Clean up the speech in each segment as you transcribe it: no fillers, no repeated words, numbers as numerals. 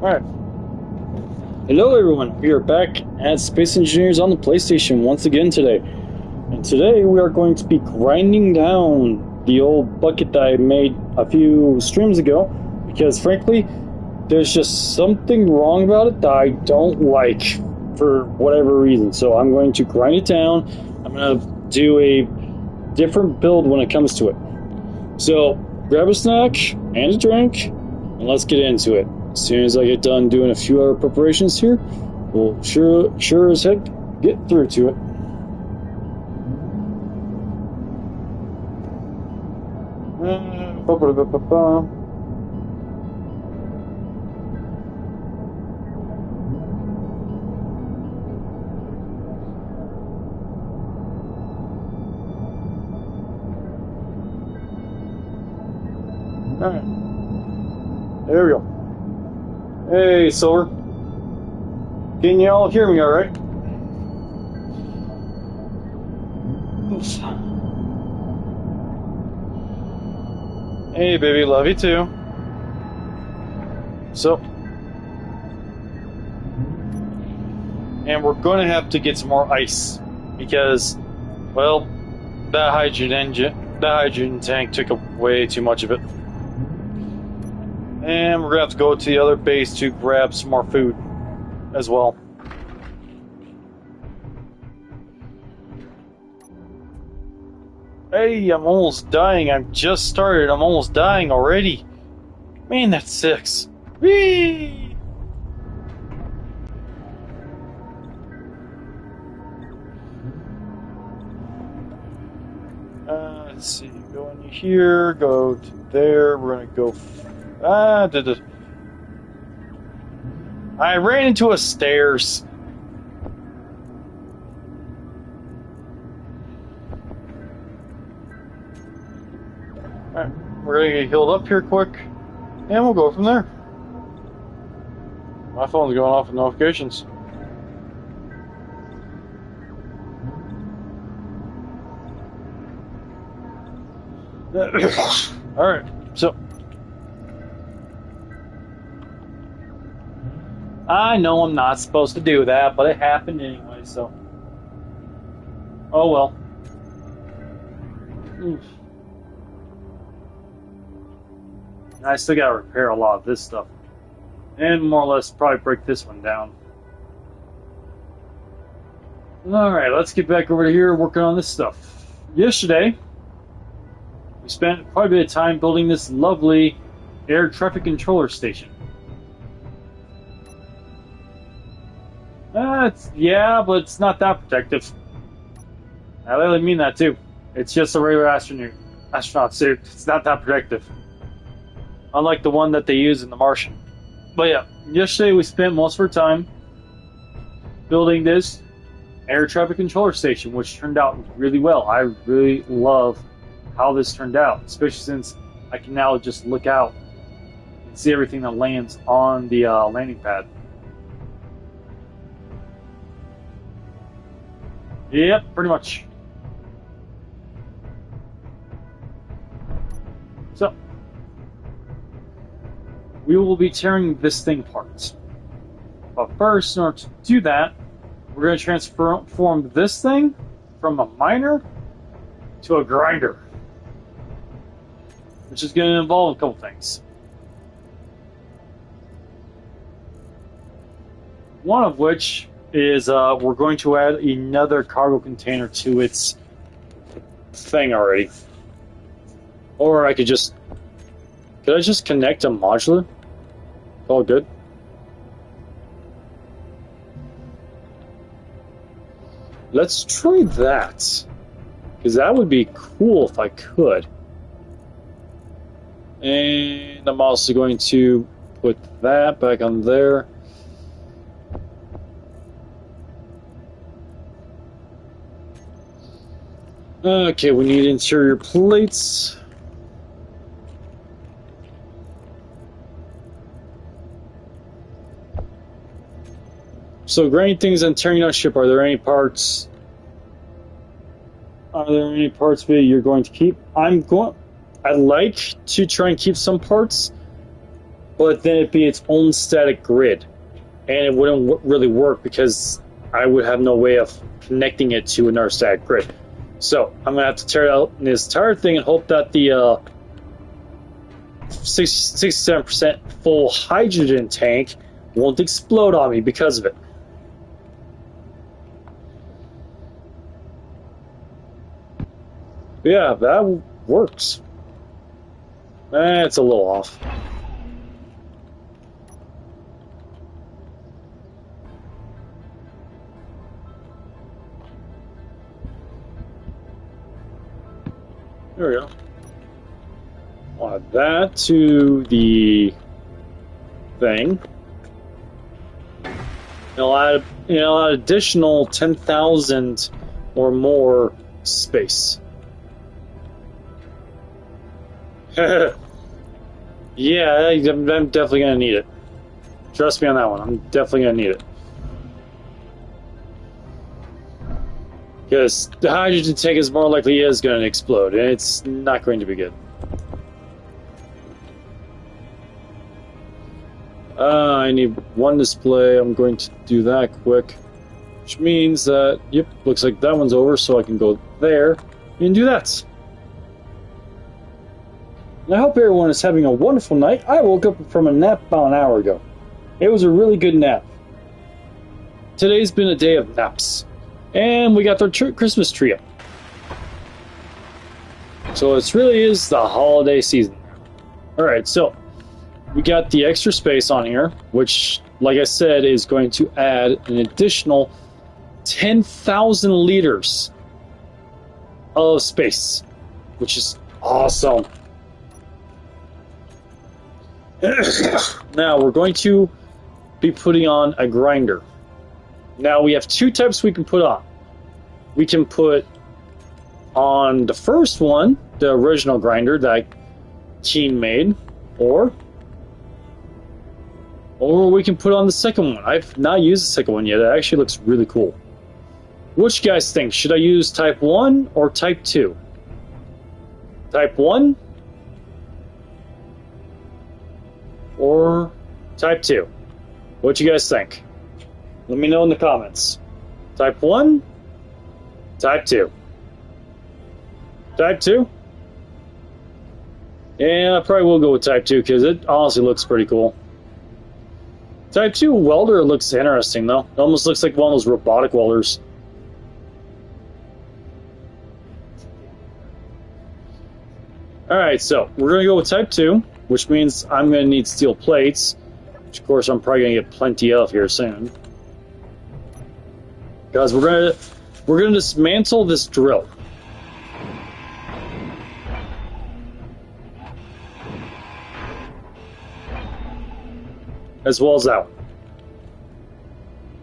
Alright. Hello everyone, we are back at Space Engineers on the PlayStation once again today. And today we are going to be grinding down the old bucket that I made a few streams ago. Because frankly, there's just something wrong about it that I don't like for whatever reason. So I'm going to grind it down. I'm going to do a different build when it comes to it. So grab a snack and a drink and let's get into it. As soon as I get done doing a few other preparations here, we'll sure as heck get through to it. Alright. There we go. Hey, Silver. Can you all hear me all right? Oof. Hey, baby, love you too. So, and we're going to have to get some more ice because, well, that hydrogen tank took up way too much of it. And we're going to have to go to the other base to grab some more food as well. Hey, I'm almost dying. I've just started. I'm almost dying already. Man, that sucks. Whee! Let's see. Go in here. Go to there. We're going to go... I ran into a stairs. Alright, we're gonna get healed up here quick, and we'll go from there. My phone's going off with notifications. Alright, so I know I'm not supposed to do that, but it happened anyway, so... Oh well. I still gotta repair a lot of this stuff. And more or less probably break this one down. Alright, let's get back over here working on this stuff. Yesterday, we spent quite a bit of time building this lovely air traffic controller station. Yeah, but it's not that protective. I really mean that too. It's just a regular astronaut suit. It's not that protective. Unlike the one that they use in The Martian. But yeah, yesterday we spent most of our time building this air traffic controller station, which turned out really well. I really love how this turned out, especially since I can now just look out and see everything that lands on the landing pad. Yep, pretty much. So, we will be tearing this thing apart. But first, in order to do that, we're going to transform this thing from a miner to a grinder. Which is going to involve a couple things. One of which is we're going to add another cargo container to its thing already. Or I could just... Could I just connect a modular? All good. Let's try that. Because that would be cool if I could. And I'm also going to put that back on there. Okay, we need interior plates. So, grinding things and tearing out ship, are there any parts Are there any parts that you're going to keep? I'd like to try and keep some parts, but then it'd be its own static grid, and it wouldn't really work because I would have no way of connecting it to another static grid. So I'm gonna have to tear out this entire thing and hope that the 67% full hydrogen tank won't explode on me because of it. Yeah, that works. It's a little off. There we go. I'll add that to the thing. It'll add, an additional 10,000 or more space. Yeah, I'm definitely gonna need it. Trust me on that one. I'm definitely gonna need it. Because the hydrogen tank is more likely going to explode, and it's not going to be good. I need one display. I'm going to do that quick. Which means that, yep, looks like that one's over, so I can go there and do that. And I hope everyone is having a wonderful night. I woke up from a nap about an hour ago. It was a really good nap. Today's been a day of naps. And we got our Christmas tree up. So it really is the holiday season. Alright, so we got the extra space on here, which, like I said, is going to add an additional 10,000 liters of space, which is awesome. Now we're going to be putting on a grinder. Now we have two types we can put on. We can put on the first one, the original grinder that Keen made, or we can put on the second one. I've not used the second one yet. It actually looks really cool. What you guys think? Should I use type 1 or type 2? Type 1 or type 2? What you guys think? Let me know in the comments. Type 1, type 2. Type 2? Yeah, I probably will go with type 2 because it honestly looks pretty cool. Type 2 welder looks interesting though. It almost looks like one of those robotic welders. Alright, so we're going to go with type 2, which means I'm going to need steel plates, which of course I'm probably going to get plenty of here soon. Because we're gonna dismantle this drill. As well as that one.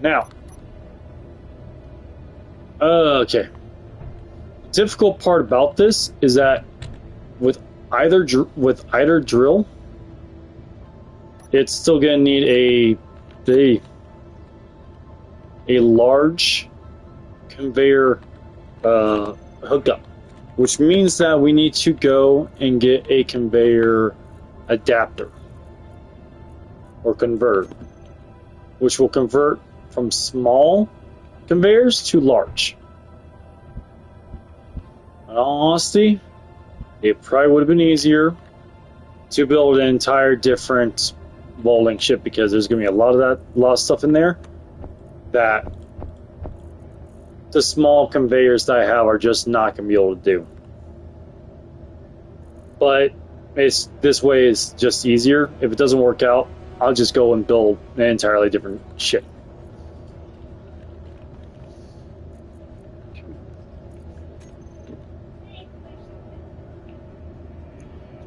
Now. Okay. The difficult part about this is that with either drill, it's still gonna need a large conveyor hookup, which means that we need to go and get a conveyor adapter or converter, which will convert from small conveyors to large. In all honesty, it probably would have been easier to build an entire different welding ship because there's going to be a lot of stuff in there that the small conveyors that I have are just not going to be able to do. But this way is just easier. If it doesn't work out, I'll just go and build an entirely different ship.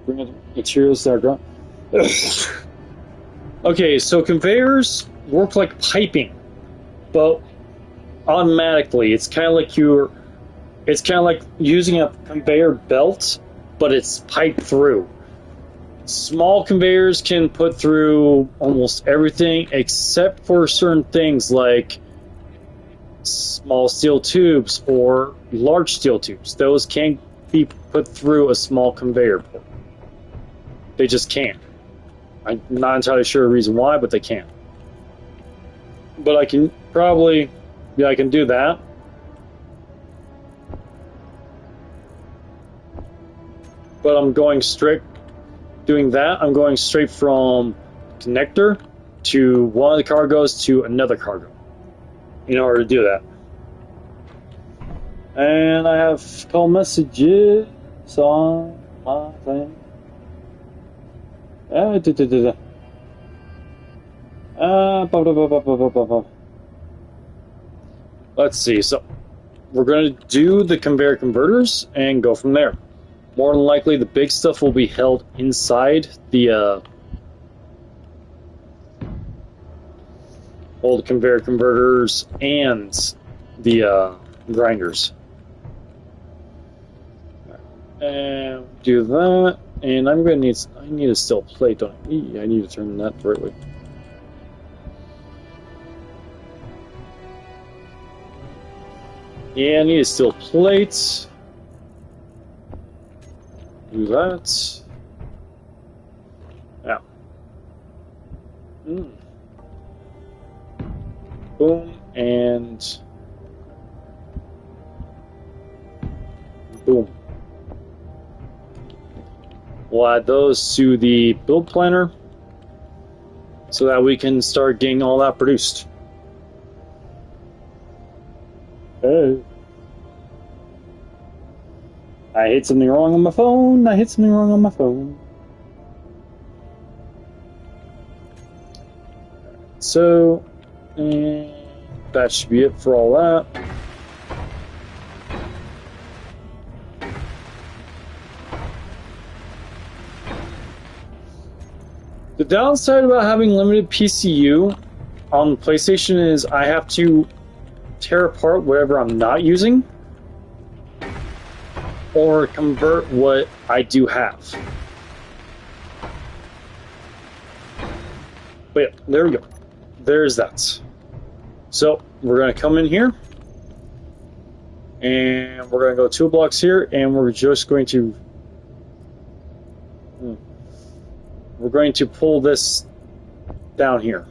Bring the materials that are gone. Okay, so conveyors work like piping, but automatically. It's kind of like using a conveyor belt, but it's piped through. Small conveyors can put through almost everything except for certain things like small steel tubes or large steel tubes. Those can't be put through a small conveyor port. They just can't. I'm not entirely sure the reason why, but they can. But I can probably, yeah, I can do that. But I'm going straight, doing that, I'm going straight from connector to one of the cargoes to another cargo in order to do that. And I have call messages on my thing. Let's see. So we're going to do the conveyor converters and go from there. More than likely, the big stuff will be held inside the old conveyor converters and the grinders. And do that. And I'm going to need a steel plate, don't I? I need to turn that the right way. Yeah, I need a steel plate. Do that. Now. Boom, and boom. We'll add those to the build planner so that we can start getting all that produced. Hey. I hit something wrong on my phone. I hit something wrong on my phone. So, that should be it for all that. The downside about having limited PCU on the PlayStation is I have to tear apart whatever I'm not using or convert what I do have. But yeah, there we go. There's that. So we're going to come in here and we're going to go 2 blocks here and we're just going to pull this down here.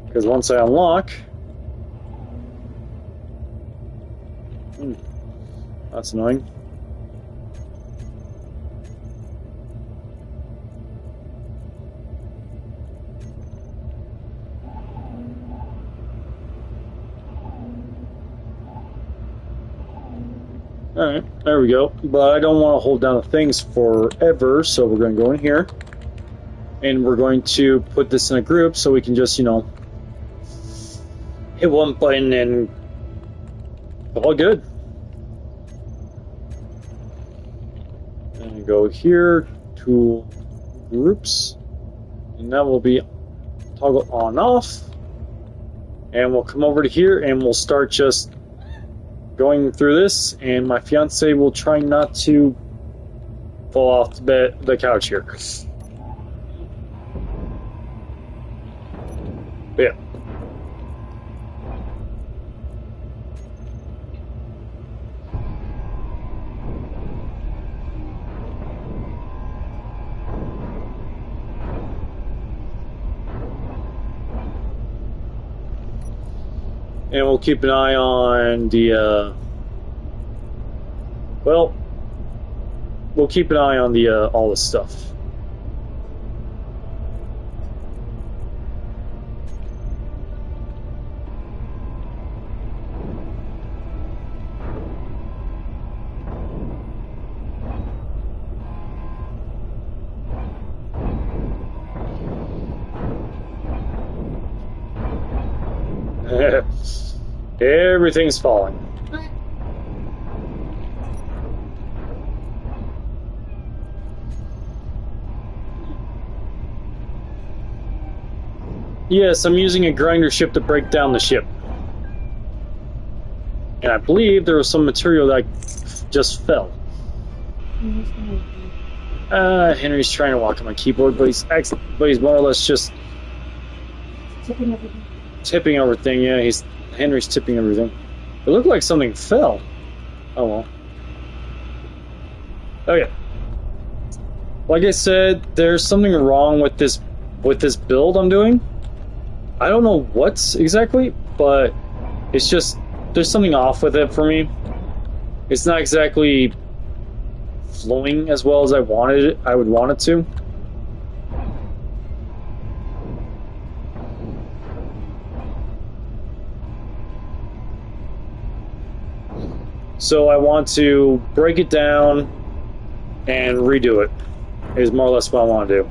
Because once I unlock, that's annoying. Alright, there we go. But I don't want to hold down the things forever, so we're going to go in here. And we're going to put this in a group so we can just, hit one button and all good. And go here to groups. And that will be toggle on off. And we'll come over to here and we'll start just going through this, and my fiance will try not to fall off the couch here. But yeah. And we'll keep an eye on the, we'll keep an eye on the, all this stuff. Everything's falling. Yes, I'm using a grinder ship to break down the ship. And I believe there was some material that just fell. Henry's trying to walk on my keyboard, but he's more or less just tipping everything. Yeah, Henry's tipping everything. It looked like something fell. Oh well. Okay. Like I said, there's something wrong with this build I'm doing. I don't know what's exactly, but it's just there's something off with it for me. It's not exactly flowing as well as I would want it to. So I want to break it down and redo it. Is more or less what I want to do.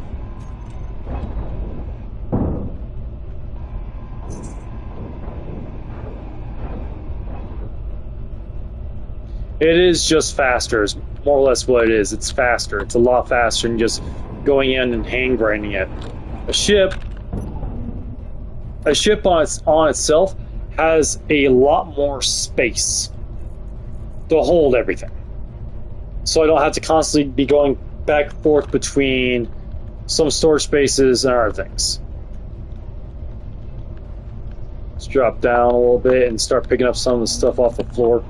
It is just faster, is more or less what it is. It's faster. It's a lot faster than just going in and hand grinding it. A ship on itself has a lot more space to hold everything. So I don't have to constantly be going back and forth between some storage spaces and other things. Let's drop down a little bit and start picking up some of the stuff off the floor.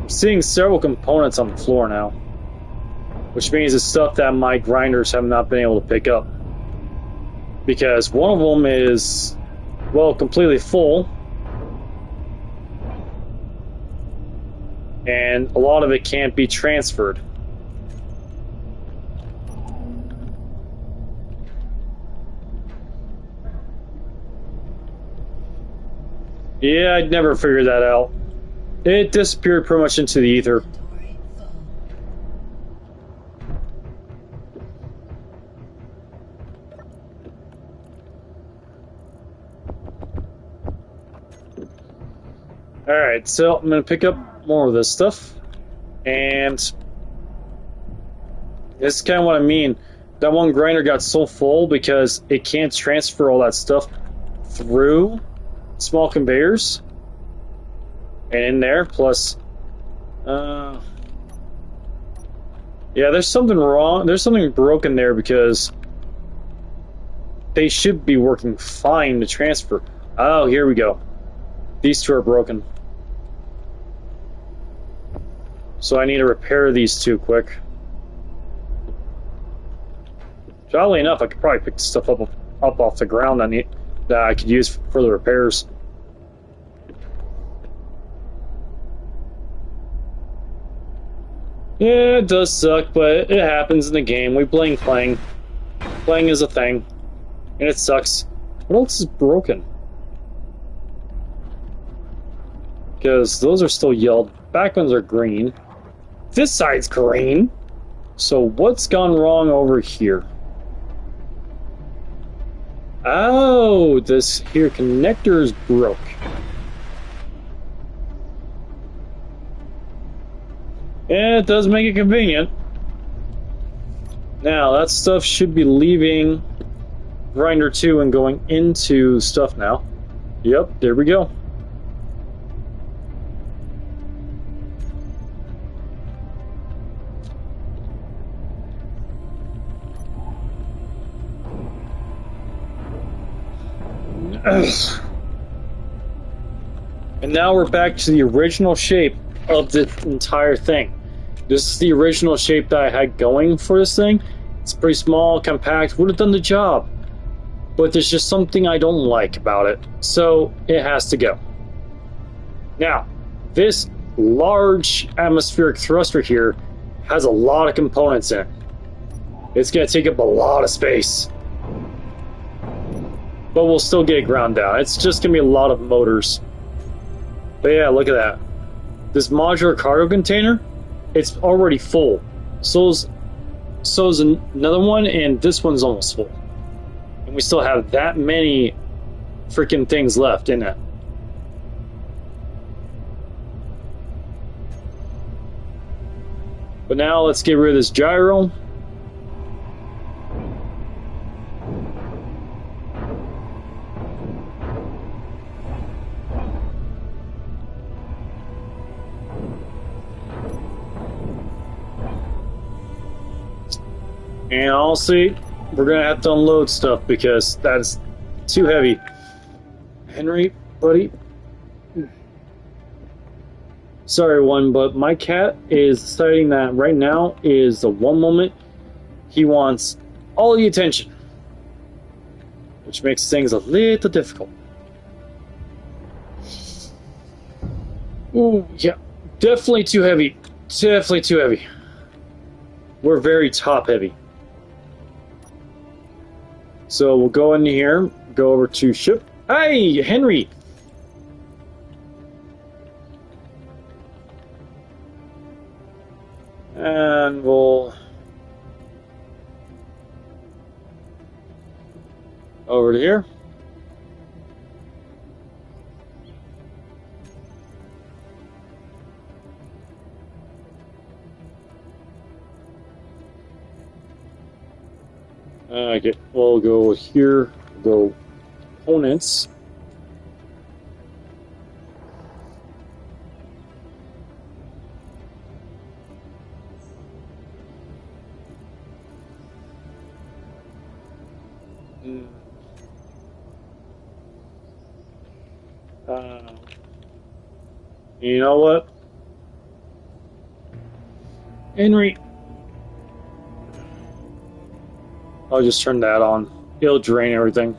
I'm seeing several components on the floor now, which means it's stuff that my grinders have not been able to pick up. Because one of them is, well, completely full, and a lot of it can't be transferred. Yeah, I'd never figured that out. It disappeared pretty much into the ether. Alright, so I'm going to pick up more of this stuff. And this is kind of what I mean. That one grinder got so full because it can't transfer all that stuff through small conveyors. And in there, plus... yeah, there's something wrong. There's something broken there because they should be working fine to transfer. Oh, here we go. These two are broken. So I need to repair these two quick. Oddly enough, I could probably pick stuff up off the ground that I could use for the repairs. Yeah, it does suck, but it happens in the game. We blame playing. Playing is a thing. And it sucks. What else is broken? Because those are still yelled. Back ones are green. This side's green. So what's gone wrong over here? Oh, this here connector is broke. Yeah, it does make it convenient. Now, that stuff should be leaving Grinder 2 and going into stuff now. Yep, there we go. And now we're back to the original shape of the entire thing. This is the original shape that I had going for this thing. It's pretty small, compact, would have done the job. But there's just something I don't like about it. So it has to go. Now, this large atmospheric thruster here has a lot of components in it. It's going to take up a lot of space. But we'll still get it ground down. It's just going to be a lot of motors. But yeah, look at that. This modular cargo container, it's already full. So is another one, and this one's almost full. And we still have that many freaking things left in it. But now let's get rid of this gyro. And honestly, we're gonna have to unload stuff because that's too heavy. Henry, buddy. Sorry, everyone, but my cat is deciding that right now is the one moment he wants all the attention, which makes things a little difficult. Ooh, yeah, definitely too heavy. Definitely too heavy. We're very top heavy. So we'll go in here, go over to ship. Hey, Henry! And we'll over to here. Okay, we'll go here, go components. You know what? Henry, I'll just turn that on. It'll drain everything.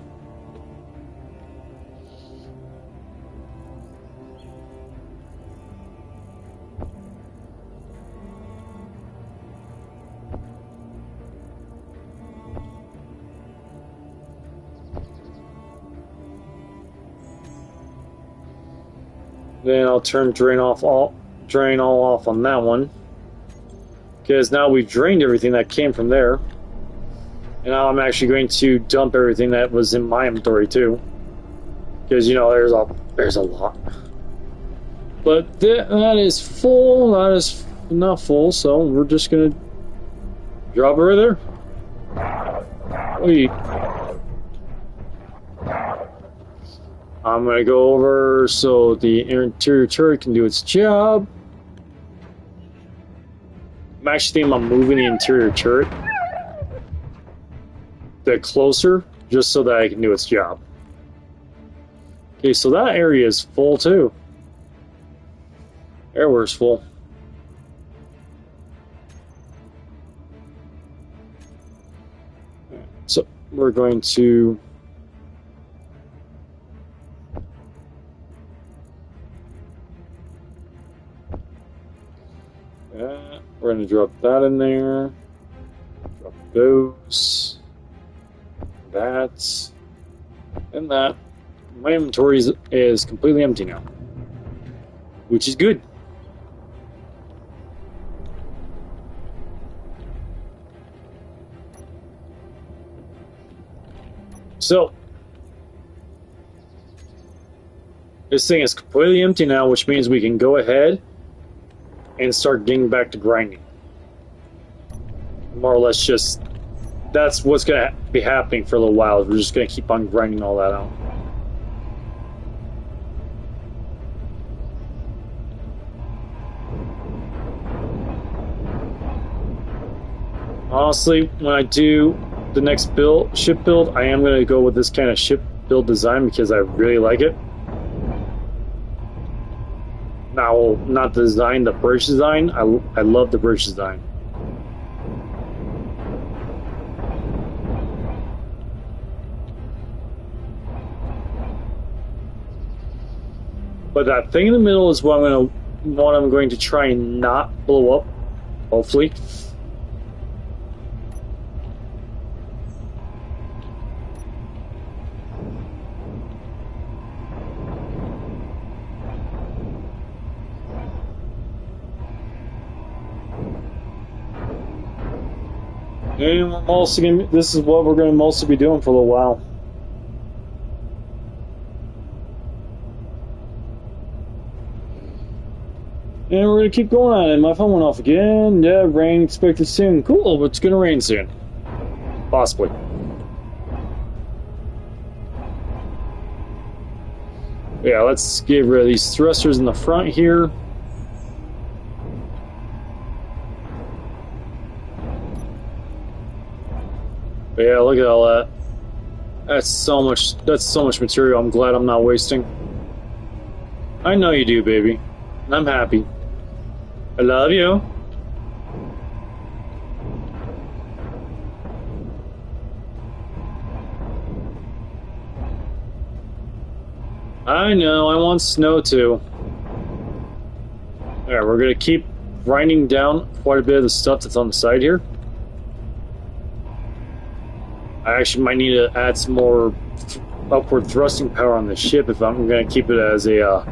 Then I'll turn drain all off on that one. Because now we've drained everything that came from there. And now I'm actually going to dump everything that was in my inventory too. Because, you know, there's a lot. But that is full. That is not full, so we're just going to drop it right there. Wait. I'm going to go over so the interior turret can do its job. I'm actually thinking about moving the interior turret a bit closer just so that I can do its job. Okay, so that area is full too. Everywhere's full. So we're going to we're going to drop that in there. Drop those. That. And that. My inventory is completely empty now. Which is good. So. This thing is completely empty now, which means we can go ahead and start getting back to grinding. More or less just, that's what's going to be happening for a little while. We're just going to keep on grinding all that out. Honestly, when I do the next ship build, I am going to go with this kind of ship build design because I really like it. Now, not the design, the bridge design. I love the bridge design. But that thing in the middle is what I'm going to try and not blow up, hopefully. And we're mostly this is what we're going to mostly be doing for a little while. And we're going to keep going on it. My phone went off again. Yeah, rain expected soon. Cool, but it's going to rain soon. Possibly. Yeah, let's get rid of these thrusters in the front here. Yeah, look at all that. That's so much. That's so much material. I'm glad I'm not wasting. I know you do, baby. And I'm happy. I love you. I know. I want snow too. Alright, we're gonna keep grinding down quite a bit of the stuff that's on the side here. I actually might need to add some more upward thrusting power on the ship if I'm going to keep it as a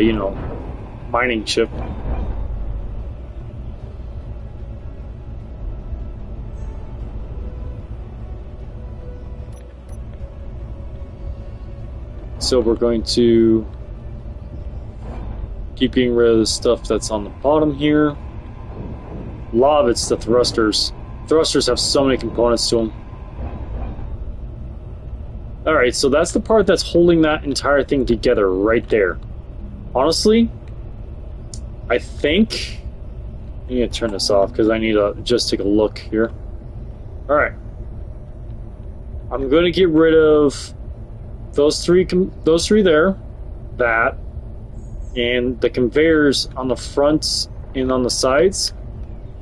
you know, mining ship. So we're going to keep getting rid of the stuff that's on the bottom here. A lot of it's the thrusters. Thrusters have so many components to them. Alright, so that's the part that's holding that entire thing together right there. Honestly, I think I need to turn this off because I need to just take a look here. Alright. I'm going to get rid of those three there, that, and the conveyors on the front and on the sides.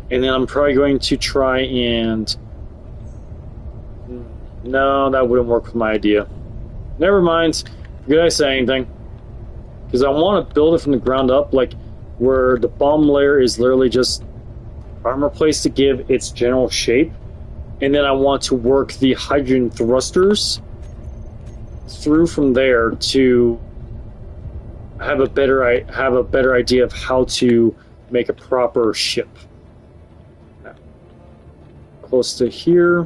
And then I'm probably going to try and... No, that wouldn't work with my idea. Never mind. Forget I say anything. Because I want to build it from the ground up, like where the bottom layer is literally just armor placed to give its general shape. And then I want to work the hydrogen thrusters through from there to have a better idea of how to make a proper ship. Close to here.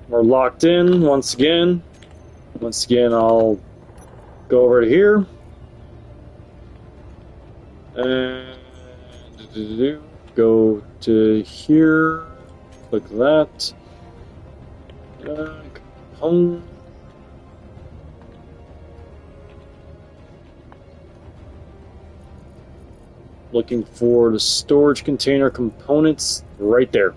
We're locked in once again. Once again, I'll go over to here. And go to here. Click that. Home. Looking for the storage container components right there.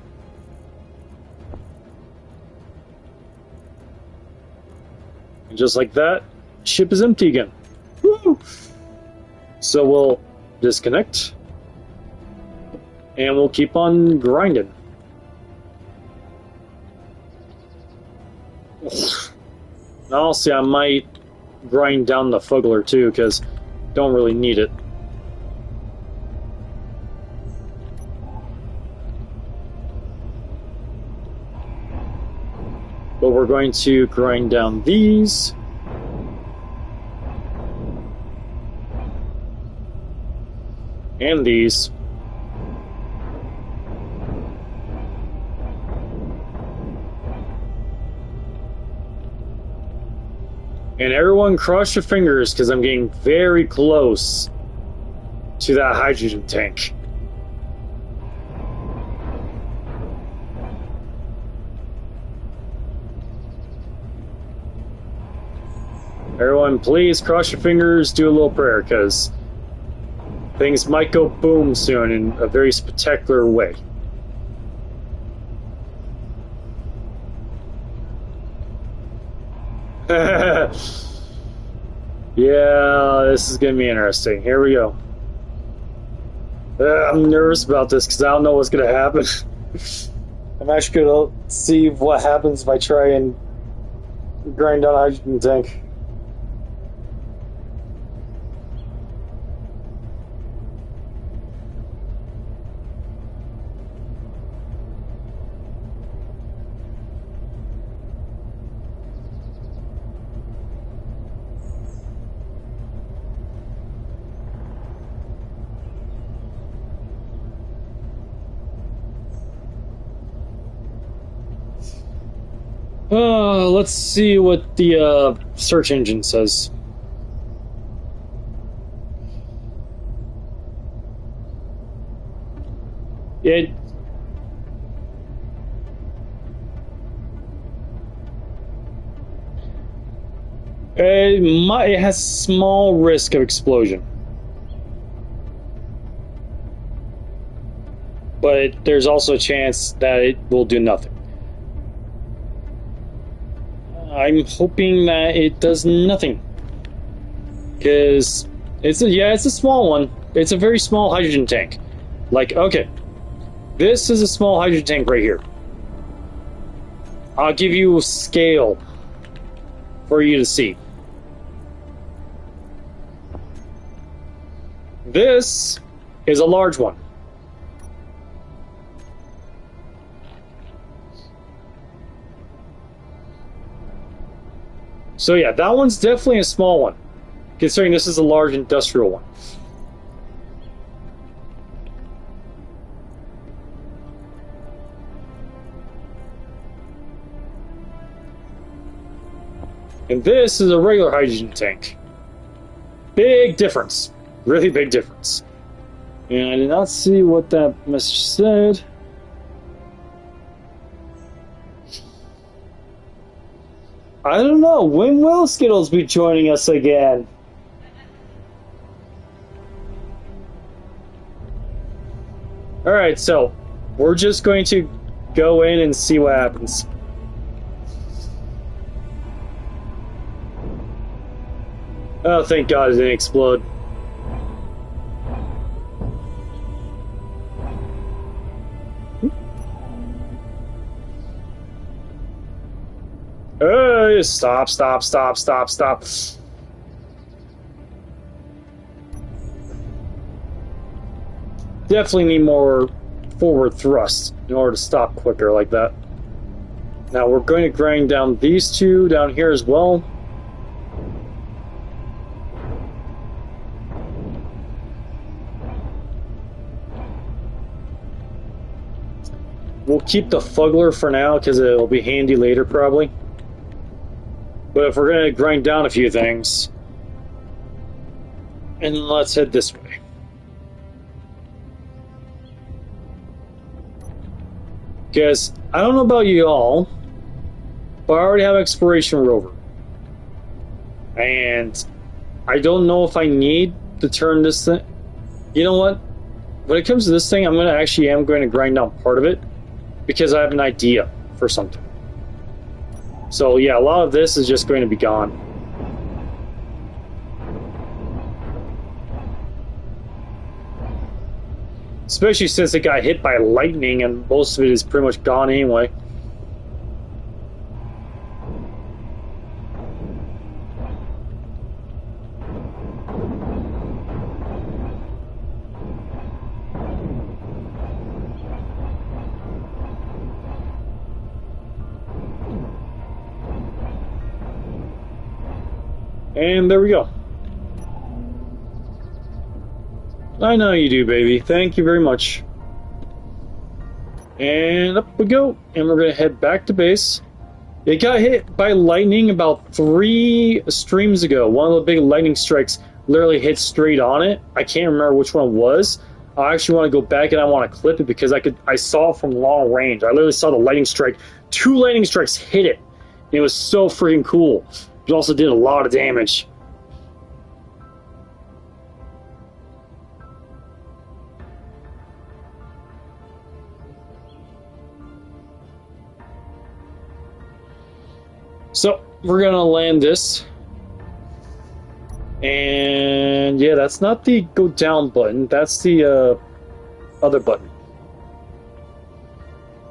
And just like that, ship is empty again. Woo! So we'll disconnect and we'll keep on grinding. Now, see, I might grind down the fuggler too because don't really need it. But we're going to grind down these. And these. And everyone cross your fingers because I'm getting very close to that hydrogen tank. Everyone, please cross your fingers, do a little prayer, because things might go boom soon in a very spectacular way. Yeah, this is going to be interesting. Here we go. I'm nervous about this because I don't know what's going to happen. I'm actually going to see what happens if I try and grind down a hydrogen tank. Let's see what the search engine says. It It has small risk of explosion. But there's also a chance that it will do nothing. I'm hoping that it does nothing. Because it's a small one. It's a very small hydrogen tank. Like, okay. This is a small hydrogen tank right here. I'll give you a scale for you to see. This is a large one. So yeah, that one's definitely a small one, considering this is a large industrial one. And this is a regular hydrogen tank. Big difference. Really big difference. And I did not see what that message said. I don't know. When will Skittles be joining us again? Alright, so we're just going to go in and see what happens. Oh, thank God it didn't explode. Stop. Definitely need more forward thrust in order to stop quicker like that. Now we're going to grind down these two down here as well. We'll keep the Fuggler for now because it'll be handy later probably. But if we're going to grind down a few things, and let's head this way. Because I don't know about you all, but I already have Exploration Rover. And I don't know if I need to turn this thing. You know what? When it comes to this thing, I'm going to grind down part of it because I have an idea for something. So yeah, a lot of this is just going to be gone. Especially since it got hit by lightning and most of it is pretty much gone anyway. And there we go. I know you do, baby. Thank you very much. And up we go. And we're going to head back to base. It got hit by lightning about 3 streams ago. One of the big lightning strikes literally hit straight on it. I can't remember which one it was. I actually want to go back and I want to clip it because I saw it from long range. I literally saw the lightning strike. 2 lightning strikes hit it. It was so freaking cool. It also did a lot of damage. So, we're gonna land this. And yeah, that's not the go down button, that's the other button.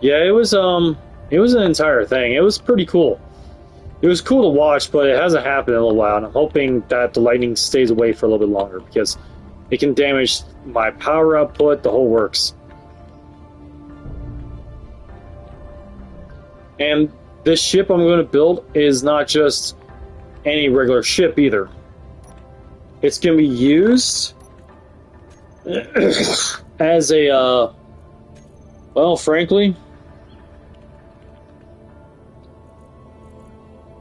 Yeah, it was an entire thing. It was pretty cool. It was cool to watch, but it hasn't happened in a little while, and I'm hoping that the lightning stays away for a little bit longer, because it can damage my power output, the whole works. And this ship I'm going to build is not just any regular ship either. It's going to be used as a, well, frankly,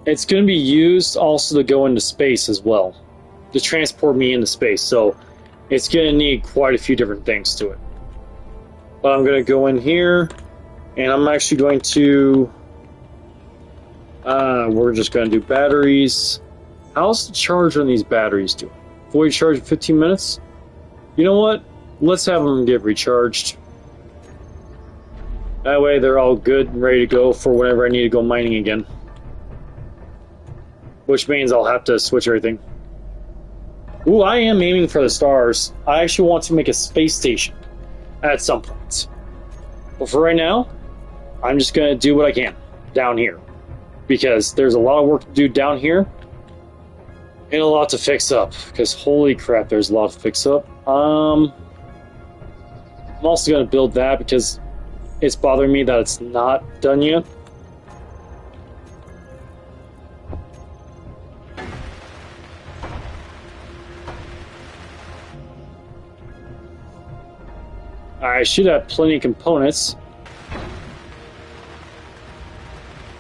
it's going to be used also to go into space as well, to transport me into space. So it's going to need quite a few different things to it. But I'm going to go in here, and I'm actually going to, we're just going to do batteries. How's the charge on these batteries doing? Fully charged in 15 minutes? You know what? Let's have them get recharged. That way they're all good and ready to go for whenever I need to go mining again. Which means I'll have to switch everything. Ooh, I am aiming for the stars. I actually want to make a space station at some point. But for right now, I'm just going to do what I can down here. Because there's a lot of work to do down here. And a lot to fix up. Because holy crap, there's a lot to fix up. I'm also going to build that because it's bothering me that it's not done yet. I should have plenty of components.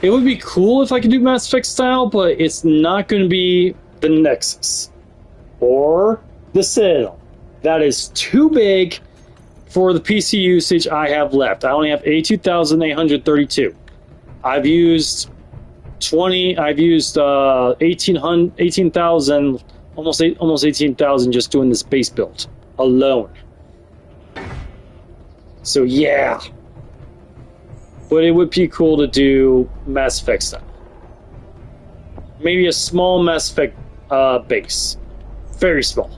It would be cool if I could do Mass Effect style, but it's not going to be the Nexus or the Citadel. That is too big for the PC usage I have left. I only have 82,832. I've used 18,000, almost 18,000 just doing this base build alone. So yeah, but it would be cool to do Mass Effect style. Maybe a small Mass Effect base, very small.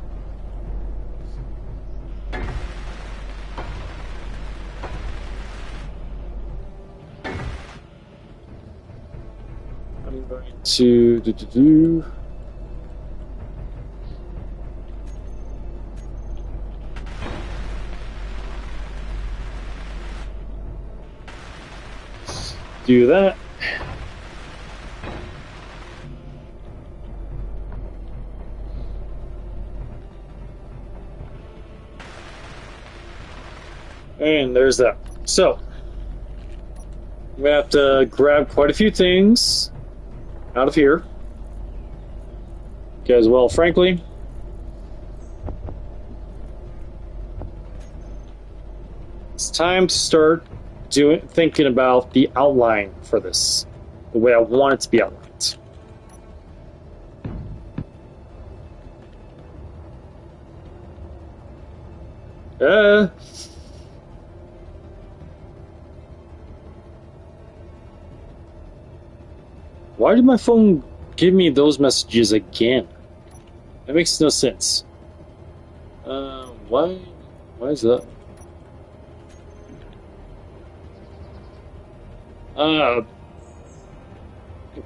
I'm going to do that. And there's that. So, I'm going to have to grab quite a few things out of here. Because, well, frankly, it's time to start thinking about the outline for this, the way I want it to be outlined. Why did my phone give me those messages again? That makes no sense. Why is that?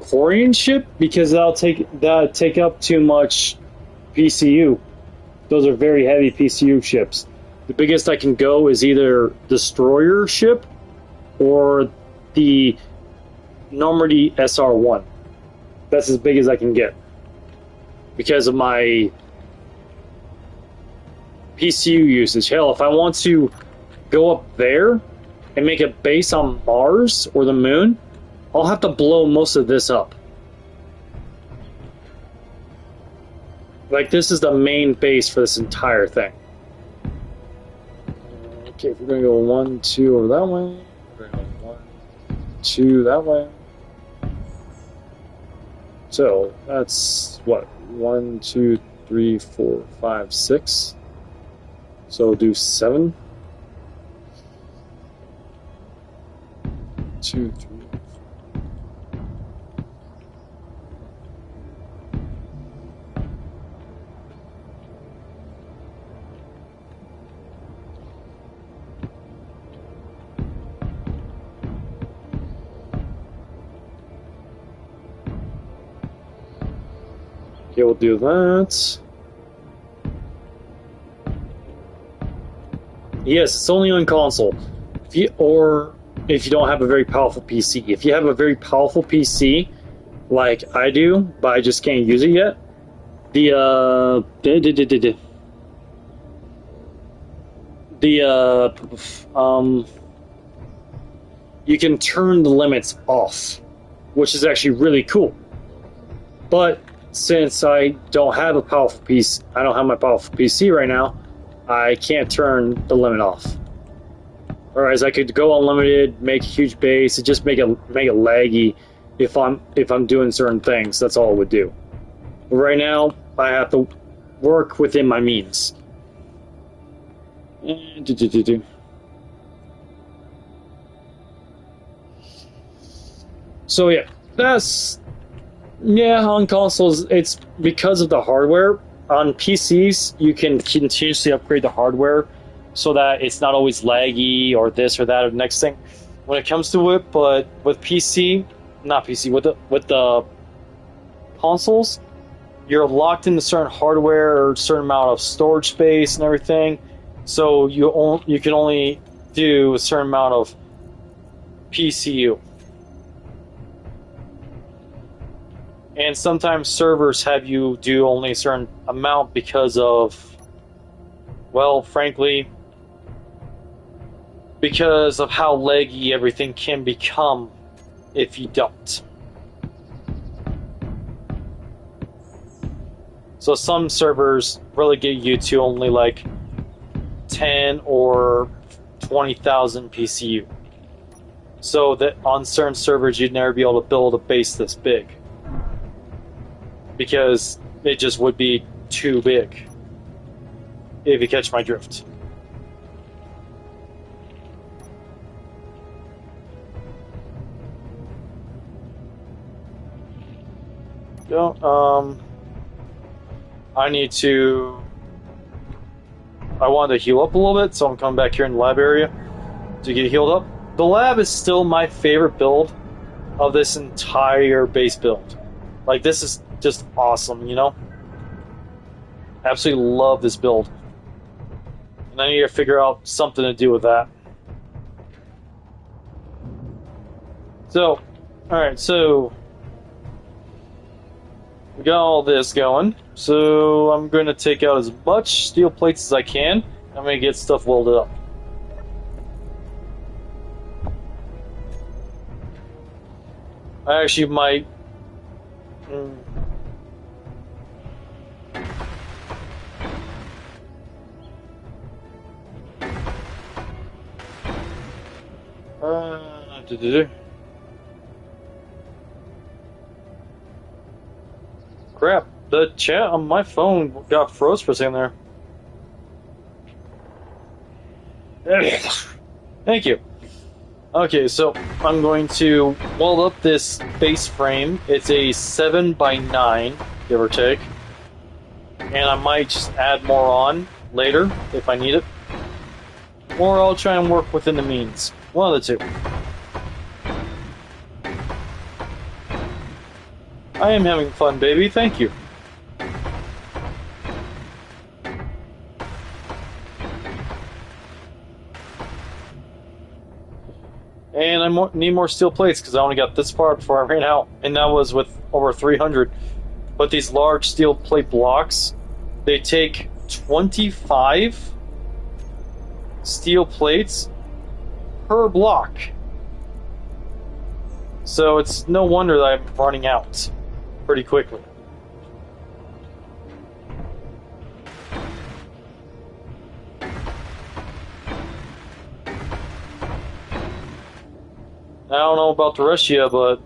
Quarian ship, because that'll take up too much PCU. Those are very heavy PCU ships. The biggest I can go is either destroyer ship or the Normandy SR1. That's as big as I can get because of my PCU usage. Hell, if I want to go up there and make a base on Mars or the moon, I'll have to blow most of this up. Like, this is the main base for this entire thing. Okay, we're gonna go 1, 2 over that way. We're gonna go 1, 2 that way. So that's what? 1, 2, 3, 4, 5, 6. So we'll do 7. 2, 3. Okay, we'll do that. Yes, it's only on console. If you don't have a very powerful PC. If you have a very powerful PC, like I do, but I just can't use it yet, you can turn the limits off, which is actually really cool. But since I don't have a powerful PC, I don't have my powerful PC right now, I can't turn the limit off. Whereas I could go unlimited, make a huge base, and just make it laggy if I'm doing certain things. That's all it would do. But right now, I have to work within my means. So yeah, on consoles it's because of the hardware. On PCs, you can continuously upgrade the hardware so that it's not always laggy or this or that or the next thing when it comes to it. But with not PC, with the consoles, you're locked into certain hardware or a certain amount of storage space and everything. So you can only do a certain amount of PCU. And sometimes servers have you do only a certain amount because of, well, frankly, because of how laggy everything can become if you don't. So some servers relegate you to only like 10 or 20,000 PCU. So that on certain servers you'd never be able to build a base this big, because it just would be too big, if you catch my drift. I wanted to heal up a little bit, so I'm coming back here in the lab area to get healed up. The lab is still my favorite build of this entire base build. Like, this is just awesome, you know? Absolutely love this build. And I need to figure out something to do with that. So, alright, so we got all this going. So I'm going to take out as much steel plates as I can. I'm going to get stuff welded up. I actually might... Crap, the chat on my phone got froze for a second there. Thank you. Okay, so I'm going to weld up this base frame. It's a 7x9, give or take. And I might just add more on later if I need it. Or I'll try and work within the means. One of the two. I am having fun, baby. Thank you. And I need more steel plates because I only got this far before I ran out. And that was with over 300. But these large steel plate blocks, they take 25 steel plates per block. So it's no wonder that I'm running out pretty quickly. I don't know about the rest of you, but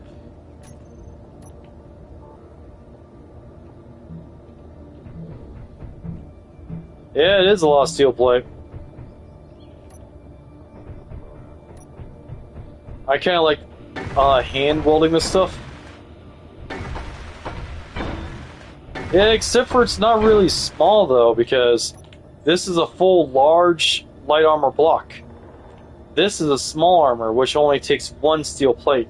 yeah, it is a lot of steel plate. I kind of like hand welding this stuff. Yeah, except for it's not really small though, because this is a full large light armor block. This is a small armor, which only takes one steel plate.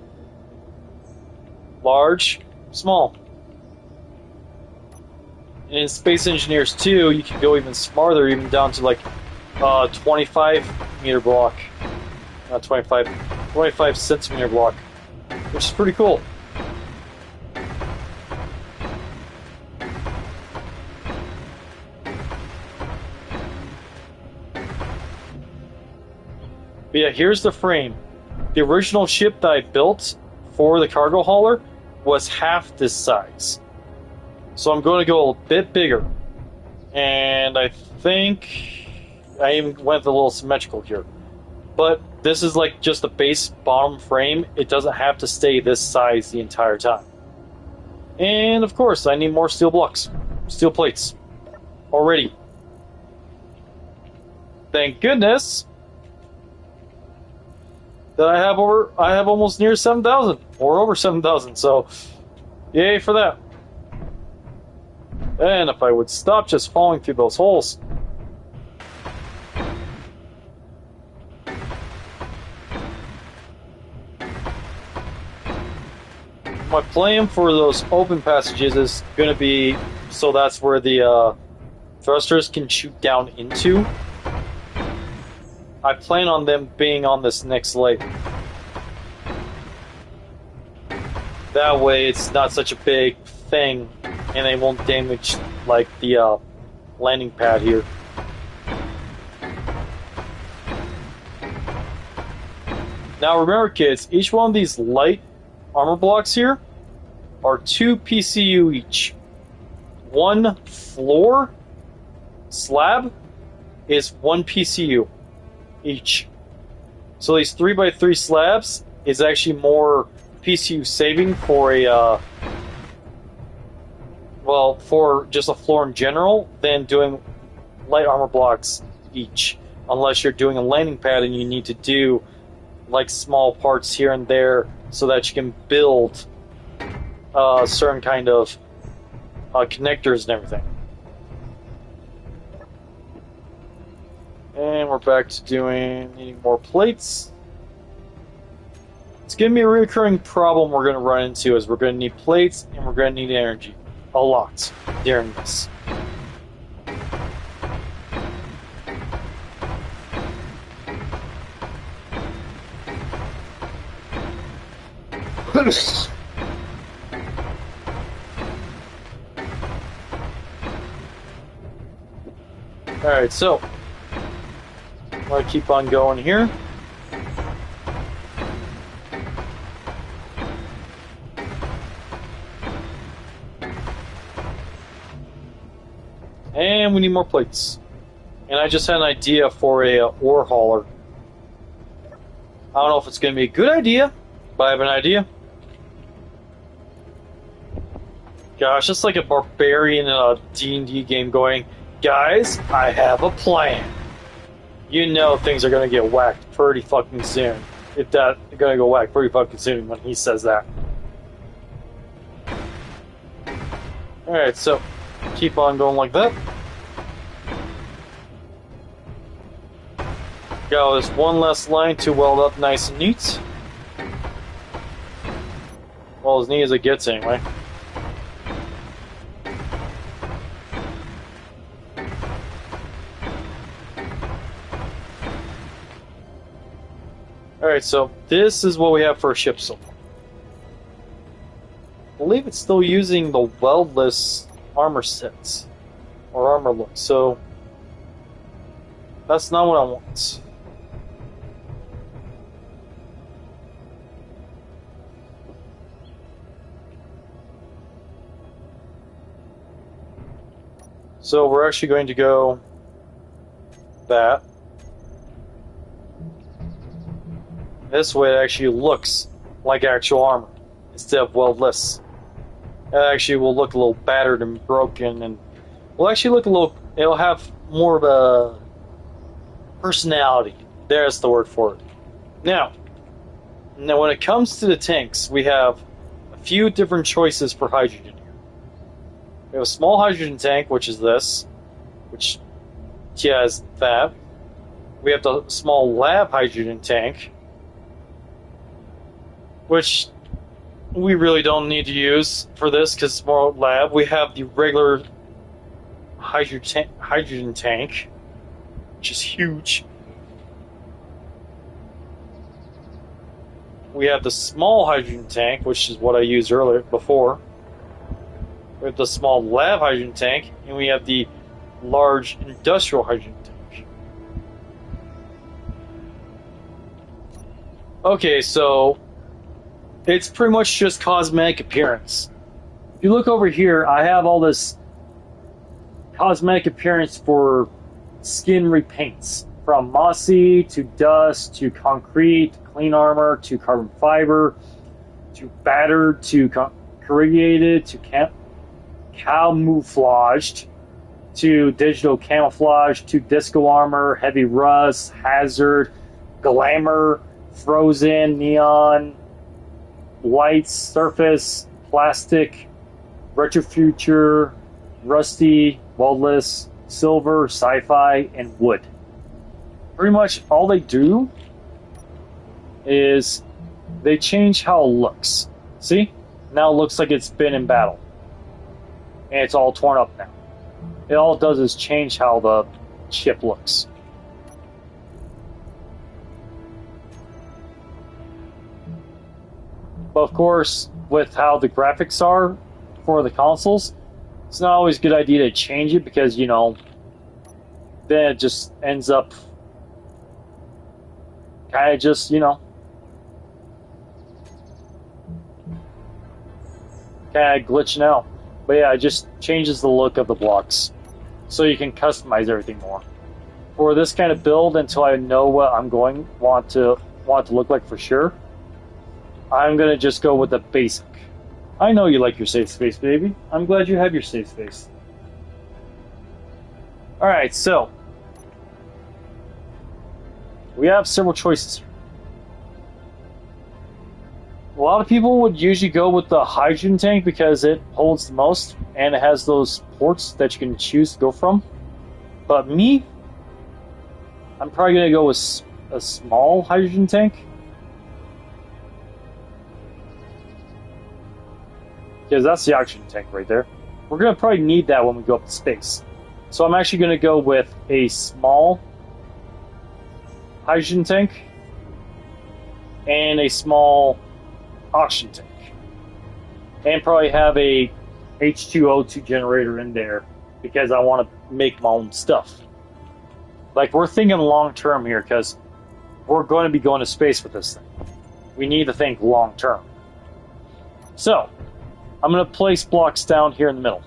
Large, small. And in Space Engineers 2, you can go even smarter, even down to like 25 meter block. Not 25 centimeter block, which is pretty cool. But yeah, here's the frame. The original ship that I built for the cargo hauler was half this size. So I'm going to go a bit bigger. And I think I even went a little symmetrical here. But this is like just the base bottom frame. It doesn't have to stay this size the entire time. And of course, I need more steel blocks, steel plates already. Thank goodness that I have almost near 7,000 or over 7,000. So, yay for that. And if I would stop just falling through those holes. My plan for those open passages is going to be so that's where the thrusters can shoot down into. I plan on them being on this next leg. That way it's not such a big thing and they won't damage like the landing pad here. Now remember kids, each one of these light armor blocks here are 2 PCU each. One floor slab is 1 PCU each. So these 3x3 slabs is actually more PCU saving for a well, for just a floor in general than doing light armor blocks each, unless you're doing a landing pad and you need to do like small parts here and there so that you can build certain kind of connectors and everything. And we're back to needing more plates. It's going to be a recurring problem we're going to run into is we're going to need plates and we're going to need energy. A lot during this. Alright, so I'm going to keep on going here. And we need more plates. And I just had an idea for a ore hauler. I don't know if it's going to be a good idea, but I have an idea. Gosh, it's like a barbarian in a D&D game going, guys, I have a plan. You know things are going to get whacked pretty fucking soon. If that, they're going to go whack pretty fucking soon when he says that. Alright, so keep on going like that. Got this one less line to weld up nice and neat. Well, as neat as it gets anyway. Alright, so this is what we have for a ship so far. I believe it's still using the weldless armor sets. Or armor look, so that's not what I want. So we're actually going to go that. This way it actually looks like actual armor instead of weldless. It actually will look a little battered and broken and will actually look a little, it'll have more of a personality. There's the word for it. Now when it comes to the tanks, we have a few different choices for hydrogen. We have a small hydrogen tank, which is this, which has that. We have the small lab hydrogen tank, which we really don't need to use for this because it's more lab. We have the regular hydrogen tank, which is huge. We have the small hydrogen tank, which is what I used earlier before. We have the small lab hydrogen tank, and we have the large industrial hydrogen tank. Okay, so it's pretty much just cosmetic appearance. If you look over here, I have all this cosmetic appearance for skin repaints. From mossy, to dust, to concrete, clean armor, to carbon fiber, to battered, to created to camouflaged to digital camouflage to disco armor, heavy rust, hazard, glamour, frozen, neon, lights, surface, plastic, retrofuture, rusty, weldless, silver, sci-fi, and wood. Pretty much all they do is they change how it looks. See? Now it looks like it's been in battle. And it's all torn up now. It all does is change how the ship looks. But of course, with how the graphics are for the consoles, it's not always a good idea to change it because, you know, then it just ends up kind of just, you know, kind of glitching out. But yeah, it just changes the look of the blocks, so you can customize everything more. For this kind of build, until I know what I'm want to look like for sure, I'm gonna just go with the basic. I know you like your safe space, baby. I'm glad you have your safe space. All right, so we have several choices here. A lot of people would usually go with the hydrogen tank because it holds the most and it has those ports that you can choose to go from. But me, I'm probably going to go with a small hydrogen tank. Because that's the oxygen tank right there. We're going to probably need that when we go up to space. So I'm actually going to go with a small hydrogen tank and a small oxygen tank, and probably have a H2O2 generator in there because I want to make my own stuff. Like, we're thinking long term here because we're going to be going to space with this thing. We need to think long term. So I'm going to place blocks down here in the middle.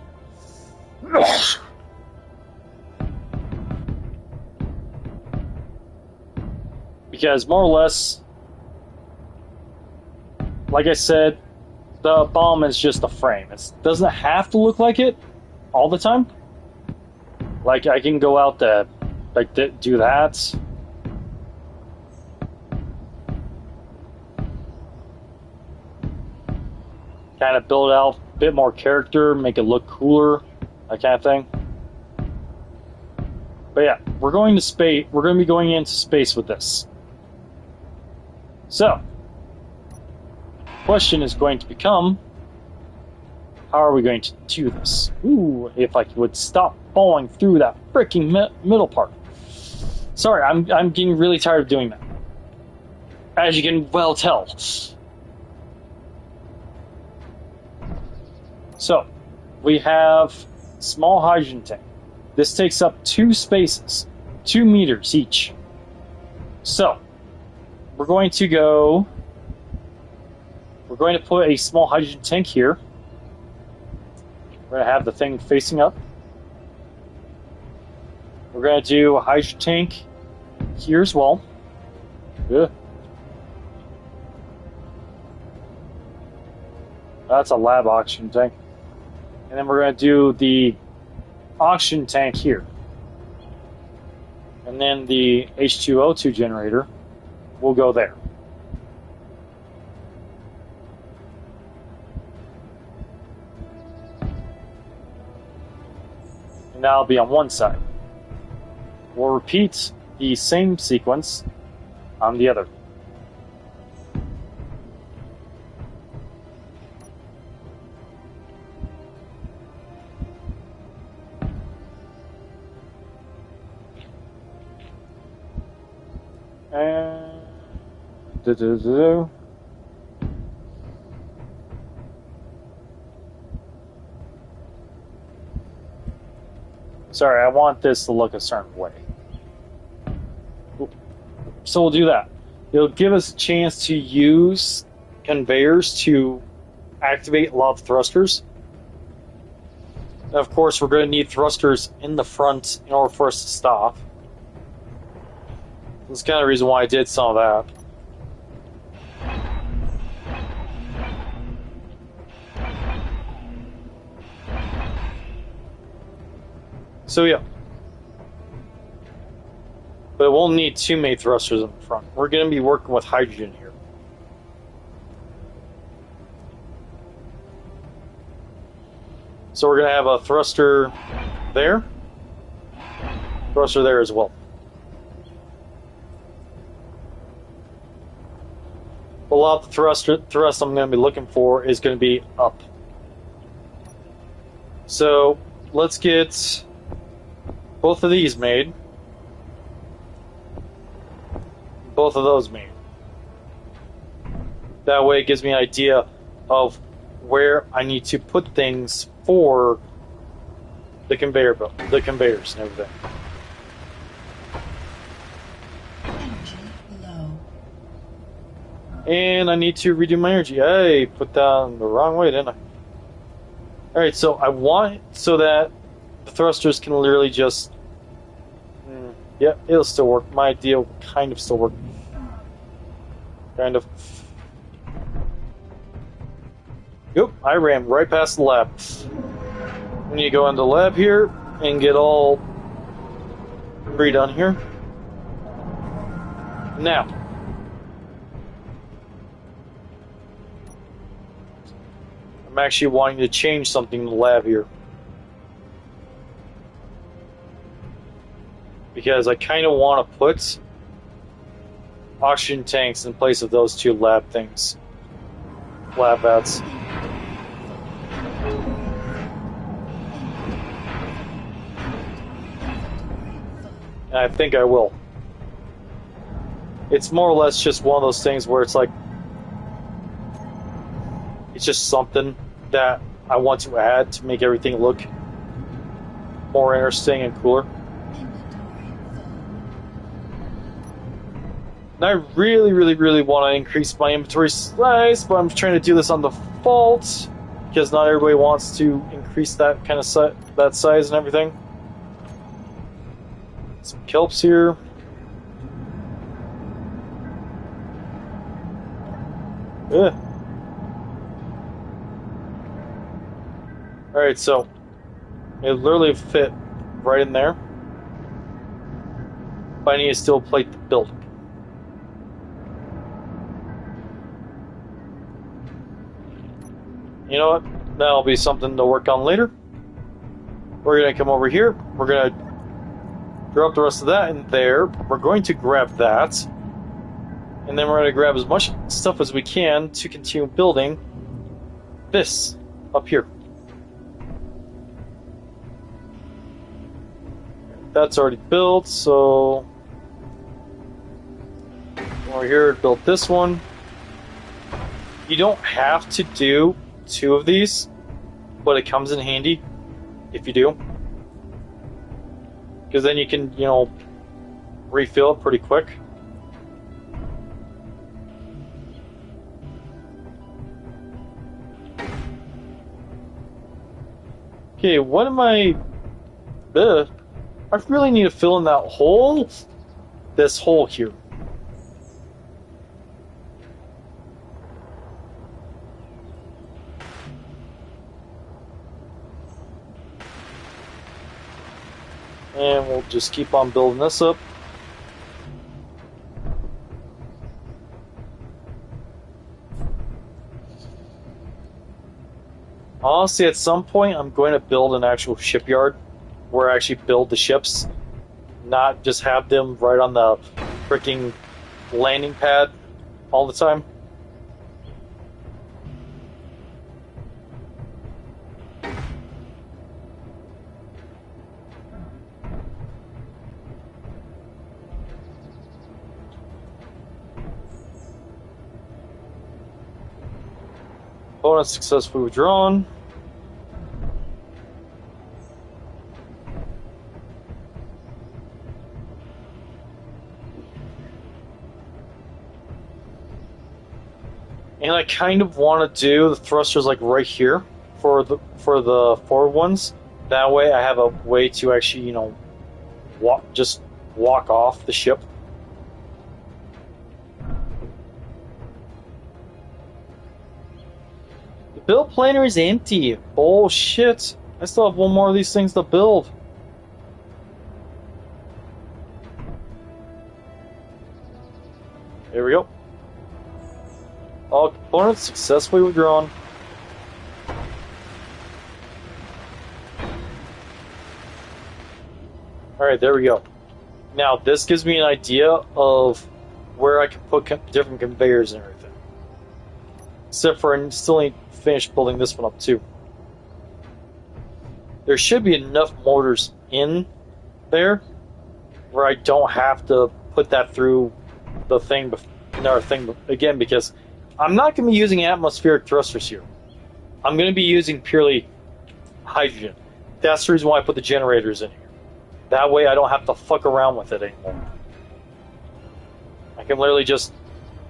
Because more or less, like I said, the bomb is just a frame. It doesn't have to look like it all the time. Like, I can go out to do that. Kind of build out a bit more character, make it look cooler, that kind of thing. But yeah, we're going to space. We're going to be going into space with this. So, question is going to become, how are we going to do this? Ooh, if I would stop falling through that freaking middle part. Sorry, I'm getting really tired of doing that, as you can well tell. So, we have small hydrogen tank. This takes up 2 spaces, 2 meters each. So, we're going to put a small hydrogen tank here. We're going to have the thing facing up. We're going to do a hydrogen tank here as well. Ugh. That's a lab oxygen tank. And then we're going to do the oxygen tank here. And then the H2O2 generator will go there. And that'll be on one side. We'll repeat the same sequence on the other. And sorry, I want this to look a certain way. So we'll do that. It'll give us a chance to use conveyors to activate a lot of thrusters. And of course, we're going to need thrusters in the front in order for us to stop. That's kind of the reason why I did some of that. So yeah. But we'll need two main thrusters in the front. We're going to be working with hydrogen here. So we're going to have a thruster there. Thruster there as well. A lot of the thrust I'm going to be looking for is going to be up. So let's get both of these made. Both of those made. That way it gives me an idea of where I need to put things for the conveyor belt, the conveyors and everything. Energy low. And I need to redo my energy. I put that the wrong way, didn't I? Alright, so I want it so that the thrusters can literally just... yeah, it'll still work. My idea will kind of still work. Kind of. Yep, I ran right past the lab. We need to go into the lab here and get all redone here. Now, I'm actually wanting to change something in the lab here. Because I kind of want to put oxygen tanks in place of those two lab things. Lab vats. And I think I will. It's more or less just one of those things where it's like, it's just something that I want to add to make everything look more interesting and cooler. And I really want to increase my inventory size, but I'm trying to do this on default because not everybody wants to increase that kind of that size and everything. Some kelps here. Yeah. Alright, so it literally fit right in there. But I need to still plate the building. You know what? That'll be something to work on later. We're going to come over here. We're going to drop the rest of that in there. We're going to grab that. And then we're going to grab as much stuff as we can to continue building this up here. That's already built, so over here, build this one. You don't have to do two of these, but it comes in handy if you do, because then you can, you know, refill it pretty quick. Okay, what am I... I really need to fill in that hole. This hole here. And we'll just keep on building this up. Honestly, at some point, I'm going to build an actual shipyard where I actually build the ships, not just have them right on the freaking landing pad all the time. Bonus successfully withdrawn. And I kind of want to do the thrusters like right here for the forward ones. That way I have a way to actually, you know, walk off the ship. The build planner is empty. Bullshit. I still have one more of these things to build. There we go. All components successfully withdrawn. Alright, there we go. Now, this gives me an idea of where I can put different conveyors and everything. Except for I still ain't finished building this one up, too. There should be enough motors in there where I don't have to put that through the thing, another thing again, because I'm not going to be using atmospheric thrusters here. I'm going to be using purely hydrogen. That's the reason why I put the generators in here. That way I don't have to fuck around with it anymore. I can literally just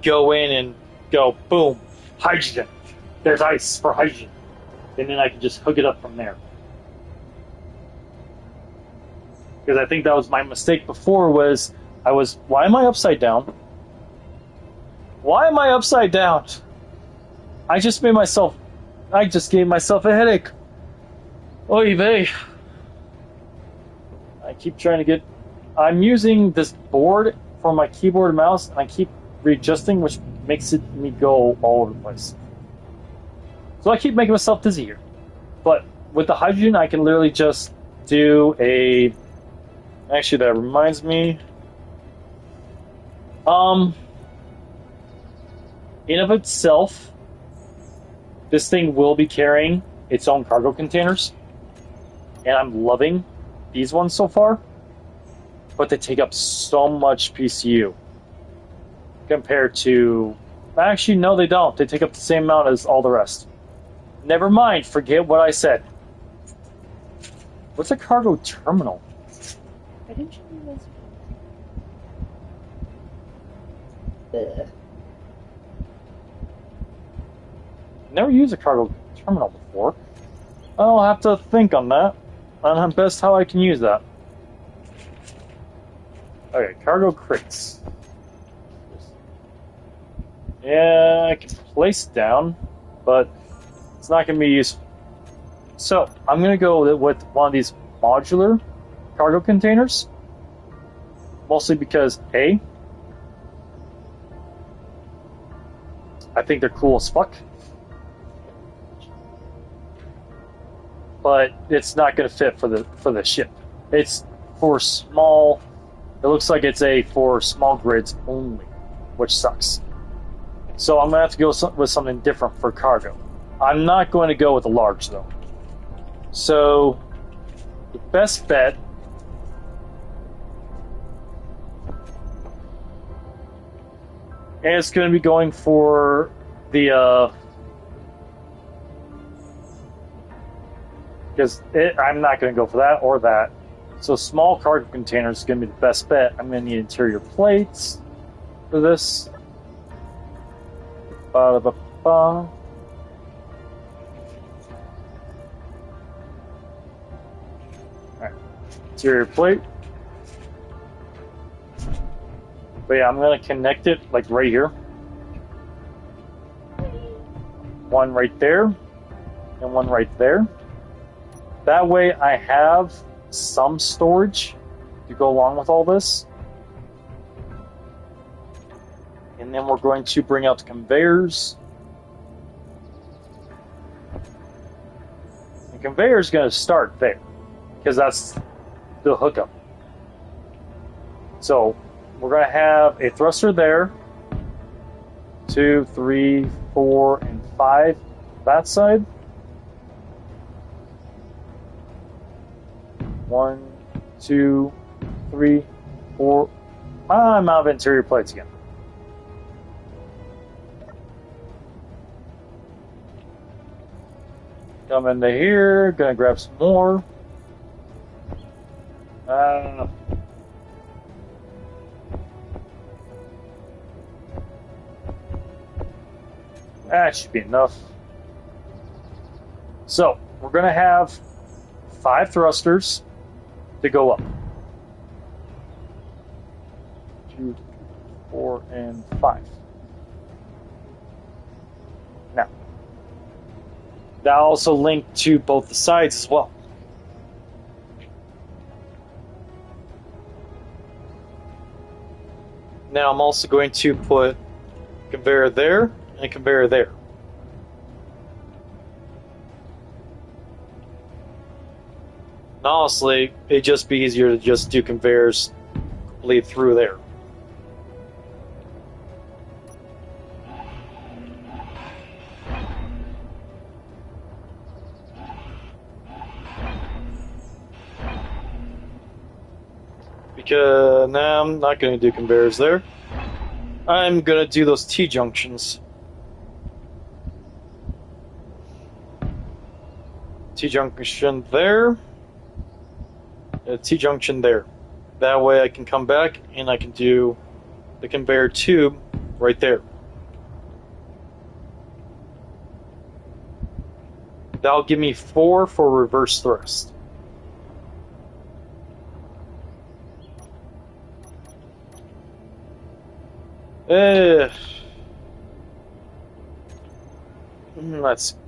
go in and go, boom, hydrogen. There's ice for hydrogen. And then I can just hook it up from there. Because I think that was my mistake before was, why am I upside down? Why am I upside down? I just gave myself a headache. Oy vey. I keep trying to get... I'm using this board for my keyboard and mouse, and I keep readjusting, which makes me go all over the place. So I keep making myself dizzy here. But with the hydrogen, I can literally just do a... Actually, that reminds me... In of itself, this thing will be carrying its own cargo containers. And I'm loving these ones so far. But they take up so much PCU. Compared to... Actually, no, they don't. They take up the same amount as all the rest. Never mind. Forget what I said. What's a cargo terminal? I didn't show you this. Ugh. Never used a cargo terminal before. I'll have to think on that. On best how I can use that. Okay, cargo crates. Yeah, I can place it down, but it's not going to be useful. So, I'm going to go with one of these modular cargo containers. Mostly because, A, I think they're cool as fuck. But it's not going to fit for the ship. It's for small... It looks like it's for small grids only, which sucks. So I'm going to have to go with something different for cargo. I'm not going to go with a large, though. So, the best bet is going to be going for the... Because I'm not going to go for that or that. So small cargo containers is going to be the best bet. I'm going to need interior plates for this. Ba-da-ba-ba. Alright. Interior plate. But yeah, I'm going to connect it like right here. One right there. And one right there. That way I have some storage to go along with all this. And then we're going to bring out the conveyors. The conveyor is going to start there, because that's the hookup. So we're going to have a thruster there. 2, 3, 4, and 5 that side. 1, 2, 3, 4. I'm out of interior plates again. Come into here. Gonna grab some more. That should be enough. So, we're gonna have 5 thrusters to go up. 2, 4, and 5. Now, that also linked to both the sides as well. Now I'm also going to put a conveyor there and a conveyor there. And honestly, it'd just be easier to just do conveyors lead through there. Because now I'm not going to do conveyors there. I'm going to do those T-junctions. T-junction there. A T-junction there. That way I can come back and I can do the conveyor tube right there. That'll give me 4 for reverse thrust.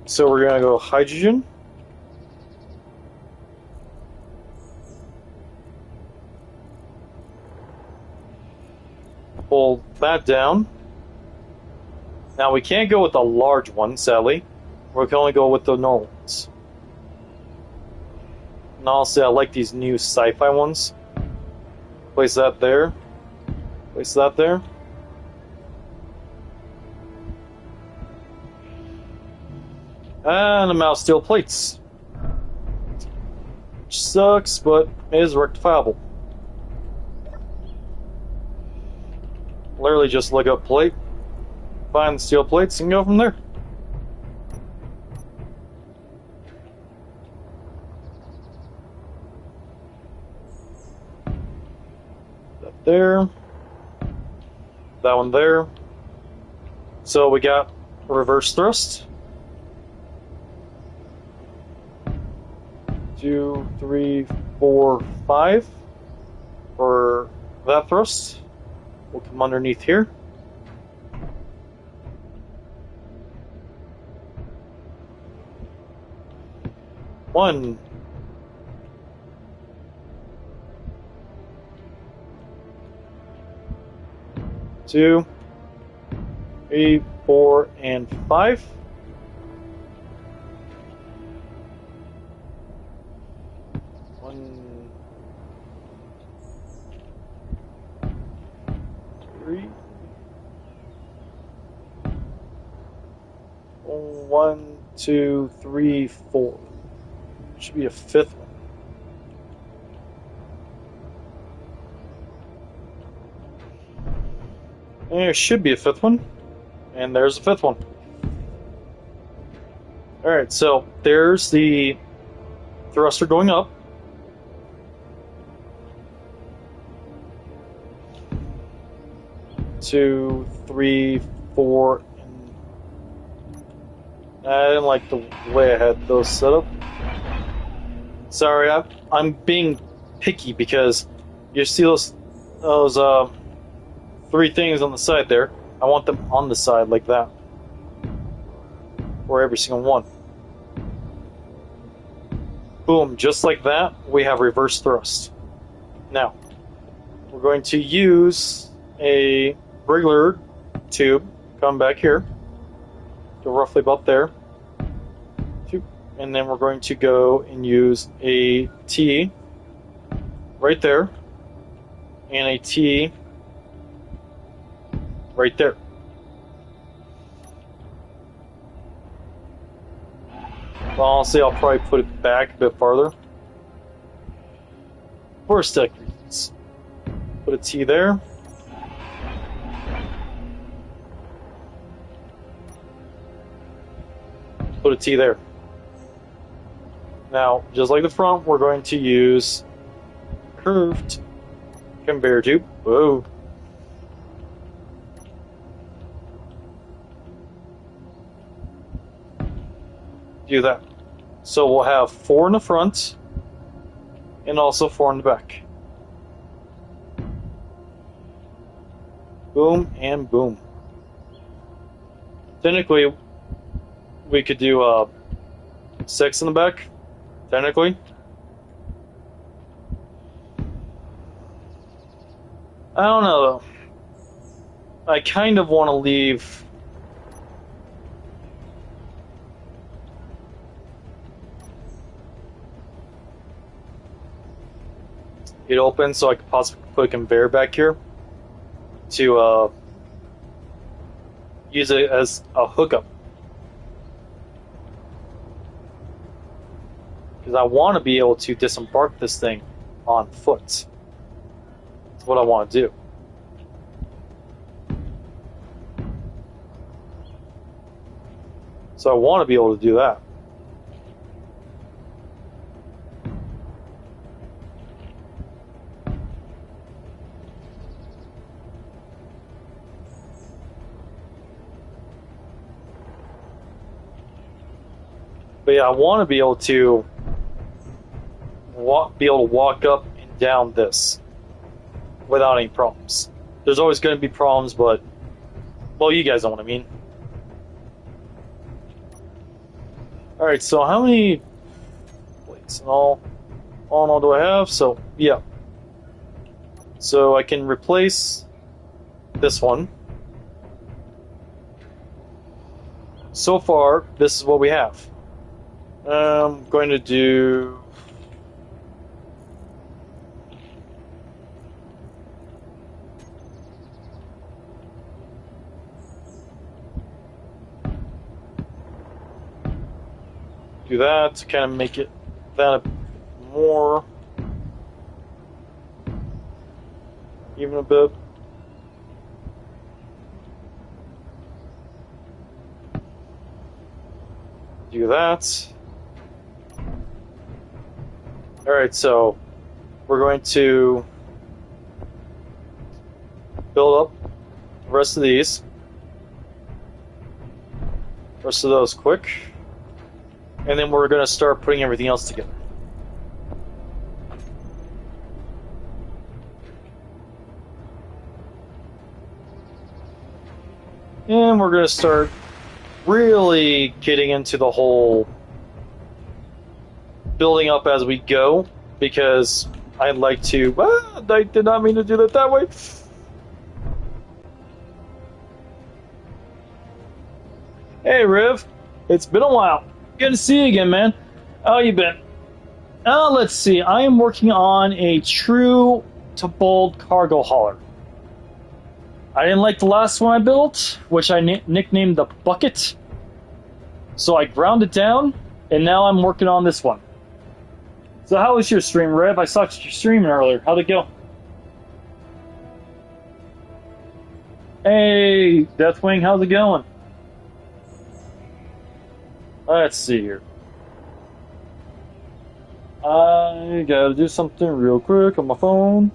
So we're gonna go hydrogen. Pull that down. Now we can't go with the large one, sadly. We can only go with the normal ones. And honestly, I like these new sci-fi ones. Place that there. Place that there. And I'm out of steel plates. Which sucks, but it is rectifiable. Literally just look up plate, find the steel plates, and go from there. That there. That one there. So we got reverse thrust. 2, 3, 4, 5 for that thrust. We'll come underneath here. One. Two. 3, 4, and 5. One, two, three, 4. Should be a 5th one. There should be a 5th one. And there's a 5th one. Alright, so there's the thruster going up. Two, 3, 4. I didn't like the way I had those set up. Sorry, I'm being picky because you see those 3 things on the side there. I want them on the side like that for every single one. Boom, just like that, we have reverse thrust. Now, we're going to use a regular tube, come back here, to roughly about there. And then we're going to go and use a T right there and a T right there. Well, honestly, I'll probably put it back a bit farther for aesthetic reasons. Put a T there. Put a T there. Now, just like the front, we're going to use curved conveyor tube. Whoa. Do that. So we'll have 4 in the front and also 4 in the back. Boom and boom. Technically, we could do 6 in the back. Technically. I don't know though. I kind of want to leave. It open so I could possibly put a conveyor back here to use it as a hookup. Because I want to be able to disembark this thing on foot. That's what I want to do. So I want to be able to do that. But yeah, I want to be able to walk up and down this without any problems. There's always going to be problems, but well, you guys know what I mean. All right, so how many plates in all in all do I have? So yeah, so I can replace this one. So far, this is what we have. I'm going to do that to kind of make it that more even a bit. Do that. Alright, so we're going to build up the rest of these. Rest of those quick. And then we're going to start putting everything else together. And we're going to start really getting into the whole building up as we go, because I'd like to... I did not mean to do that way. Hey, Riv. It's been a while. Good to see you again, man. How you been? Let's see. I am working on a true to bold cargo hauler. I didn't like the last one I built, which I nicknamed the Bucket. So I ground it down, and now I'm working on this one. So how was your stream, Rev? I saw you streaming earlier. How'd it go? Hey, Deathwing, how's it going? Let's see here. I gotta do something real quick on my phone.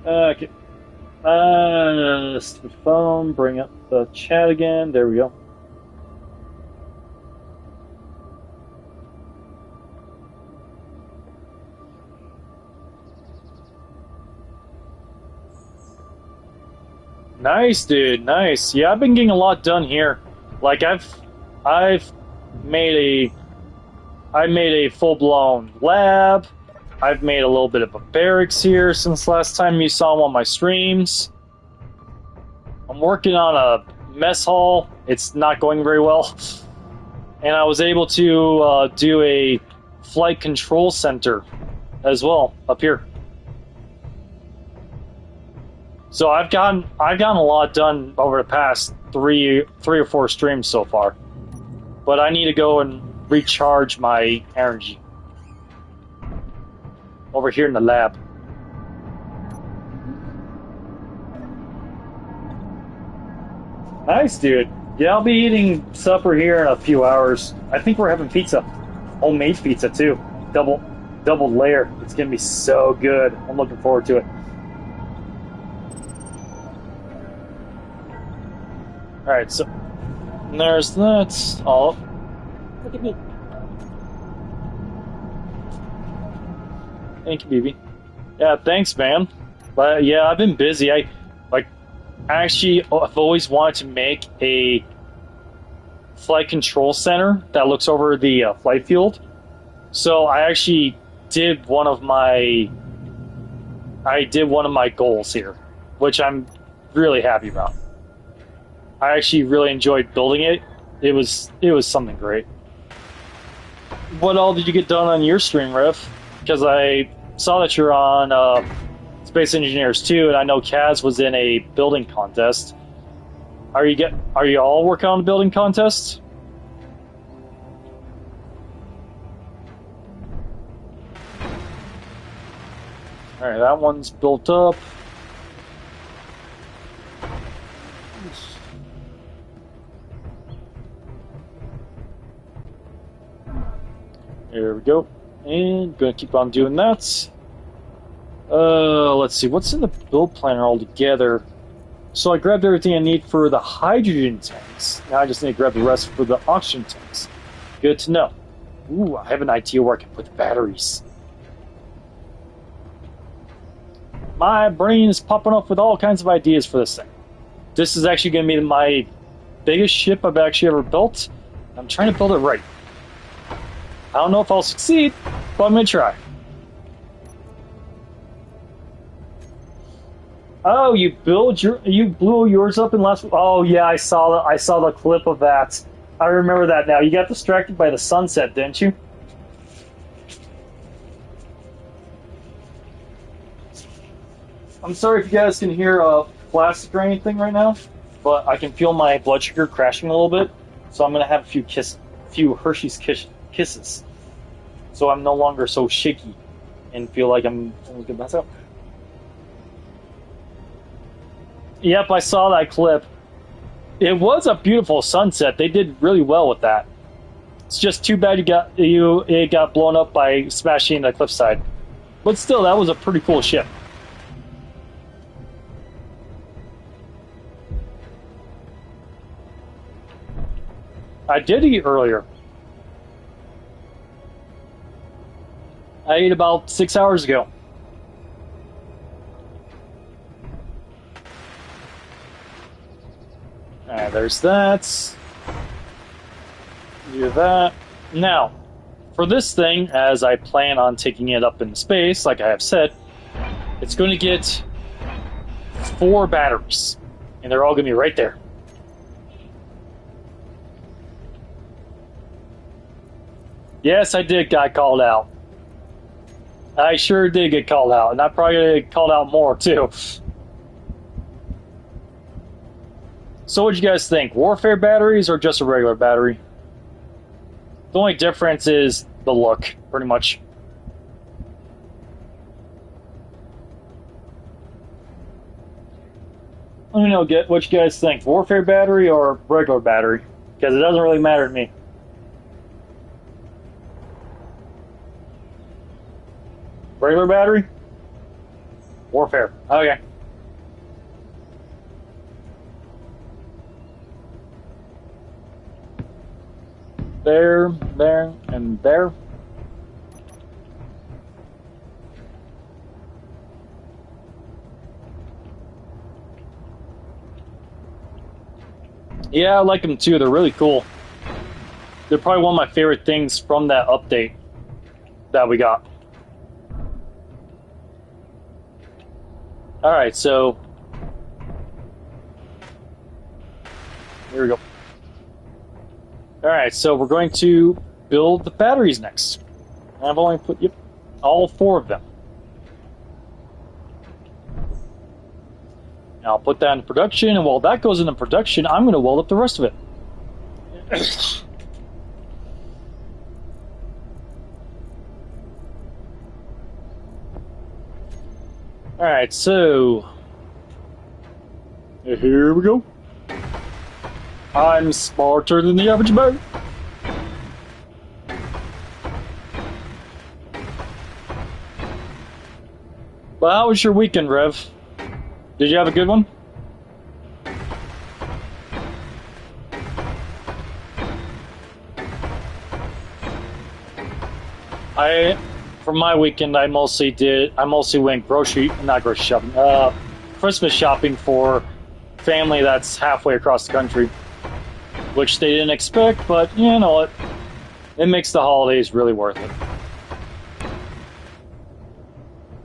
Okay. Stupid phone, bring up the chat again. There we go. Nice, dude. Nice. Yeah, I've been getting a lot done here. Like I've made a full-blown lab. I've made a little bit of a barracks here since last time you saw one of my streams. I'm working on a mess hall. It's not going very well. And I was able to do a flight control center as well up here. So I've gotten a lot done over the past three or four streams so far. But I need to go and recharge my energy over here in the lab. Nice, dude. Yeah, I'll be eating supper here in a few hours. I think we're having pizza. Homemade pizza, too. Double layer. It's going to be so good. I'm looking forward to it. Alright, so there's that. All. Look at me. Thank you, BB. Yeah, thanks, man. But yeah, I've been busy. I've always wanted to make a flight control center that looks over the flight field. So I actually did one of my goals here, which I'm really happy about. I actually really enjoyed building it. It was something great. What all did you get done on your stream, Riff? Because I saw that you're on Space Engineers too, and I know Kaz was in a building contest. Are you all working on the building contest? All right, that one's built up. There we go. And gonna keep on doing that. Let's see, what's in the build planner altogether? So I grabbed everything I need for the hydrogen tanks. Now I just need to grab the rest for the oxygen tanks. Good to know. Ooh, I have an idea where I can put the batteries. My brain is popping up with all kinds of ideas for this thing. This is actually going to be my biggest ship I've actually ever built. I'm trying to build it right. I don't know if I'll succeed, but I'm going to try. Oh, you blew yours up in last. Oh yeah, I saw the clip of that. I remember that now. You got distracted by the sunset, didn't you? I'm sorry if you guys can hear plastic or anything right now, but I can feel my blood sugar crashing a little bit, so I'm gonna have a few Hershey's kisses, so I'm no longer so shaky and feel like I'm gonna pass out. Yep, I saw that clip. It was a beautiful sunset. They did really well with that. It's just too bad it got blown up by smashing the cliffside. But still, that was a pretty cool ship. I did eat earlier. I ate about 6 hours ago. Alright, there's that. Do that. Now, for this thing, as I plan on taking it up into space, like I have said, it's going to get 4 batteries. And they're all going to be right there. Yes, I did get called out. I sure did get called out, and I probably get called out more, too. So what'd you guys think? Warfare batteries or just a regular battery? The only difference is the look, pretty much. Let me know what you guys think. Warfare battery or regular battery? Because it doesn't really matter to me. Regular battery? Warfare. Okay. There, and there. Yeah, I like them too. They're really cool. They're probably one of my favorite things from that update that we got. Alright, so here we go. Alright, so we're going to build the batteries next. I've only put, yep, all 4 of them. Now I'll put that into production, and while that goes into production, I'm going to weld up the rest of it. Alright, so here we go. I'm smarter than the average bird. Well, how was your weekend, Rev? Did you have a good one? for my weekend, I mostly went not grocery shopping, Christmas shopping for family that's halfway across the country, which they didn't expect, but you know what? It makes the holidays really worth it.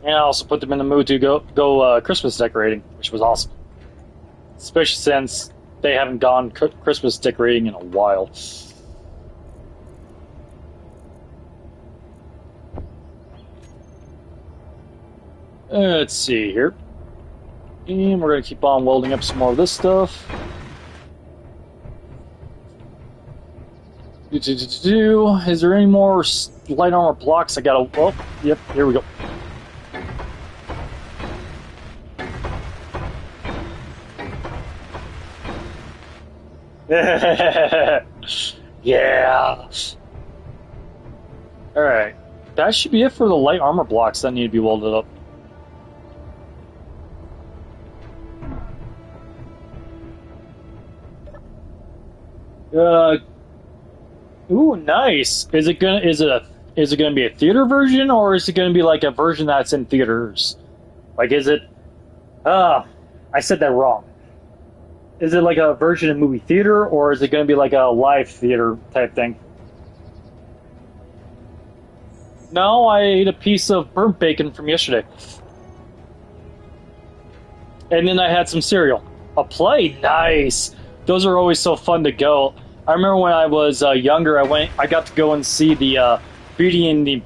And I also put them in the mood to go Christmas decorating, which was awesome. Especially since they haven't gone Christmas decorating in a while. Let's see here. And we're going to keep on welding up some more of this stuff. Is there any more light armor blocks? I gotta... Oh, yep, here we go. Yeah. Alright. That should be it for the light armor blocks that need to be welded up. Ooh, nice. Is it gonna be a theater version, or is it gonna be like a version that's in theaters? Like, is it? I said that wrong. Is it like a version in movie theater, or is it gonna be like a live theater type thing? No, I ate a piece of burnt bacon from yesterday, and then I had some cereal. A play, nice. Those are always so fun to go. I remember when I was younger, I got to go and see the Beauty and the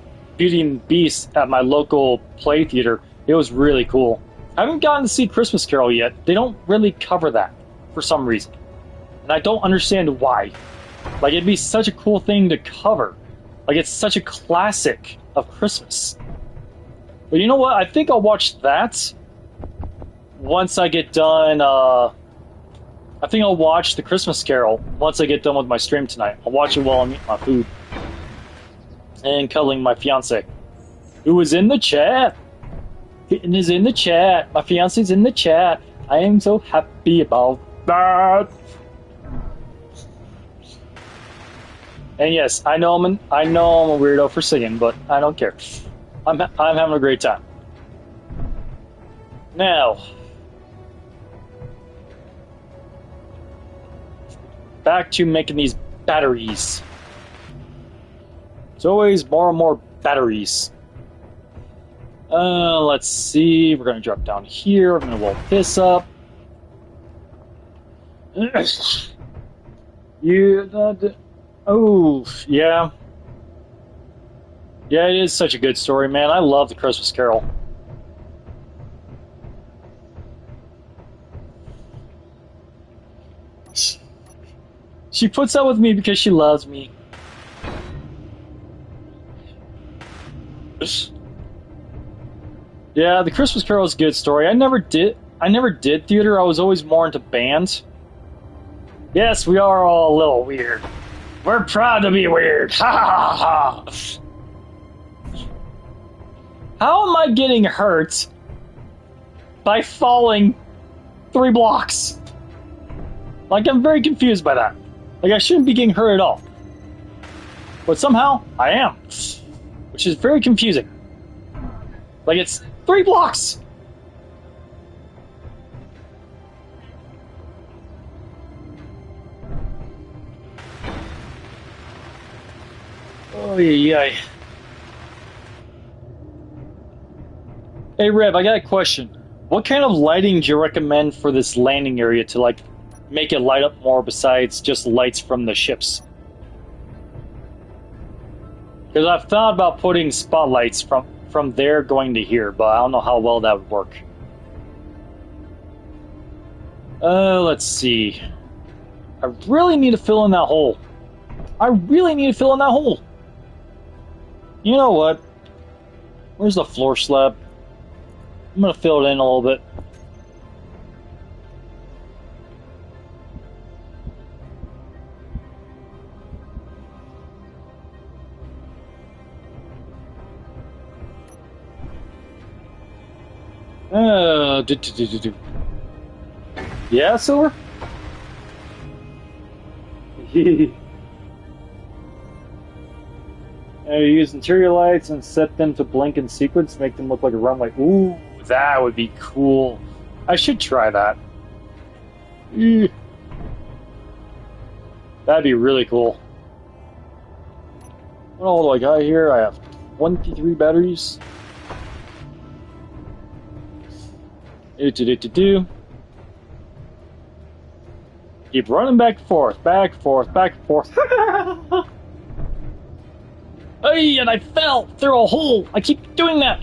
Beast at my local play theater. It was really cool. I haven't gotten to see Christmas Carol yet. They don't really cover that for some reason, and I don't understand why. Like, it'd be such a cool thing to cover. Like, it's such a classic of Christmas. But you know what? I think I'll watch that once I get done. I think I'll watch the Christmas Carol once I get done with my stream tonight. I'll watch it while I'm eating my food and cuddling my fiance, who is in the chat. Kitten is in the chat. My fiance's in the chat. I am so happy about that. And yes, I know I'm a weirdo for singing, but I don't care. I'm having a great time. Now, back to making these batteries. It's always more and more batteries. Let's see. We're going to drop down here. We're going to weld this up. Oh, yeah. Yeah, it is such a good story, man. I love the Christmas Carol. She puts up with me because she loves me. Yeah, the Christmas Carol is a good story. I never did theater. I was always more into band. Yes, we are all a little weird. We're proud to be weird. Ha ha ha. How am I getting hurt by falling 3 blocks? Like, I'm very confused by that. Like, I shouldn't be getting hurt at all. But somehow, I am. Which is very confusing. Like, it's 3 blocks! Oh, yeah. Hey, Rev, I got a question. What kind of lighting do you recommend for this landing area to, like, make it light up more besides just lights from the ships? Because I've thought about putting spotlights from there going to here, but I don't know how well that would work. Let's see. I really need to fill in that hole. You know what? Where's the floor slab? I'm gonna fill it in a little bit. Yeah, Silver? Use interior lights and set them to blink in sequence, make them look like a runway. Ooh, that would be cool. I should try that. Eeh. That'd be really cool. What all do I got here? I have 23 batteries. Do. Keep running back and forth, back and forth, back and forth. Hey, and I fell through a hole. I keep doing that.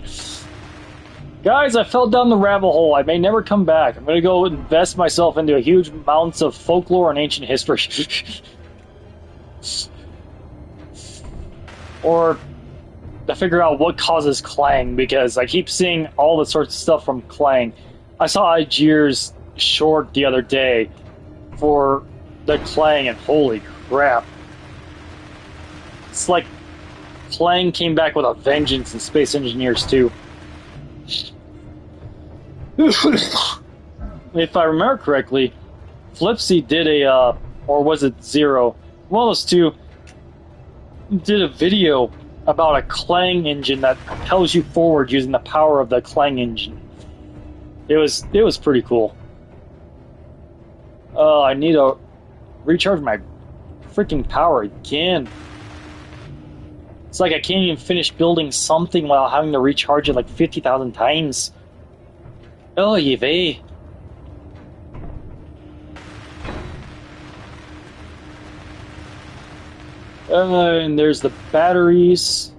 Guys, I fell down the rabbit hole. I may never come back. I'm gonna go invest myself into a huge amounts of folklore and ancient history. Or to figure out what causes Clang, because I keep seeing all the sorts of stuff from Clang. I saw Igir's short the other day for the Clang, and holy crap. It's like Clang came back with a vengeance in Space Engineers 2. If I remember correctly, Flipsy did a, or was it Zero? One of those two did a video about a Clang engine that propels you forward using the power of the Clang engine. It was pretty cool. I need to recharge my freaking power again. It's like I can't even finish building something while having to recharge it like 50,000 times. Oh, ye vey. And there's the batteries.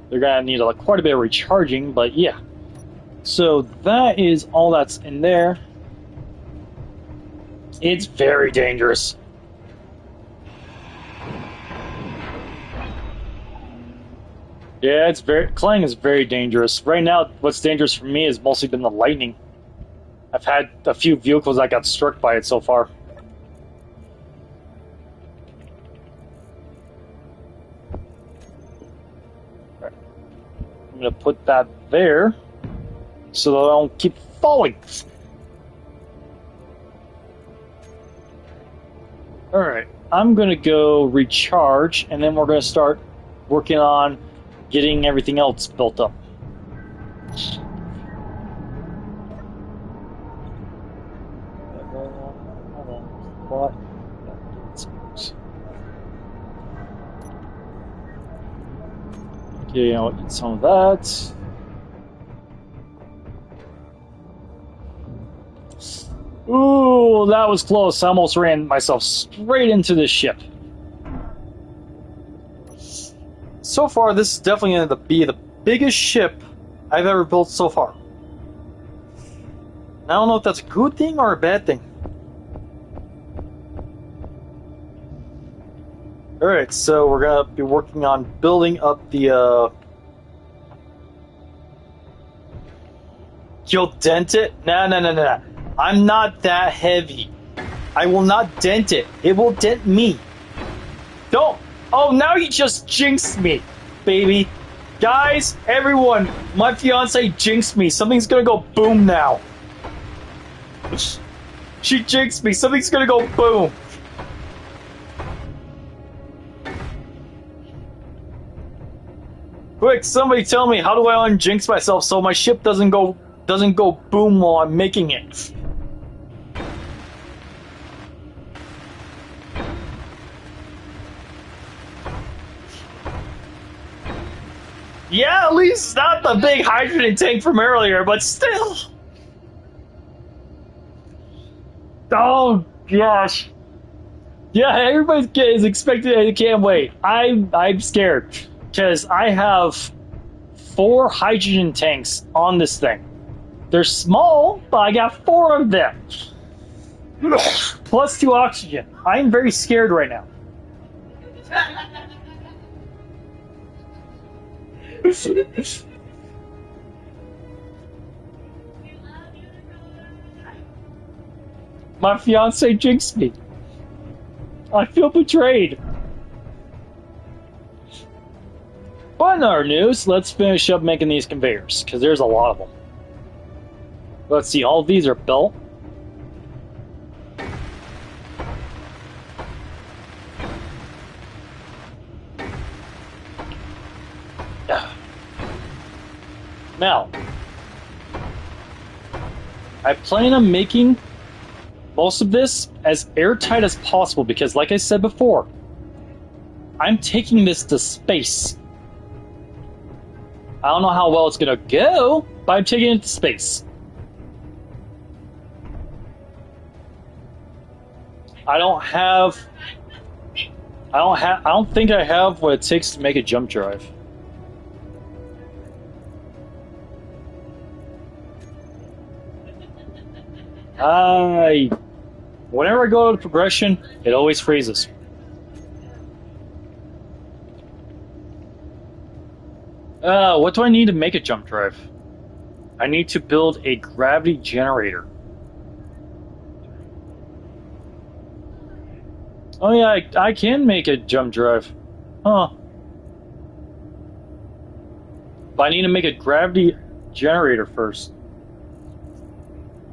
They're gonna need quite a bit of recharging, but yeah. So that is all that's in there. It's very dangerous. Yeah, Clang is very dangerous. Right now, what's dangerous for me has mostly been the lightning. I've had a few vehicles that got struck by it so far. Right. I'm gonna put that there so that I don't keep falling. Alright, I'm gonna go recharge, and then we're gonna start working on getting everything else built up. Okay, I'll eat some of that. Ooh, that was close. I almost ran myself straight into this ship. So far, this is definitely going to be the biggest ship I've ever built so far. I don't know if that's a good thing or a bad thing. Alright, so we're going to be working on building up the, You'll dent it? No. I'm not that heavy. I will not dent it. It will dent me. Don't. Oh, now you just jinxed me, baby. Guys, everyone, my fiance jinxed me. Something's gonna go boom now. She jinxed me. Something's gonna go boom. Quick, somebody tell me, how do I unjinx myself so my ship doesn't go boom while I'm making it? Yeah, at least it's not the big hydrogen tank from earlier, but still. Oh gosh. Yeah, everybody is expecting. I can't wait. I'm scared because I have 4 hydrogen tanks on this thing. They're small, but I got 4 of them. Plus 2 oxygen. I'm very scared right now. My fiance jinxed me. I feel betrayed. But in our news, let's finish up making these conveyors, because there's a lot of them. Let's see, all of these are built. Now, I plan on making most of this as airtight as possible because, like I said before, I'm taking this to space. I don't know how well it's gonna go, but I'm taking it to space. I don't think I have what it takes to make a jump drive. Whenever I go to progression, it always freezes. What do I need to make a jump drive? I need to build a gravity generator. Oh yeah, I can make a jump drive. Huh. But I need to make a gravity generator first.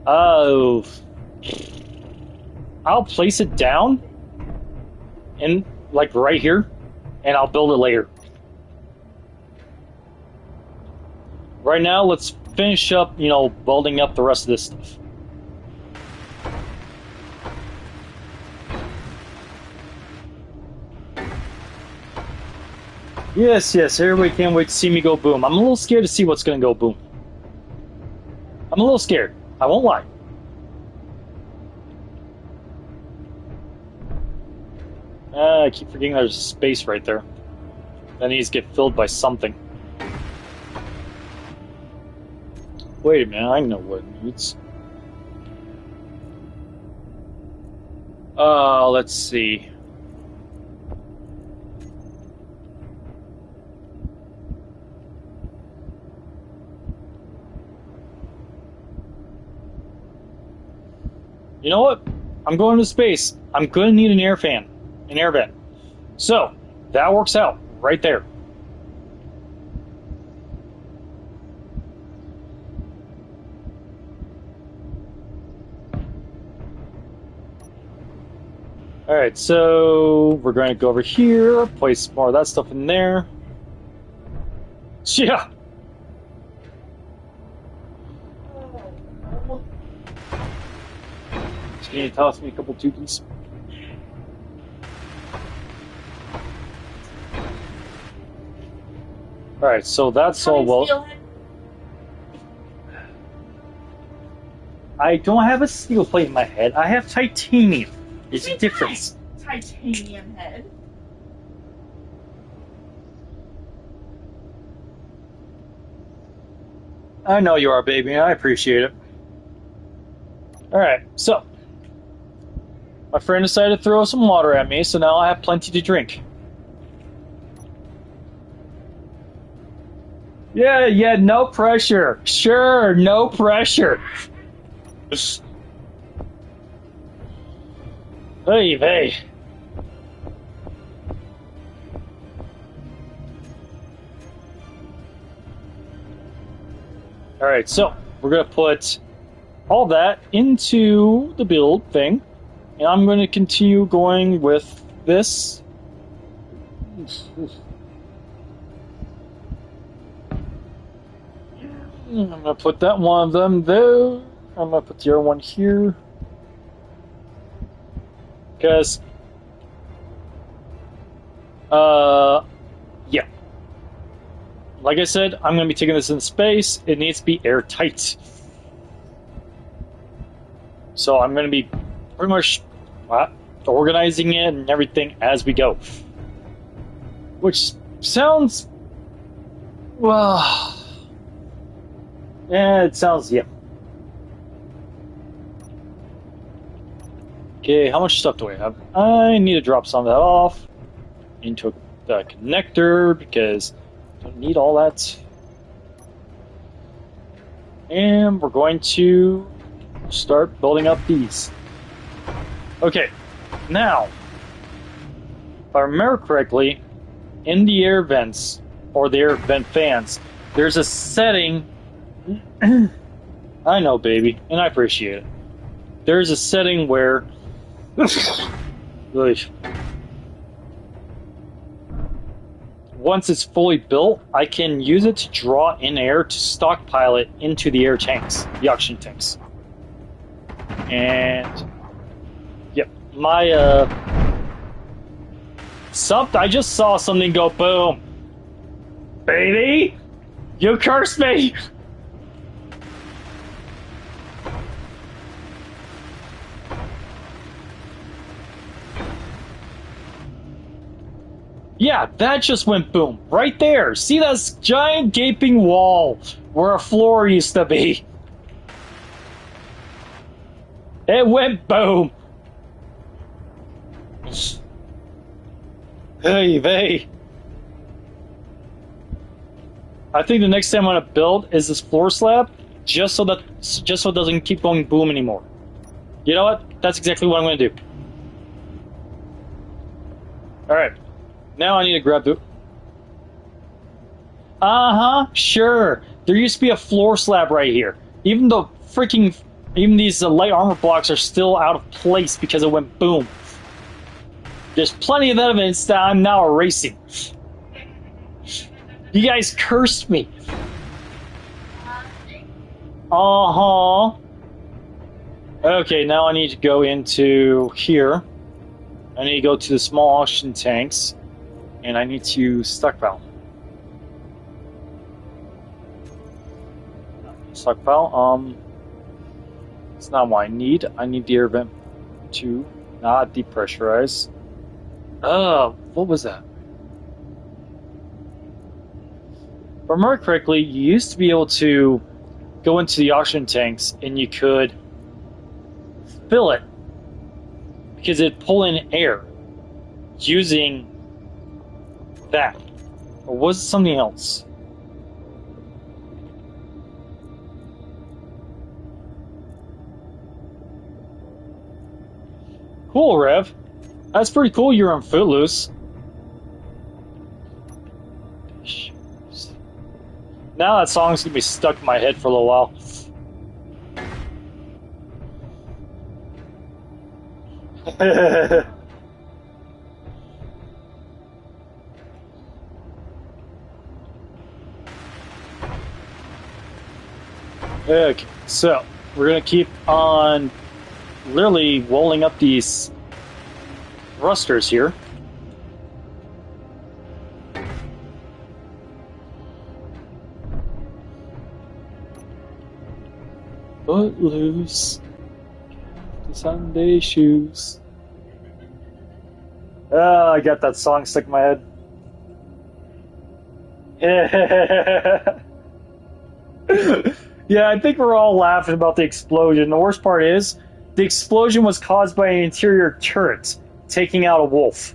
Oh. I'll place it down and like right here, and I'll build it later. Right now, let's finish up, building up the rest of this stuff. Yes, everybody can't wait to see me go boom. I'm a little scared to see what's gonna go boom. I'm a little scared. I won't lie. I keep forgetting there's space right there. That needs to get filled by something. Wait a minute, I know what it needs. Let's see. You know what? I'm going to space. I'm going to need an air fan. An air vent. So, that works out right there. Alright, so we're going to go over here, place more of that stuff in there. Yeah! Just need to toss me a couple tukis. Alright, so that's all well. I don't have a steel plate in my head, I have titanium. There's a difference. Titanium head. I know you are, baby. I appreciate it. Alright, so. My friend decided to throw some water at me, so now I have plenty to drink. Yeah, no pressure. Sure, no pressure. Hey. Alright, so we're going to put all that into the build thing. And I'm going to continue going with this. I'm going to put that one of them there. I'm going to put the other one here. Because, yeah. Like I said, I'm going to be taking this in space. It needs to be airtight. So I'm going to be pretty much organizing it and everything as we go. Which sounds, well, yeah, it sounds, yeah. Okay, how much stuff do I have? I need to drop some of that off into the connector because I don't need all that. And we're going to start building up these. Okay, now, if I remember correctly, in the air vents, or the air vent fans, there's a setting. I know, baby, and I appreciate it. There's a setting where once it's fully built, I can use it to draw in air to stockpile it into the air tanks, the oxygen tanks. And yep, my I just saw something go boom. Baby, you cursed me. Yeah, that just went boom. Right there. See that giant gaping wall where a floor used to be? It went boom. Hey, vey. I think the next time I'm gonna build is this floor slab, just so it doesn't keep going boom anymore. You know what? That's exactly what I'm gonna do. All right. Now I need to grab the... sure. There used to be a floor slab right here. Even these light armor blocks are still out of place because it went boom. There's plenty of evidence that I'm now erasing. You guys cursed me. Okay, now I need to go into here. I need to go to the small oxygen tanks. And I need to stockpile. Stockpile, it's not what I need. I need the air vent to not depressurize. What was that? If I remember correctly, you used to be able to go into the oxygen tanks and you could fill it because it'd pull in air using that. Or was it something else? Cool, Rev. That's pretty cool you're on Footloose. Now that song's gonna be stuck in my head for a little while. Okay, so we're gonna keep on literally rolling up these thrusters here. Footloose, the Sunday shoes. I got that song stuck in my head. Yeah, I think we're all laughing about the explosion. The worst part is, the explosion was caused by an interior turret taking out a wolf.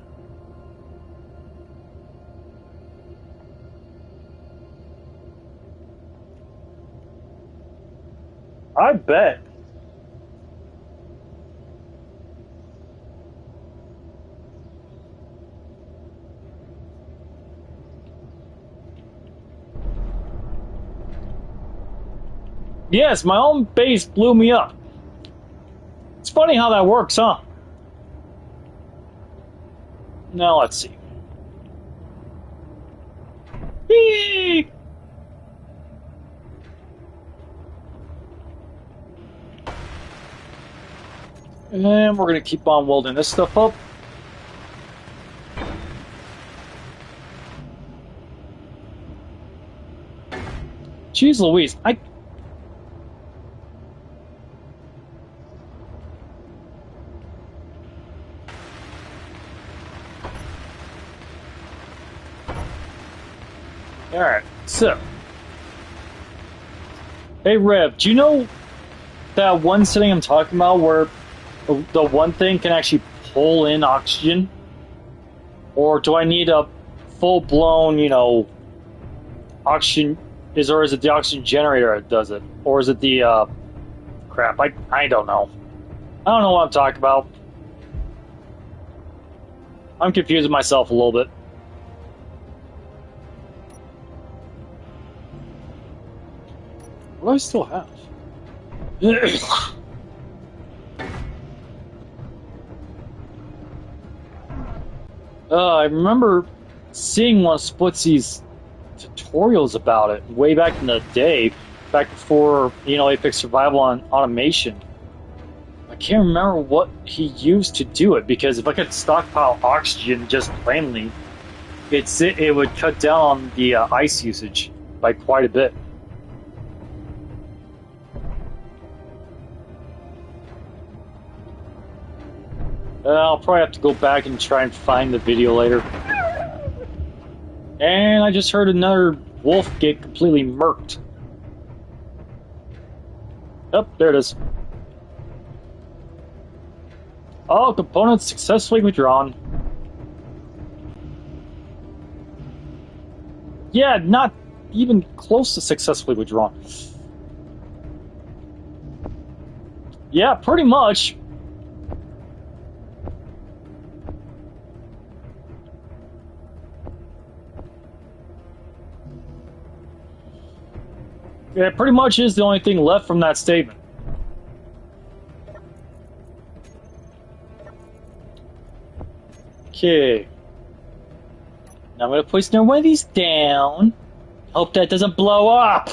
I bet. Yes, my own base blew me up. It's funny how that works, huh? Now let's see. Whee! And we're gonna keep on welding this stuff up. Jeez Louise, Alright, so. Hey Rev, do you know that one setting I'm talking about where the one thing can actually pull in oxygen? Or do I need a full-blown, oxygen? Or is it the oxygen generator that does it? Or is it the, crap, I don't know. I don't know what I'm talking about. I'm confusing myself a little bit. What do I still have? I remember seeing one of Splitsy's tutorials about it way back in the day, back before, Apex Survival on automation. I can't remember what he used to do it, because if I could stockpile oxygen just plainly, it would cut down on the ice usage by quite a bit. I'll probably have to go back and try and find the video later. And I just heard another wolf get completely murked. Oh, there it is. Oh, components successfully withdrawn. Yeah, not even close to successfully withdrawn. Yeah, pretty much. Yeah, it pretty much is the only thing left from that statement. Okay. Now I'm gonna place one of these down. Hope that doesn't blow up.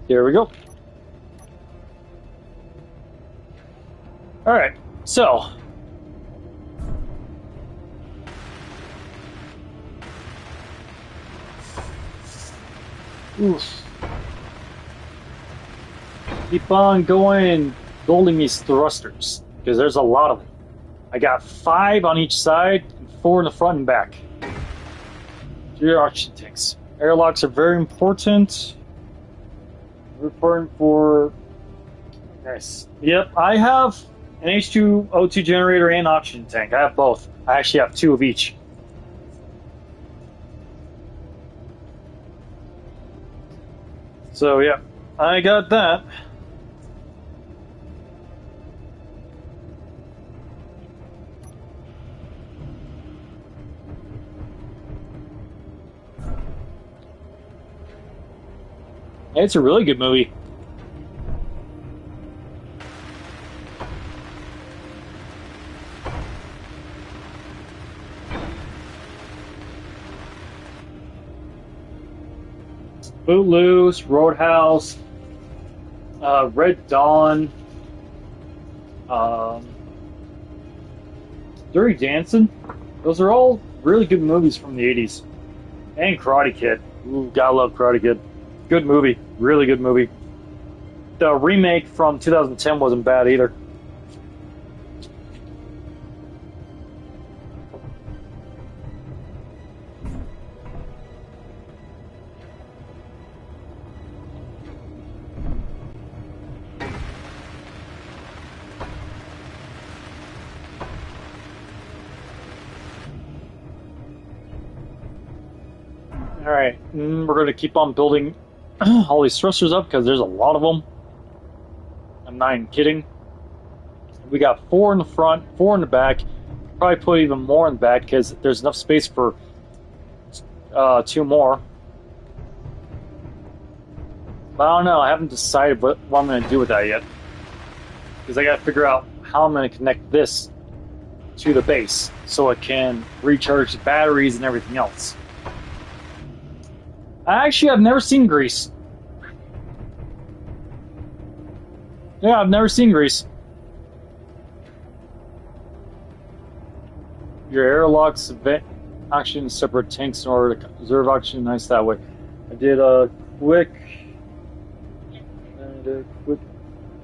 There we go. Alright, so. Oof. Keep on going, building these thrusters, because there's a lot of them. I got 5 on each side, and 4 in the front and back. 3 oxygen tanks. Airlocks are very important. Important for... Nice. Yep, I have an H2O2 generator and oxygen tank. I have both. I actually have 2 of each. So, yeah, I got that. It's a really good movie. Footloose, Roadhouse, Red Dawn, Dirty Dancing. Those are all really good movies from the 80s. And Karate Kid. Ooh, gotta love Karate Kid. Good movie. Really good movie. The remake from 2010 wasn't bad either. Alright, we're going to keep on building all these thrusters up because there's a lot of them. I'm not even kidding. We got 4 in the front, 4 in the back. Probably put even more in the back because there's enough space for 2 more. But I don't know, I haven't decided what I'm going to do with that yet. Because I got to figure out how I'm going to connect this to the base so it can recharge the batteries and everything else. Actually, I've never seen Greece. Yeah, I've never seen Greece. Your airlocks event oxygen in separate tanks in order to conserve oxygen. Nice that way. I did a quick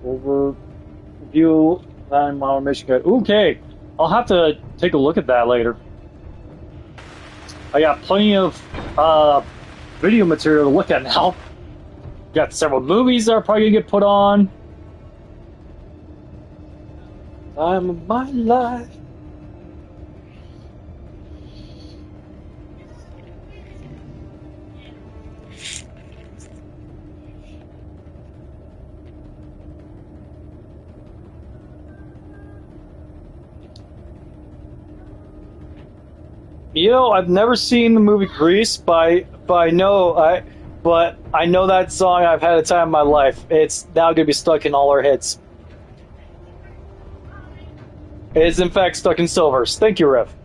overview on my mission guide. Okay, I'll have to take a look at that later. I got plenty of video material to look at now. Got several movies that are probably gonna get put on. Time of my life. You know, I've never seen the movie Grease, but I know that song. I've had a time in my life. It's now going to be stuck in all our heads. It is in fact stuck in Silver's. Thank you, Rev.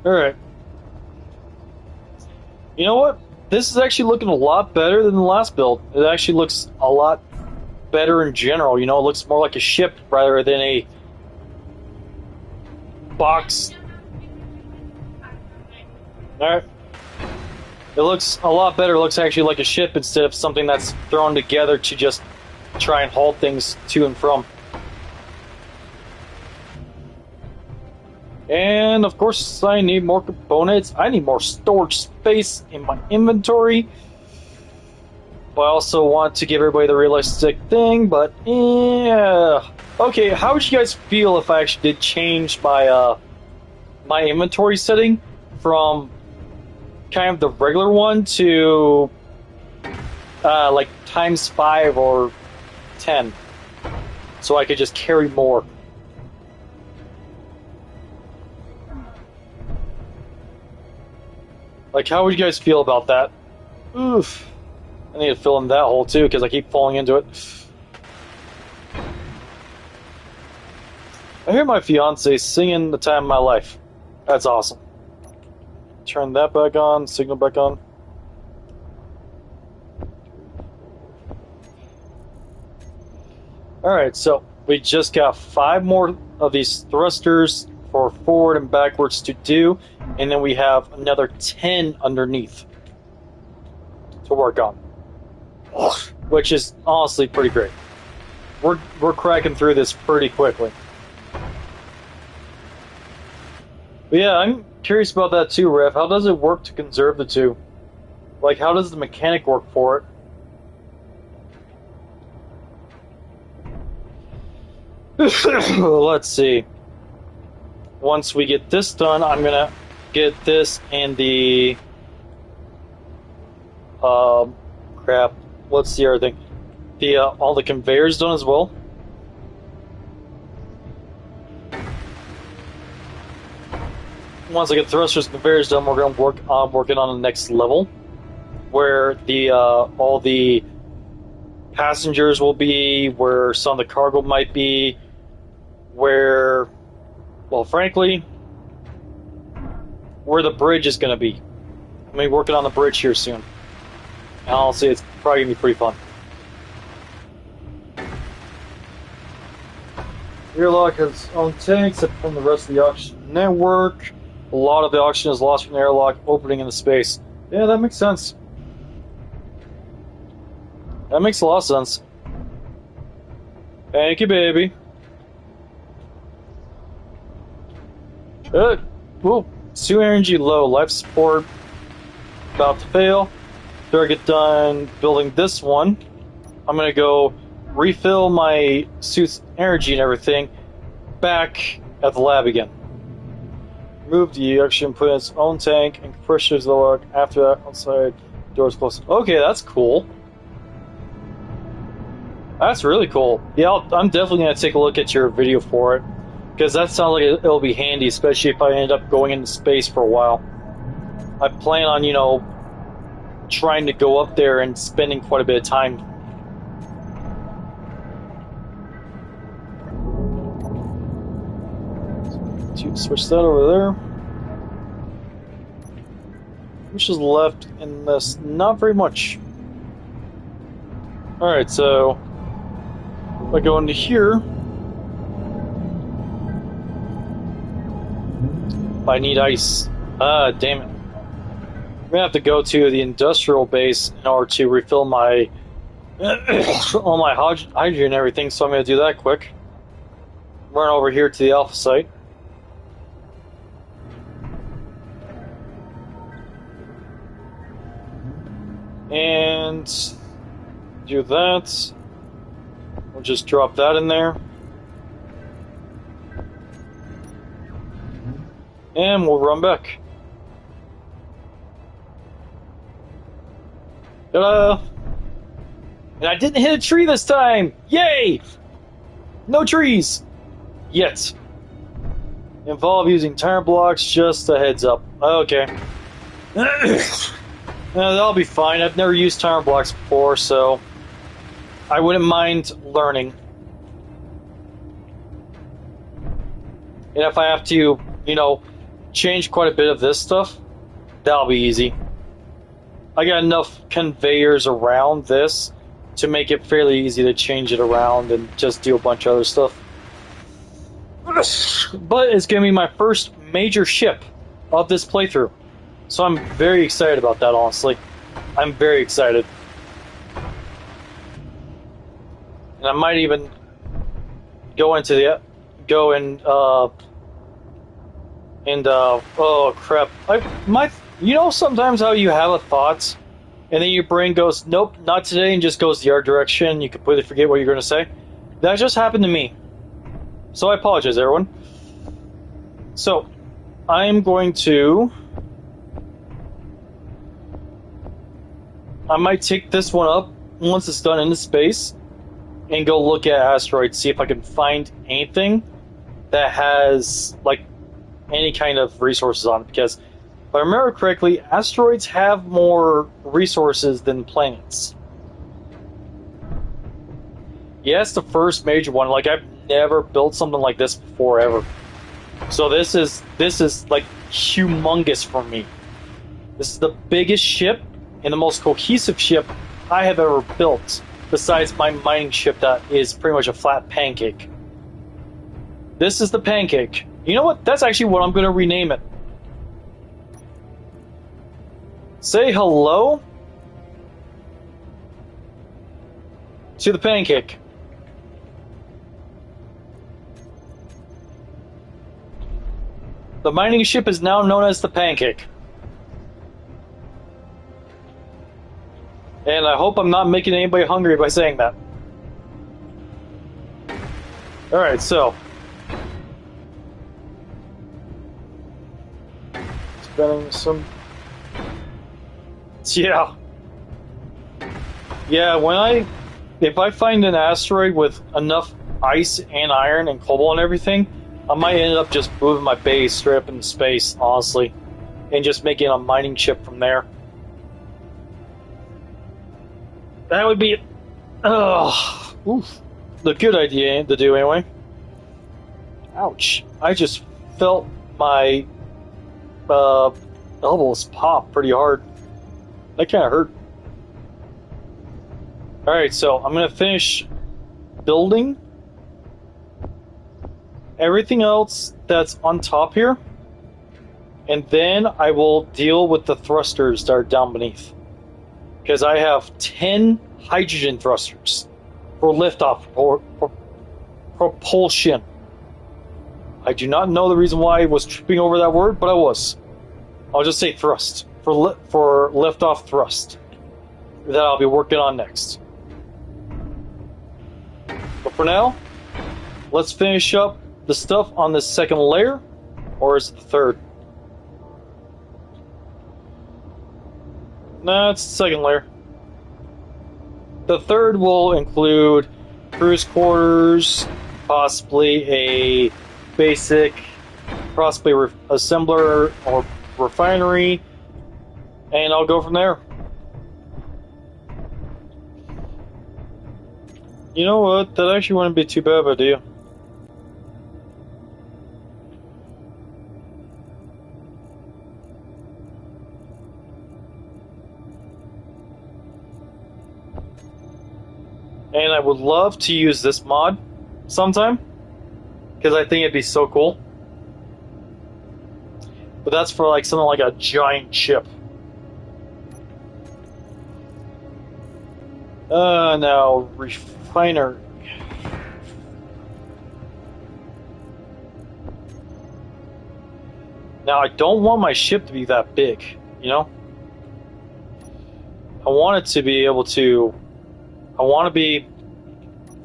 Alright. You know what? This is actually looking a lot better than the last build. It actually looks a lot better in general. You know, it looks more like a ship rather than a box. Alright. It looks a lot better. It looks actually like a ship instead of something that's thrown together to just try and haul things to and from. And of course, I need more components. I need more storage space in my inventory. But I also want to give everybody the realistic thing. But yeah, okay. How would you guys feel if I actually did change my my inventory setting from kind of the regular one to like ×5 or 10, so I could just carry more? Like, how would you guys feel about that? Oof. I need to fill in that hole too, because I keep falling into it. I hear my fiance singing the time of my life. That's awesome. Turn that back on, signal back on. Alright, so we just got 5 more of these thrusters for forward and backwards to do, and then we have another 10 underneath to work on, which is honestly pretty great. We're cracking through this pretty quickly. But yeah, I'm curious about that too, Ref. How does it work to conserve the two? Like, how does the mechanic work for it? Let's see. Once we get this done, I'm gonna get this and the crap. What's the other thing? The all the conveyors done as well. Once I get thrusters and conveyors done, we're gonna work on working on the next level, where the all the passengers will be, where some of the cargo might be, where, well, frankly, where the bridge is going to be. I'm going to be working on the bridge here soon. And I'll say it's probably going to be pretty fun. Airlock has its own tank, except from the rest of the oxygen network. A lot of the oxygen is lost from the airlock opening into space. Yeah, that makes sense. That makes a lot of sense. Thank you, baby. Whoa. 2 energy low. Life support about to fail. After I get done building this one, I'm going to go refill my suit's energy and everything back at the lab again. Remove the oxygen, put in its own tank, and compressors the lock. After that, outside doors closed. Okay, that's cool. That's really cool. Yeah, I'm definitely going to take a look at your video for it, because that sounds like it'll be handy, especially if I end up going into space for a while. I plan on, you know, trying to go up there and spending quite a bit of time. Switch that over there. Which is left in this? Not very much. Alright, so if I go into here, I need ice. Damn it. I'm gonna have to go to the industrial base in order to refill my all my hydrogen and everything, so I'm gonna do that quick. Run over here to the alpha site. And do that. We'll just drop that in there. And we'll run back. Ta-da! And I didn't hit a tree this time! Yay! No trees! Yet. Involve using tire blocks, just a heads up. Okay. That'll be fine. I've never used tire blocks before, so I wouldn't mind learning. And if I have to, change quite a bit of this stuff, that'll be easy. I got enough conveyors around this to make it fairly easy to change it around and just do a bunch of other stuff. But it's going to be my first major ship of this playthrough. So I'm very excited about that, honestly. I'm very excited. And I might even go into the... oh crap. Sometimes how you have a thought, and then your brain goes, nope, not today, and just goes the other direction, you completely forget what you're going to say? That just happened to me. So I apologize, everyone. So, I'm going to... I might take this one up once it's done into space and go look at asteroids, see if I can find anything that has, any kind of resources on it. Because, if I remember correctly, asteroids have more resources than planets. Yeah, it's the first major one. I've never built something like this before, ever. So this is humongous for me. This is the biggest ship and the most cohesive ship I have ever built, besides my mining ship that is pretty much a flat pancake. This is the pancake. You know what? That's actually what I'm going to rename it. Say hello to the pancake. The mining ship is now known as the Pancake. And I hope I'm not making anybody hungry by saying that. Alright, so. Spending some... Yeah. Yeah, if I find an asteroid with enough ice and iron and cobalt and everything, I might end up just moving my base straight up into space, honestly. And just making a mining ship from there. That would be... the good idea to do, anyway. Ouch. I just felt my elbows pop pretty hard. That kind of hurt. Alright, so I'm going to finish building everything else that's on top here, and then I will deal with the thrusters that are down beneath, because I have 10 hydrogen thrusters for liftoff or propulsion. I do not know the reason why I was tripping over that word, but I was. I'll just say thrust for liftoff thrust that I'll be working on next. But for now, let's finish up the stuff on the second layer, or is it the third? No, it's the second layer. The third will include cruise quarters, possibly a basic, possibly assembler or refinery, and I'll go from there. You know what? That actually wouldn't be too bad of a deal. And I would love to use this mod sometime, because I think it'd be so cool. But that's for something like a giant ship. Now, refiner. Now, I don't want my ship to be that big, you know? I want it to be able to... I want to be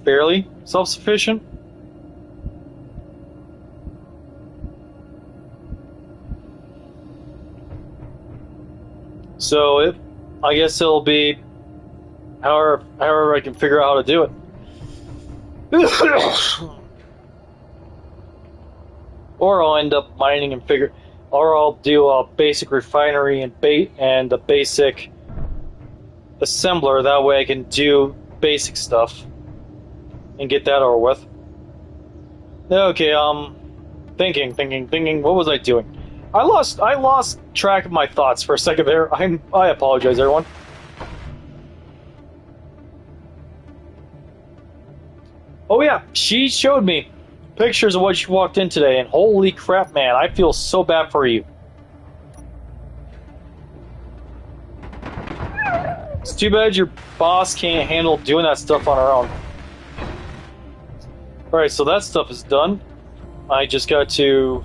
fairly self-sufficient. So, I guess it'll be However I can figure out how to do it. Or I'll end up mining and figure, or I'll do a basic refinery and a basic assembler. That way I can do basic stuff and get that over with. Okay, thinking. What was I doing? I lost track of my thoughts for a second there. I apologize, everyone. Oh yeah, she showed me pictures of what she walked in today, and holy crap, man, I feel so bad for you. It's too bad your boss can't handle doing that stuff on her own. Alright, so that stuff is done. I just got to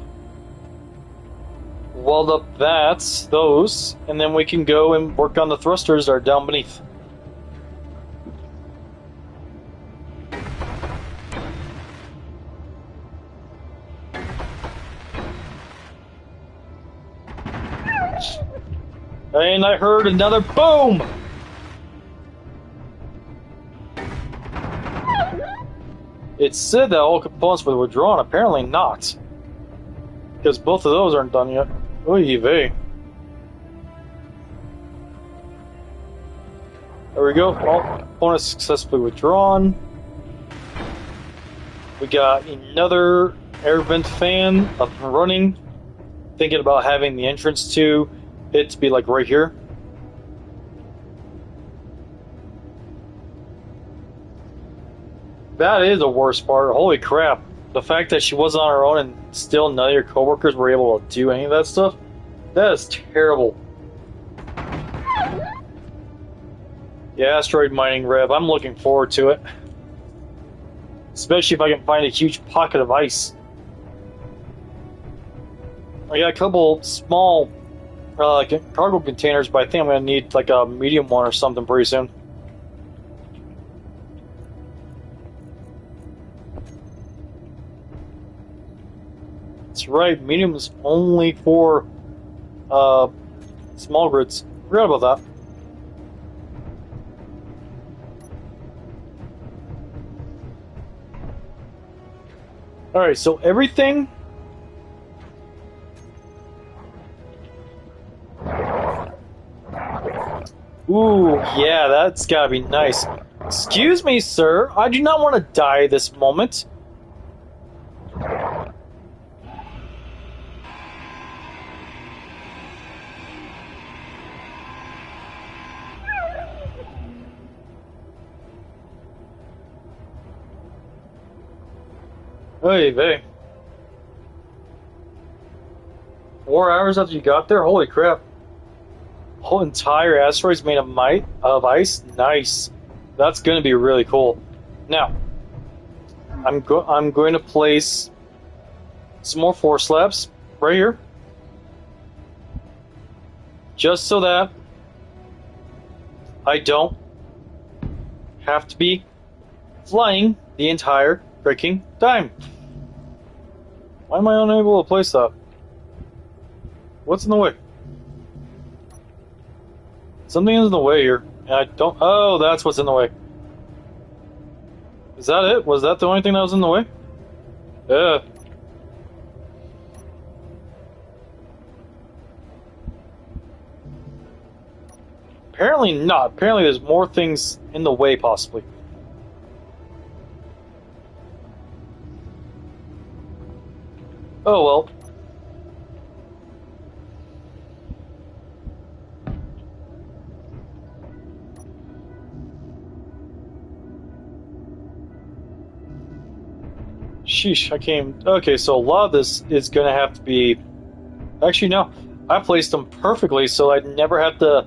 weld up those, and then we can go and work on the thrusters that are down beneath. And I heard another boom! It said that all components were withdrawn, apparently not. Because both of those aren't done yet. Oy vey. There we go, all components successfully withdrawn. We got another air vent fan up and running. Thinking about having the entrance to it to be like right here. That is the worst part. Holy crap. The fact that she wasn't on her own and still none of your coworkers were able to do any of that stuff. That is terrible. Yeah, asteroid mining rev. I'm looking forward to it. Especially if I can find a huge pocket of ice. I got a couple small cargo containers, but I think I'm going to need like a medium one or something pretty soon. That's right, medium is only for small grids. Forgot about that. Alright, so everything... Ooh, yeah, that's gotta be nice. Excuse me, sir. I do not want to die this moment. Hey, hey. 4 hours after you got there? Holy crap. Whole entire asteroid's made of ice? Nice. That's going to be really cool. Now, I'm going to place some more force slabs right here. Just so that I don't have to be flying the entire freaking time. Why am I unable to place that? What's in the way? Something is in the way here. And I don't... Oh, that's what's in the way. Is that it? Was that the only thing that was in the way? Yeah. Apparently not. Apparently there's more things in the way, possibly. Oh well. Sheesh, I came... Okay, so a lot of this is going to have to be... Actually, no. I placed them perfectly so I'd never have to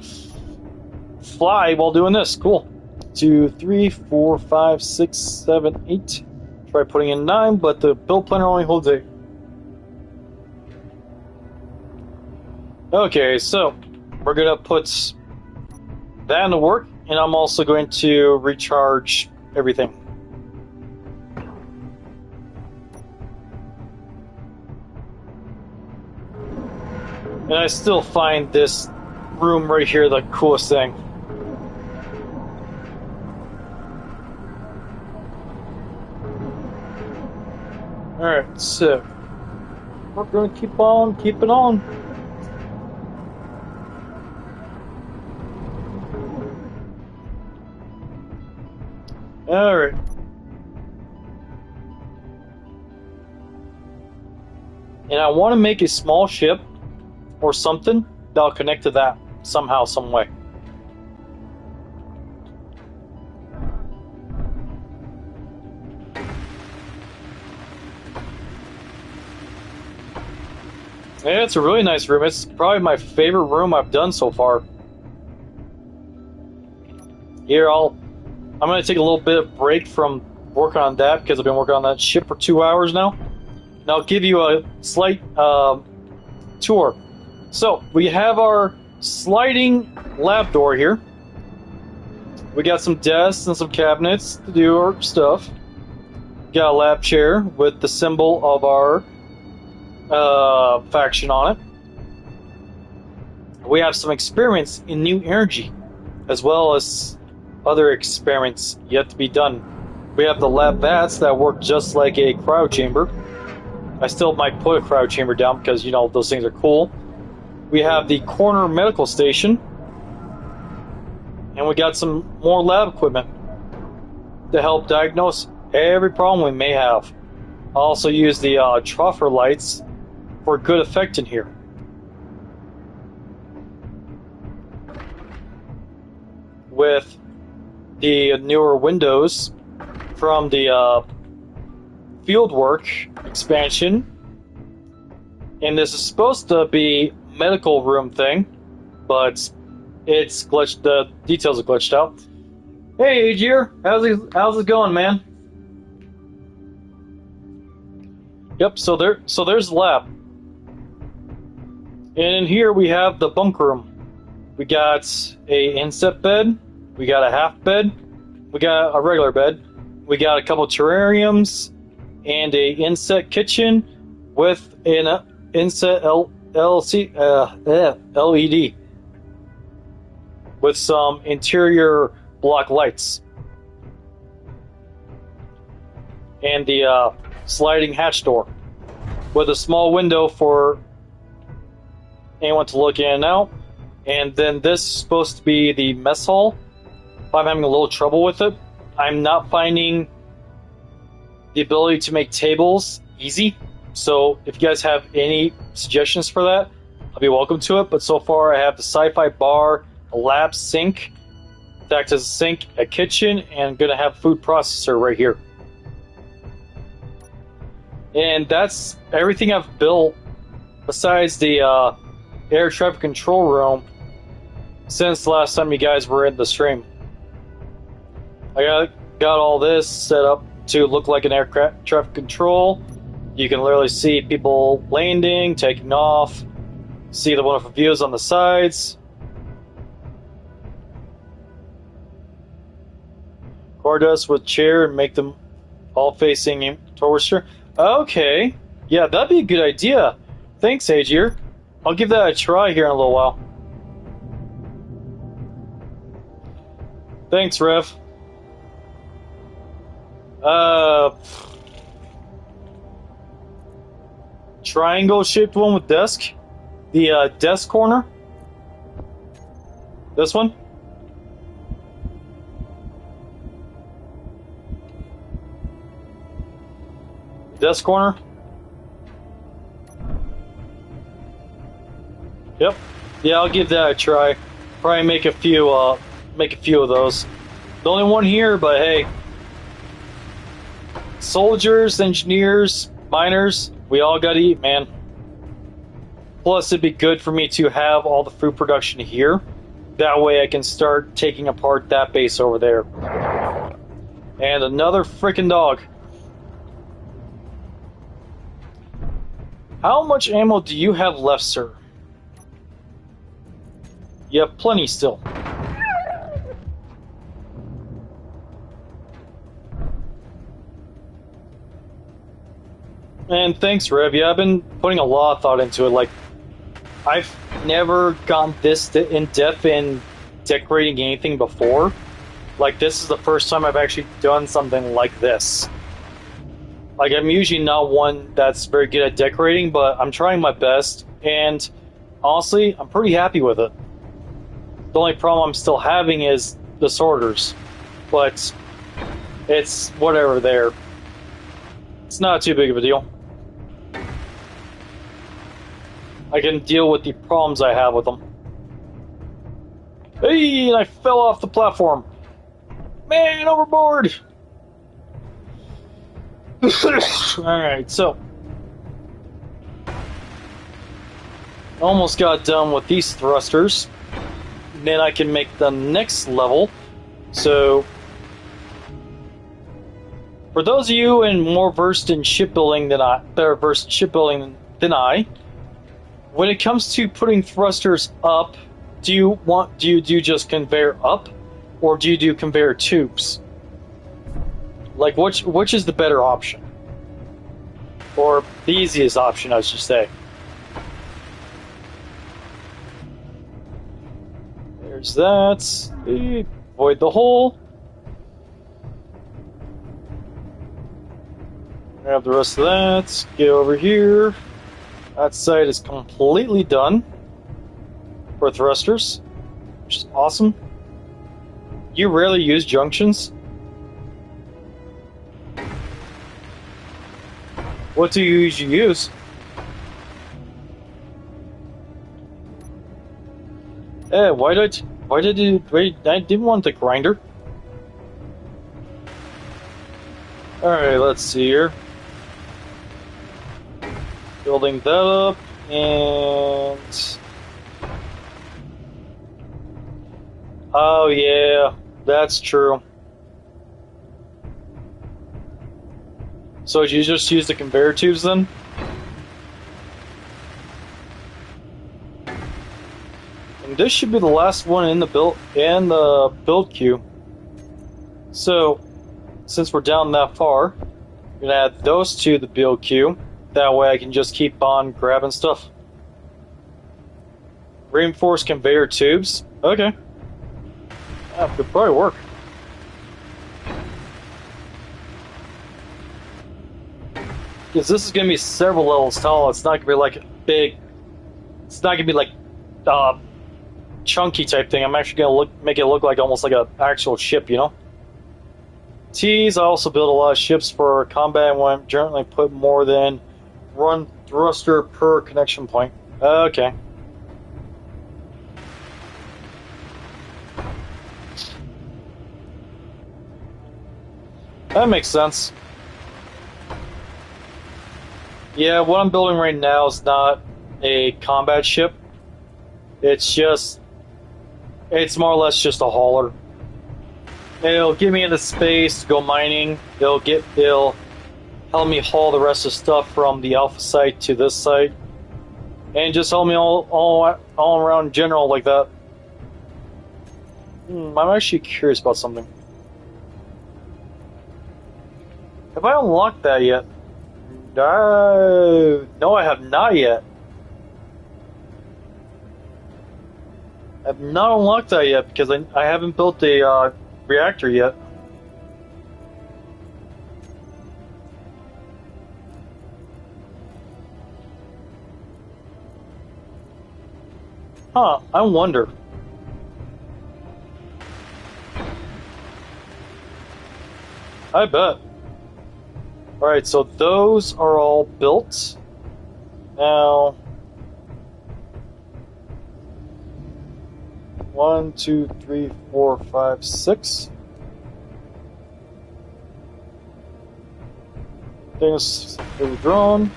fly while doing this. Cool. 2, 3, 4, 5, 6, 7, 8. Try putting in 9, but the build planner only holds 8. Okay, so we're going to put that into work, and I'm also going to recharge everything. And I still find this room right here the coolest thing. Alright, so we're gonna keep on keeping on. Alright. And I want to make a small ship or something that'll connect to that somehow, some way. Yeah, it's a really nice room. It's probably my favorite room I've done so far. Here, I'm going to take a little bit of break from working on that because I've been working on that ship for 2 hours now. And I'll give you a slight tour. So, we have our sliding lab door here. We got some desks and some cabinets to do our stuff. Got a lab chair with the symbol of our faction on it. We have some experiments in new energy, as well as other experiments yet to be done. We have the lab vats that work just like a cryo chamber. I still might put a cryo chamber down because, you know, those things are cool. We have the corner medical station, and we got some more lab equipment to help diagnose every problem we may have. I also use the troffer lights for good effect in here. With the newer windows from the fieldwork expansion, and this is supposed to be medical room thing, but it's glitched. The details are glitched out. Hey, Aegir, how's it going, man? Yep. So there's the lab. And in here we have the bunk room. We got a inset bed, we got a half bed, we got a regular bed, we got a couple terrariums, and a inset kitchen with an inset LED with some interior block lights. And the sliding hatch door with a small window for anyone to look in and out. And then this is supposed to be the mess hall. I'm having a little trouble with it. I'm not finding the ability to make tables easy. So if you guys have any suggestions for that, I'll be welcome to it. But so far I have the sci-fi bar, a lab sink, that as a sink, a kitchen, and gonna have food processor right here. And that's everything I've built besides the air traffic control room since the last time you guys were in the stream. I got all this set up to look like an air traffic control. You can literally see people landing, taking off, see the wonderful views on the sides. Car dust with chair and make them all facing towards her. Okay, yeah, that'd be a good idea. Thanks, Aegir. I'll give that a try here in a little while. Thanks, Rev. Triangle-shaped one with desk. The desk corner. This one. Desk corner. Yep. Yeah, I'll give that a try. Probably make a few of those. The only one here, but hey. Soldiers, engineers, miners, we all gotta eat, man. Plus, it'd be good for me to have all the food production here. That way I can start taking apart that base over there. And another freaking dog. How much ammo do you have left, sir? You have plenty still. And thanks, Rev. Yeah, I've been putting a lot of thought into it. Like, I've never gone this in-depth in decorating anything before. Like, this is the first time I've actually done something like this. Like, I'm usually not one that's very good at decorating, but I'm trying my best, and honestly, I'm pretty happy with it. The only problem I'm still having is the sorters, but it's whatever there. It's not too big of a deal. I can deal with the problems I have with them. Hey, and I fell off the platform. Man, overboard! Alright, so. Almost got done with these thrusters. Then I can make the next level. So, for those of you more versed in shipbuilding than I, that are versed in shipbuilding than I, when it comes to putting thrusters up, do you do just conveyor up, or do you do conveyor tubes? Like, which is the better option, or the easiest option, I should say? There's that. Avoid the hole. Grab the rest of that. Get over here. That side is completely done for thrusters, which is awesome. You rarely use junctions. What do you usually use? Why did you wait? I didn't want the grinder. Alright, let's see here. Building that up, and oh yeah, that's true. So did you just use the conveyor tubes then? And this should be the last one in the build queue. So since we're down that far, I'm gonna add those to the build queue. That way I can just keep on grabbing stuff. Reinforced conveyor tubes. Okay. Yeah, could probably work. Because this is going to be several levels tall. It's not going to be like a big... It's not going to be like chunky type thing. I'm actually going to make it look like almost like an actual ship, you know? T's, I also build a lot of ships for combat and when generally put more than one thruster per connection point. Okay. That makes sense. Yeah, what I'm building right now is not a combat ship. It's more or less just a hauler. It'll get me into space to go mining. It'll help me haul the rest of the stuff from the alpha site to this site, and just help me all around in general like that. I'm actually curious about something. Have I unlocked that yet? No, I have not yet. I have not unlocked that yet because I haven't built a reactor yet. Huh, I wonder. I bet. Alright, so those are all built. Now, 1, 2, 3, 4, 5, 6. Things are drawn.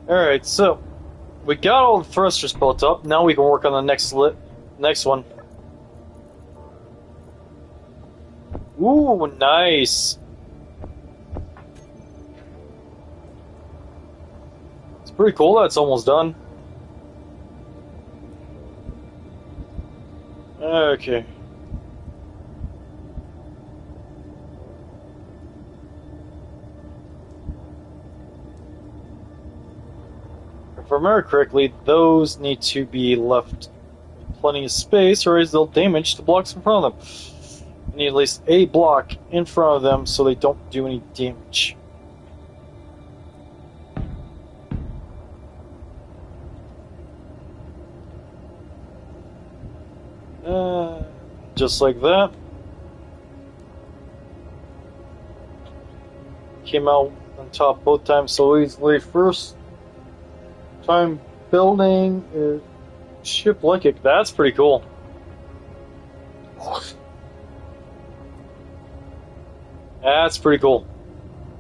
Alright, so we got all the thrusters built up. Now we can work on the next one. Ooh, nice. It's pretty cool that it's almost done. Okay. if I remember correctly, those need to be left plenty of space, or else they'll damage the blocks in front of them. I need at least a block in front of them so they don't do any damage. Just like that. Came out on top both times so easily. First time building a ship like it. That's pretty cool. That's pretty cool.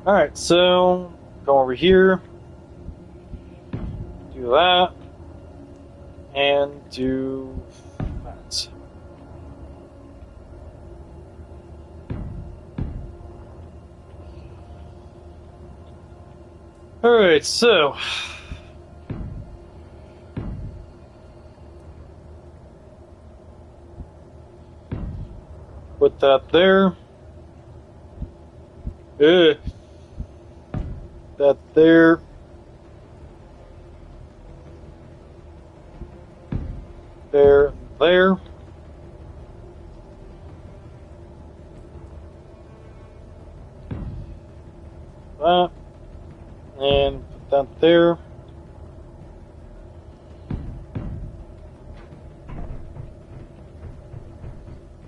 Alright, so go over here. Do that. And do that. Alright, so put that there. That there. There, there. That. And put that there.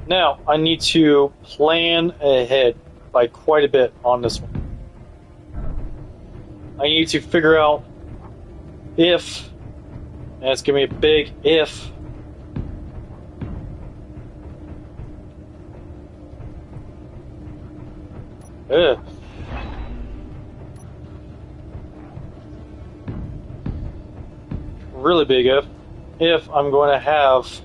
Now, I need to plan ahead by quite a bit on this one. I need to figure out if, and it's going to be a big if, really big if I'm going to have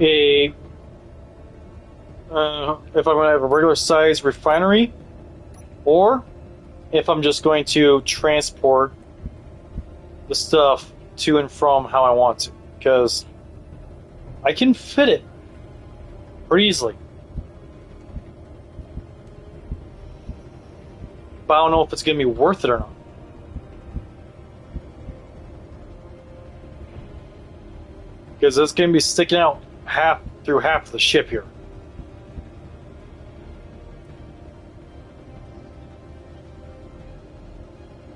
if I'm going to have a regular size refinery, or if I'm just going to transport the stuff to and from how I want to, because I can fit it pretty easily. But I don't know if it's going to be worth it or not. Because it's going to be sticking out through half of the ship here.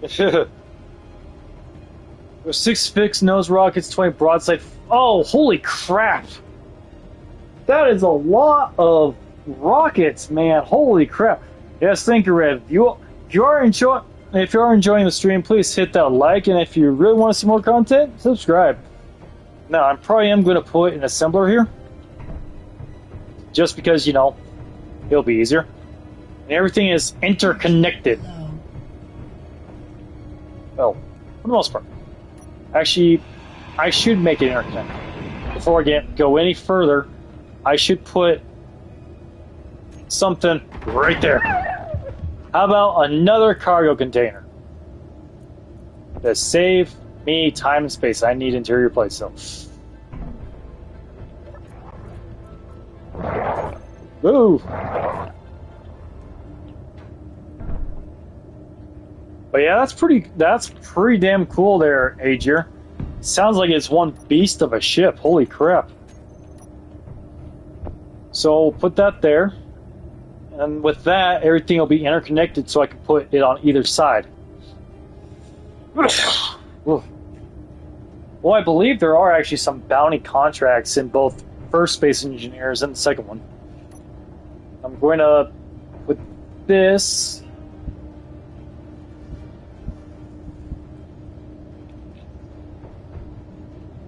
There's 6 fixed nose rockets, 20 broadside. Oh, holy crap! That is a lot of rockets, man. Holy crap! Yes, thank you, Red. If you are enjoying the stream, please hit that like, and if you really want to see more content, subscribe. Now, I probably am going to put an assembler here, just because, you know, it'll be easier. And everything is interconnected. Well, for the most part. Actually, I should make it interconnected. Before I go any further, I should put something right there. How about another cargo container? To save me time and space. I need interior plates, so. Woo! But yeah, that's pretty damn cool there, Aegir. Sounds like it's one beast of a ship. Holy crap. So put that there. And with that, everything will be interconnected so I can put it on either side. Well, I believe there are actually some bounty contracts in both first Space Engineers and the second one. I'm going to put this.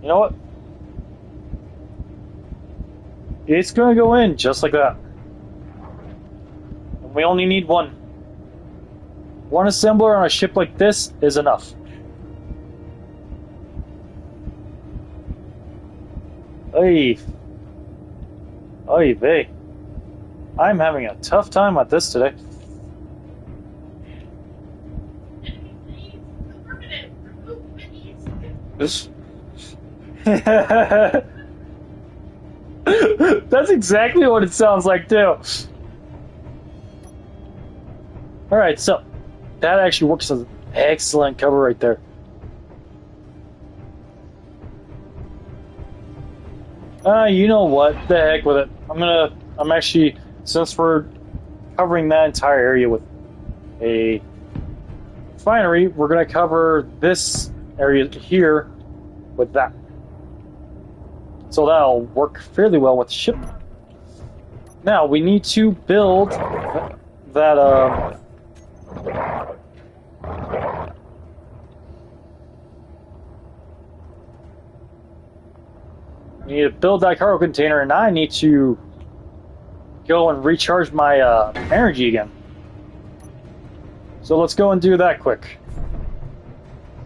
You know what? It's going to go in just like that. And we only need one. One assembler on a ship like this is enough. Oy. Oy vey. I'm having a tough time at this today. This. That's exactly what it sounds like too. Alright, so that actually works as an excellent cover right there. You know what? The heck with it. I'm actually, since we're covering that entire area with a refinery, we're gonna cover this area here with that. So that'll work fairly well with the ship. Now we need to build that we need to build that cargo container, and I need to go and recharge my energy again. So let's go and do that quick.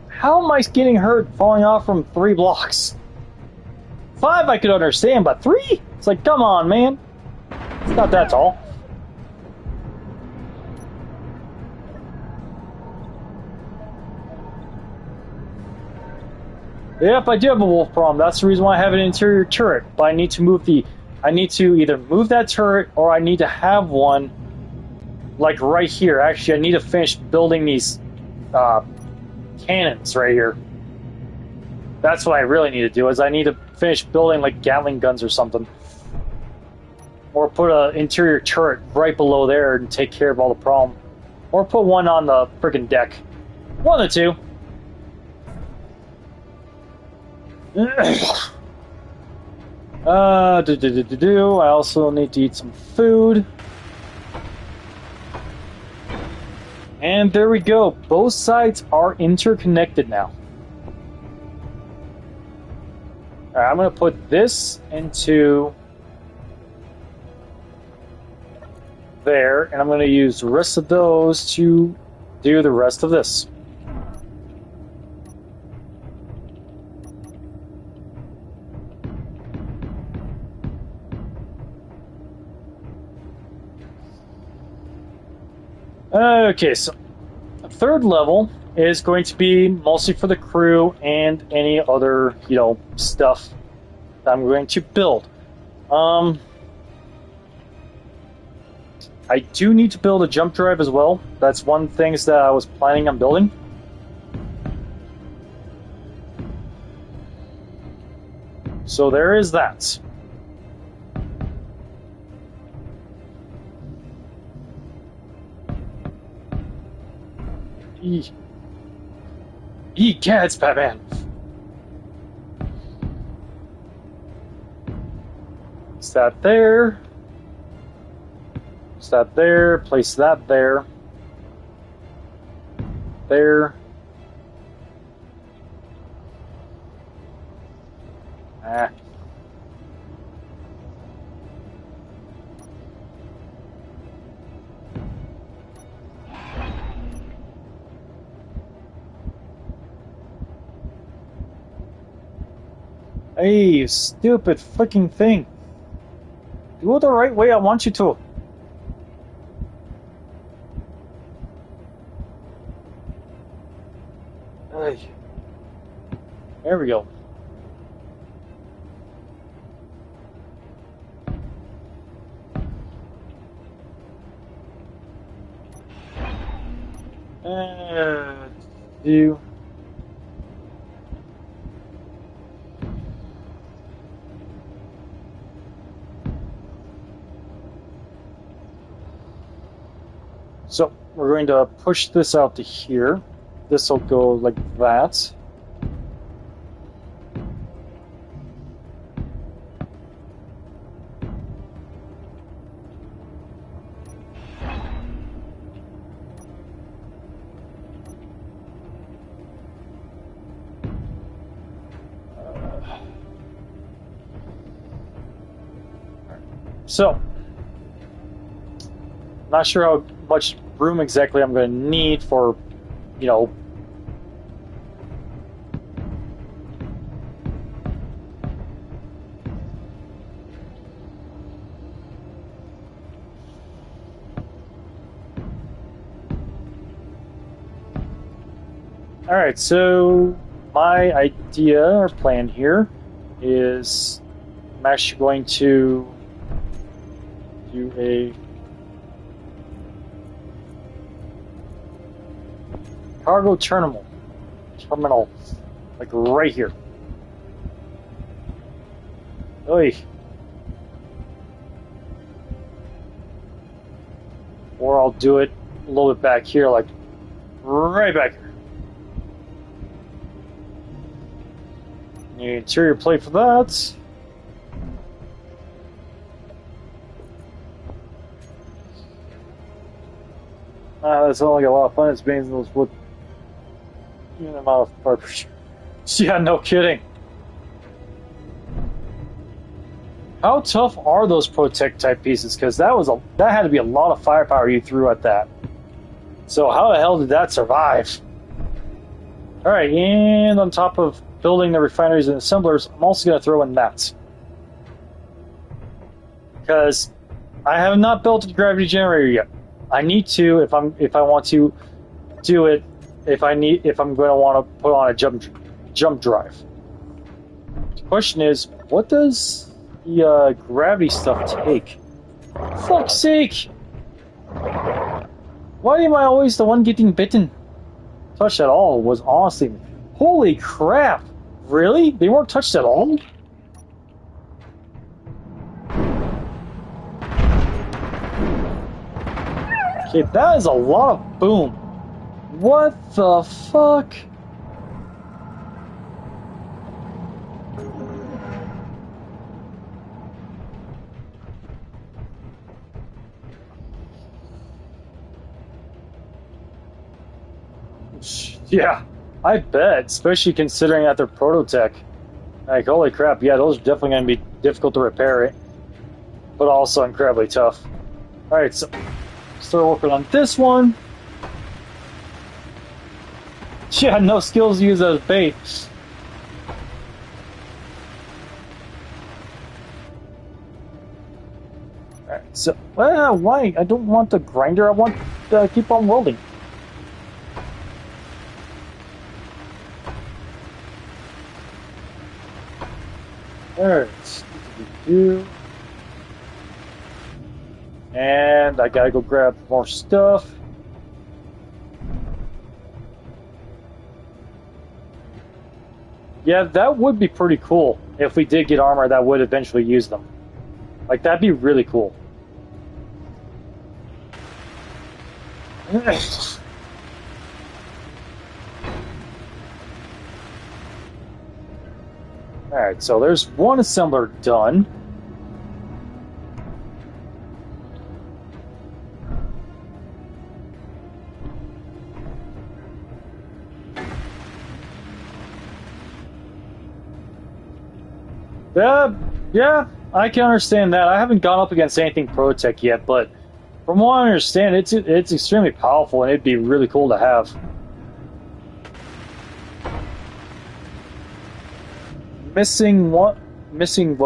How am I getting hurt falling off from 3 blocks? 5 I could understand, but 3? It's like, come on, man. It's not that tall. Yep, I do have a wolf problem. That's the reason why I have an interior turret. But I need to move I need to either move that turret or I need to have one like right here. Actually, I need to finish building these cannons right here. That's what I really need to do, is I need to finish building like Gatling guns or something. Or put an interior turret right below there and take care of all the problem. Or put one on the freaking deck. One of the two. I also need to eat some food. And there we go. Both sides are interconnected now. Alright, I'm going to put this into there, and I'm going to use the rest of those to do the rest of this. Okay, so the third level is going to be mostly for the crew and any other, stuff that I'm going to build. I do need to build a jump drive as well. That's one thing that I was planning on building. So there is that. Eat cats, Batman! Place that there. Place that there. Place that there. There. Ah. Hey, you stupid freaking thing. Do it the right way I want you to. Hey. There we go. Do. So we're going to push this out to here. This will go like that. So, not sure how much room exactly I'm going to need for, Alright, so my idea or plan here is I'm actually going to do a Cargo terminal. Terminal. Like right here. Oy. Or I'll do it a little bit back here, like right back here. The interior plate for that. That sounds like a lot of fun. It's being those wood. Amount of garbage. Yeah, no kidding. How tough are those Protect type pieces? Because that had to be a lot of firepower you threw at that. So how the hell did that survive? All right, and on top of building the refineries and assemblers, I'm also going to throw in that. Because I have not built a gravity generator yet. I need to if I want to do it. If I'm going to want to put on a jump drive. The question is, what does the gravity stuff take? Fuck's sake! Why am I always the one getting bitten? Touched at all was honestly, holy crap! Really? They weren't touched at all? Okay, that is a lot of boom. What the fuck? Yeah, I bet, especially considering that they're prototech. Like, holy crap, yeah, those are definitely going to be difficult to repair it, but also incredibly tough. Alright, so start working on this one. Yeah, no skills used as bait. Alright, so, why? I don't want the grinder, I want to keep on welding. Alright, and I gotta go grab more stuff. Yeah, that would be pretty cool if we did get armor that would eventually use them. Like, that'd be really cool. Alright, so there's one assembler done. Yeah, I can understand that. I haven't gone up against anything Protech yet, but from what I understand, it's extremely powerful and it'd be really cool to have. Missing what,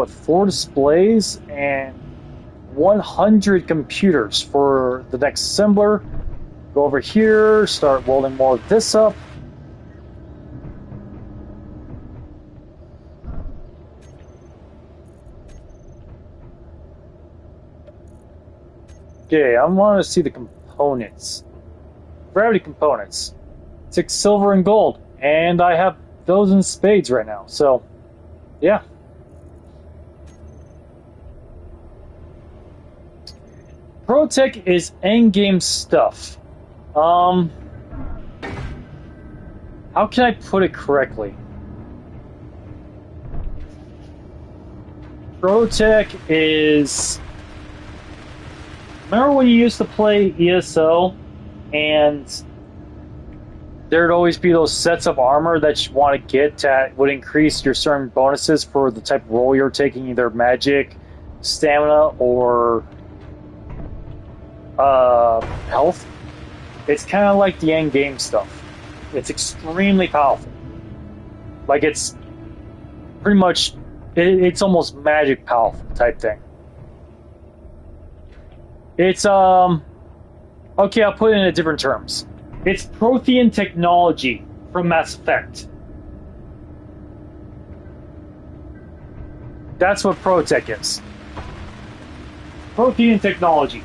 4 displays and 100 computers for the next assembler. Go over here, start welding more of this up. Okay, I want to see the components. Gravity components. 6 silver and gold. And I have those in spades right now, so yeah. Protech is endgame stuff. How can I put it correctly? Protech is... Remember when you used to play ESO and there'd always be those sets of armor that you want to get that would increase your certain bonuses for the type of role you're taking, either magic, stamina, or health? It's kind of like the end game stuff. It's extremely powerful. Like, it's pretty much, it's almost magic powerful type thing. It's, okay, I'll put it in different terms. It's Prothean technology from Mass Effect. That's what Protech is. Prothean technology.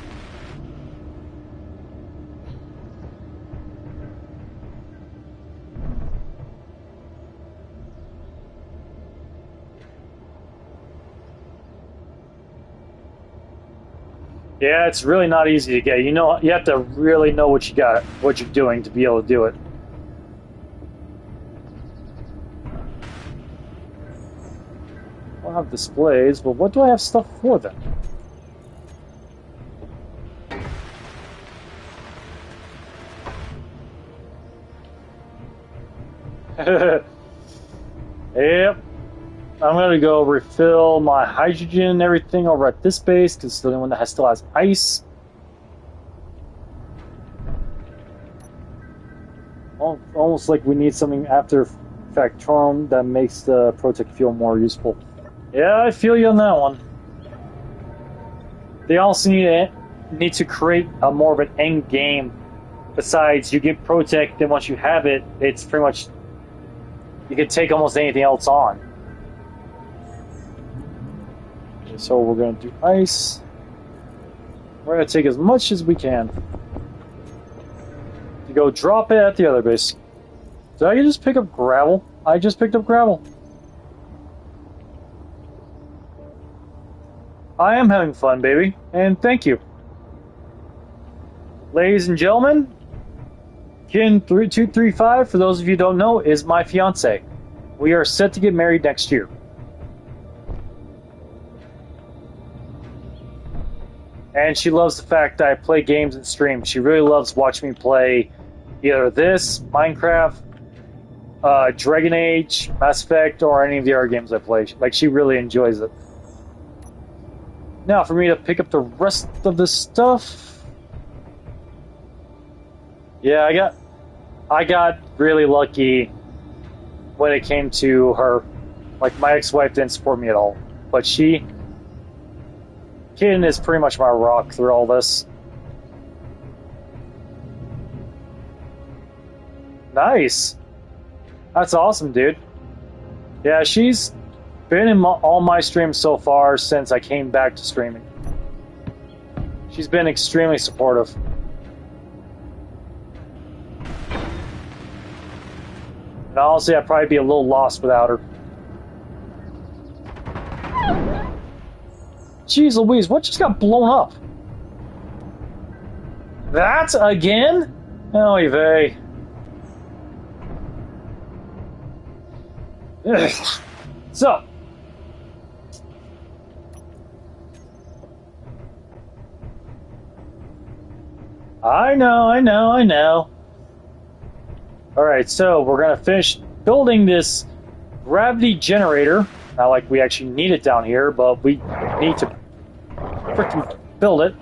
Yeah, it's really not easy to get. You know, you have to really know what you got, what you're doing to be able to do it. I don't have displays, but what do I have stuff for them? Yep. I'm gonna go refill my hydrogen and everything over at this base because it's the only one that still has ice. Almost like we need something after Factorum that makes the Protec feel more useful. Yeah, I feel you on that one. They also need to create a more of an end game. Besides, you get Protec, then once you have it, it's pretty much you can take almost anything else on. Okay, so we're gonna do ice. We're gonna take as much as we can to go drop it at the other base. Did I just pick up gravel? I just picked up gravel. I am having fun, baby, and thank you. Ladies and gentlemen, Kin3235, for those of you who don't know, is my fiance. We are set to get married next year. And she loves the fact that I play games and stream. She really loves watching me play either this, Minecraft, Dragon Age, Mass Effect, or any of the other games I play. Like, she really enjoys it. Now, for me to pick up the rest of this stuff... Yeah, I got really lucky when it came to her. Like, my ex-wife didn't support me at all. But Kitten is pretty much my rock through all this. Nice. That's awesome, dude. Yeah, she's been in all my streams so far since I came back to streaming. She's been extremely supportive. And honestly, I'd probably be a little lost without her. Jeez Louise, what just got blown up? That again? Oh, Yvette. So. I know. Alright, so we're gonna finish building this gravity generator. Not like we actually need it down here, but we need to freaking build it.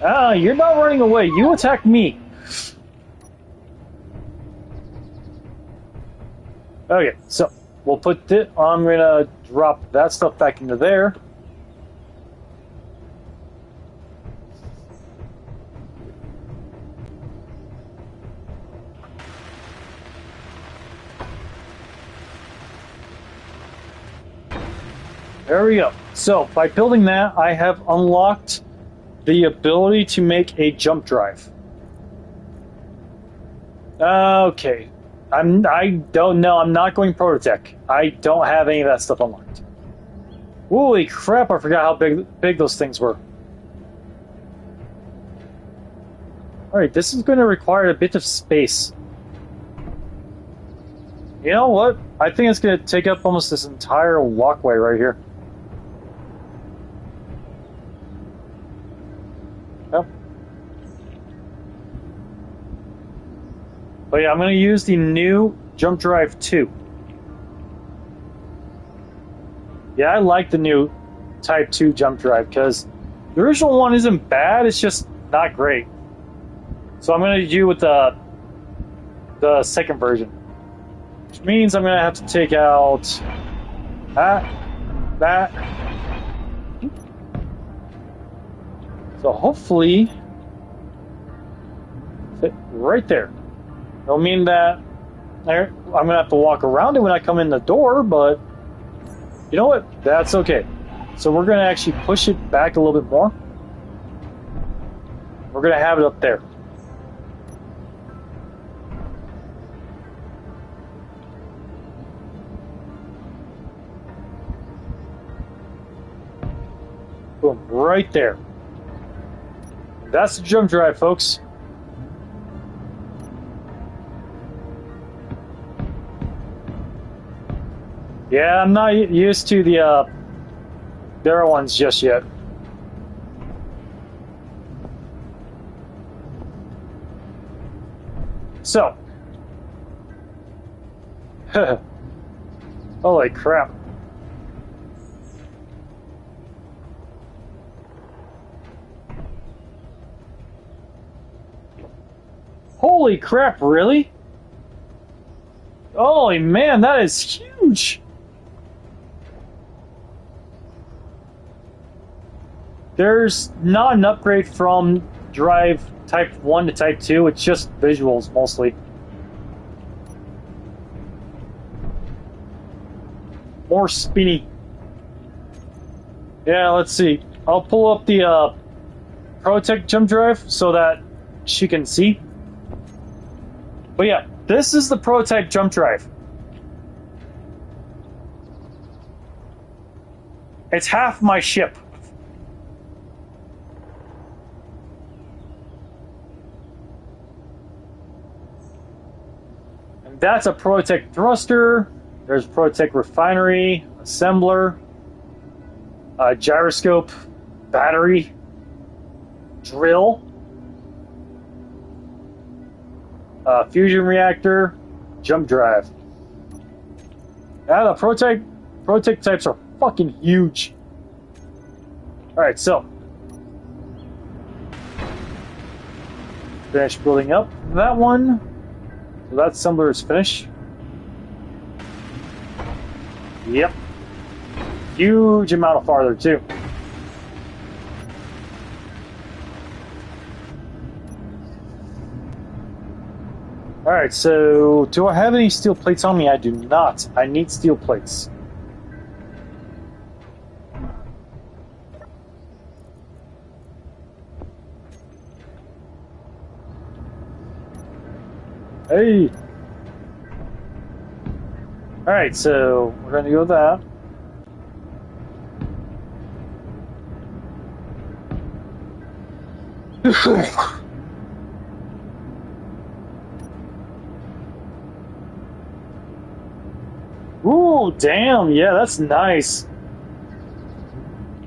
Ah, you're not running away. You attacked me. Okay, so we'll put this. I'm gonna drop that stuff back into there. There we go. So, by building that, I have unlocked the ability to make a jump drive. Okay. I don't know. I'm not going Prototech. I don't have any of that stuff unlocked. Holy crap, I forgot how big those things were. Alright, this is going to require a bit of space. You know what? I think it's going to take up almost this entire walkway right here. Yep. But yeah, I'm going to use the new Jump Drive 2. Yeah, I like the new Type 2 Jump Drive because the original one isn't bad, it's just not great. So I'm going to do with the second version. Which means I'm going to have to take out that. So hopefully fit right there. It'll mean that I'm going to have to walk around it when I come in the door, but you know what? That's okay. So we're going to actually push it back a little bit more. We're going to have it up there. Boom, right there. That's the jump drive, folks. Yeah, I'm not used to the other ones just yet. So, holy crap. Holy crap, really? Holy man, that is huge! There's not an upgrade from drive type 1 to type 2, it's just visuals mostly. More spinny. Yeah, let's see. I'll pull up the ProTech jump drive so that she can see. But yeah, this is the ProTech jump drive. It's half my ship. And that's a ProTech thruster. There's ProTech refinery, assembler, gyroscope, battery, drill, fusion reactor, jump drive. Yeah, the ProTech types are fucking huge. Alright, so finish building up that one. So that assembler is finished. Yep. Huge amount of farther too. Alright, so do I have any steel plates on me? I do not. I need steel plates. Hey! Alright, so we're going to go with that. Ooh, damn, yeah, that's nice.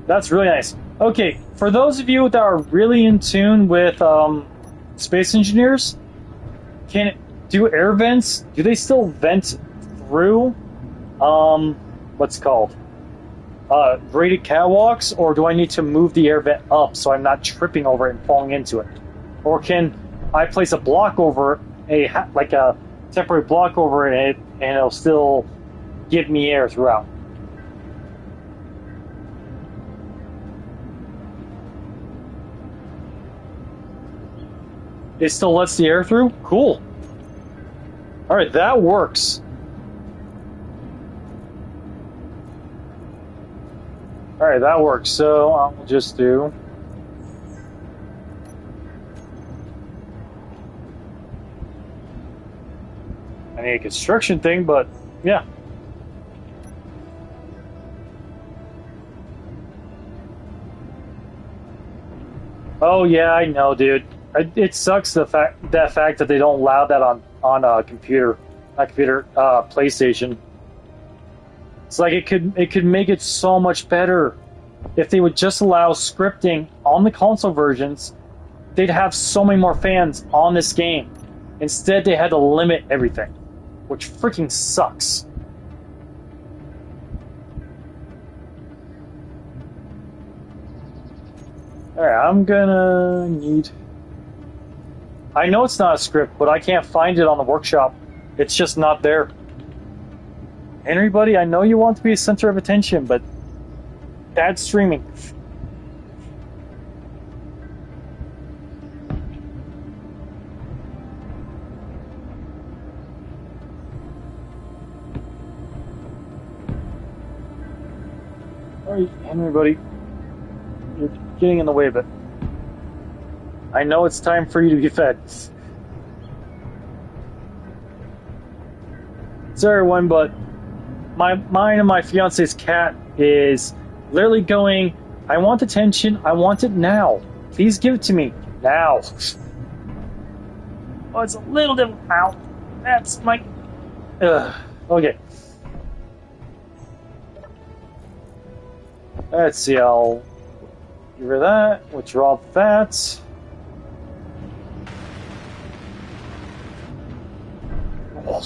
That's really nice. Okay, for those of you that are really in tune with space engineers, do air vents, do they still vent through what's it called? Graded catwalks, or do I need to move the air vent up so I'm not tripping over it and falling into it? Or can I place a block over like a temporary block over it and it'll still give me air throughout? It still lets the air through? Cool. Alright, that works. Alright, that works. So I'll just do... I need a construction thing, but yeah. Oh yeah, I know, dude. It sucks the fact that they don't allow that on a computer, PlayStation. It's like it could make it so much better if they would just allow scripting on the console versions. They'd have so many more fans on this game. Instead, they had to limit everything, which freaking sucks. Alright, I'm gonna need... I know it's not a script, but I can't find it on the workshop. It's just not there. Henry, buddy, I know you want to be a center of attention, but bad streaming. Alright, Henry, buddy. You're getting in the way of it. I know it's time for you to be fed. Sorry, everyone, but mine and my fiance's cat is literally going I want attention. I want it now. Please give it to me now. Oh, it's a little different. Ow. That's my. Okay. Let's see. I'll get rid of that. Withdraw that. Oh.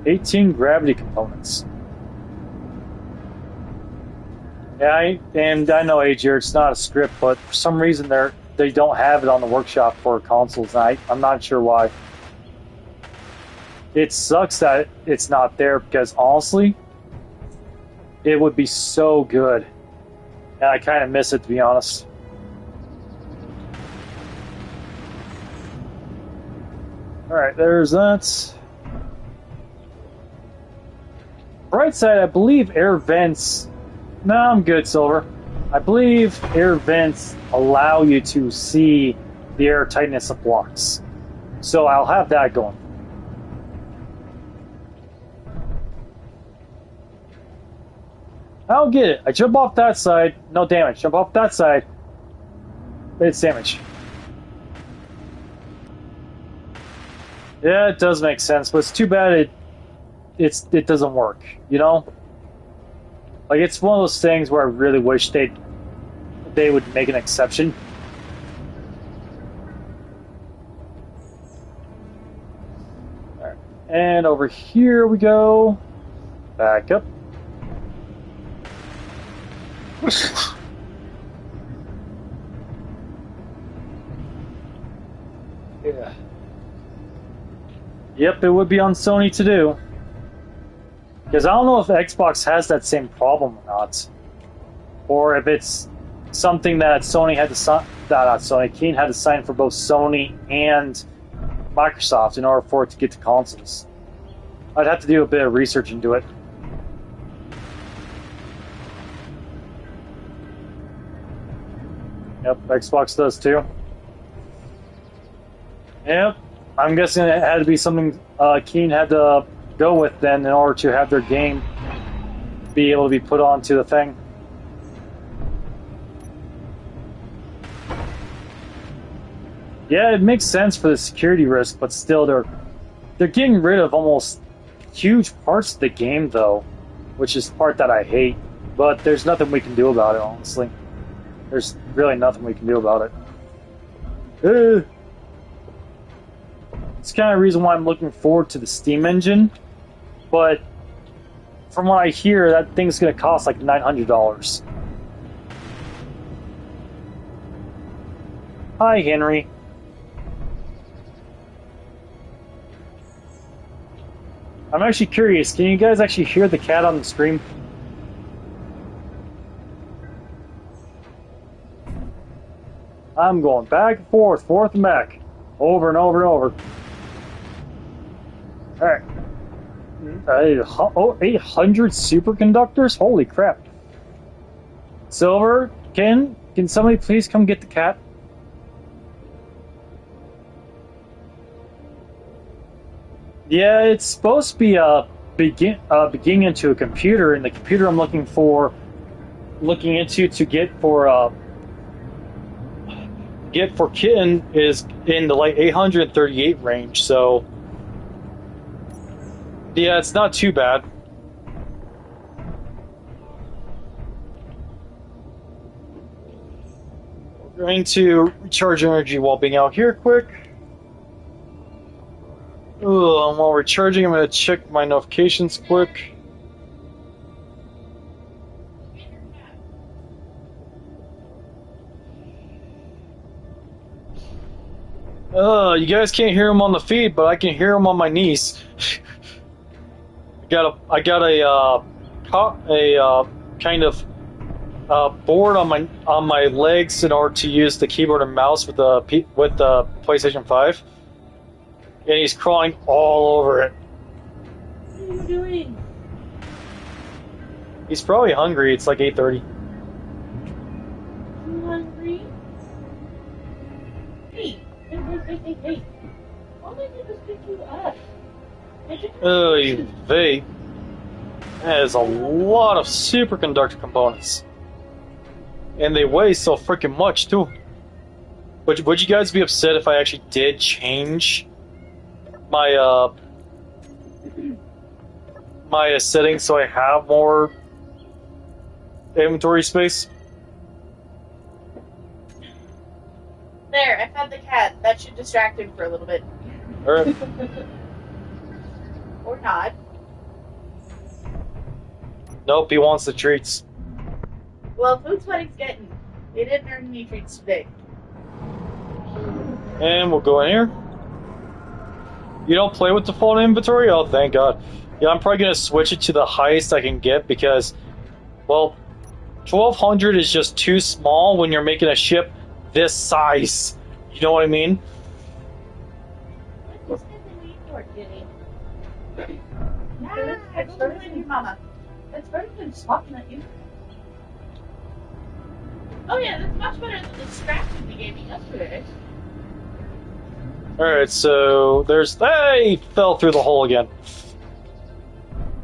18 gravity components. Yeah, I know, AJ, it's not a script, but for some reason they don't have it on the workshop for consoles. And I'm not sure why. It sucks that it's not there because honestly, it would be so good, and I kind of miss it, to be honest. All right, there's that. Bright side, I believe air vents. No, I'm good, Silver. I believe air vents allow you to see the air tightness of blocks. So I'll have that going. I'll get it. I jump off that side, no damage. Jump off that side, it's damage. Yeah, it does make sense, but it's too bad it doesn't work, you know? Like, it's one of those things where I really wish they would make an exception. Alright. And over here we go. Back up. Yeah. Yep, it would be on Sony to do. Because I don't know if Xbox has that same problem or not. Or if it's something that Sony had to sign, not Sony, Keen had to sign for both Sony and Microsoft in order for it to get to consoles. I'd have to do a bit of research into it. Yep, Xbox does too. Yep, I'm guessing it had to be something Keen had to go with then in order to have their game be able to be put onto the thing. Yeah, it makes sense for the security risk, but still they're getting rid of almost huge parts of the game though, which is the part that I hate. But there's nothing we can do about it, honestly. There's really nothing we can do about it. It's kind of the reason why I'm looking forward to the Steam engine. But from what I hear, that thing's going to cost like $900. Hi, Henry. I'm actually curious. Can you guys actually hear the cat on the stream? I'm going back and forth and back. Over and over and over. Alright. 800 superconductors? Holy crap. Silver, can somebody please come get the cat? Yeah, it's supposed to be beginning into a computer, and the computer I'm looking into to get for Kitten is in the like 838 range, so yeah, it's not too bad. We're going to recharge energy while being out here quick. Ooh, and while recharging, I'm going to check my notifications quick. You guys can't hear him on the feed, but I can hear him on my knees. I got a kind of board on my legs in order to use the keyboard and mouse with the PlayStation 5, and he's crawling all over it. What are you doing? He's probably hungry. It's like 8:30. You hungry? Hey! All I did was pick you up. You vape. That is a lot of superconductor components. And they weigh so freaking much, too. Would you guys be upset if I actually did change my, my settings so I have more inventory space? There, I fed the cat. That should distract him for a little bit. Alright. Or not. Nope, he wants the treats. Well, food's what he's getting. He didn't earn any treats today. And we'll go in here. You don't play with default inventory? Oh, thank God. Yeah, I'm probably going to switch it to the highest I can get because, well, 1200 is just too small when you're making a ship this size. You know what I mean? What is the need for it, Kitty? Nah, it's better than you, Mama. It's better than swatting at you. Oh yeah, that's much better than the scratches you gave me yesterday. Alright, so there's... Hey! Fell through the hole again.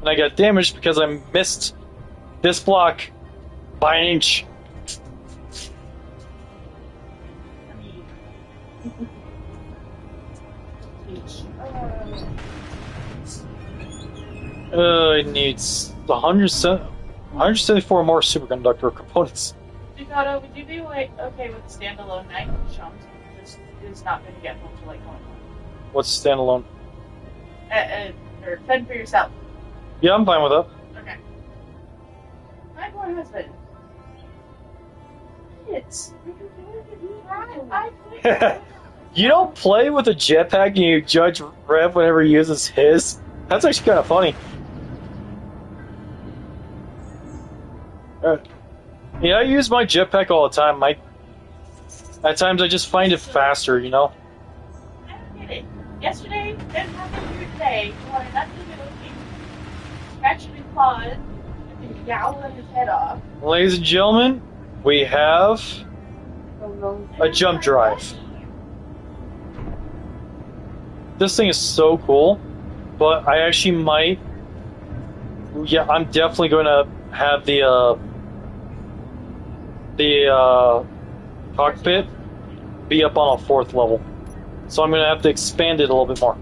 And I got damaged because I missed this block by an inch. It needs 174 more superconductor components. Ducato, would you be okay with standalone night? Sean just is not going to get home till like 1 o'clock. What's standalone? Or fend for yourself. Yeah, I'm fine with that. Okay. My poor husband. It's. You don't play with a jetpack and you judge Rev whenever he uses his? That's actually kind of funny. Yeah, I use my jetpack all the time. At times I just find it faster, you know? I don't get it. Yesterday, then happened here today. You wanted nothing to do with me. Scratching his claws and gouling his head off. Ladies and gentlemen, we have a jump drive. This thing is so cool, but I actually might... Yeah, I'm definitely going to have the cockpit be up on a 4th level. So I'm going to have to expand it a little bit more.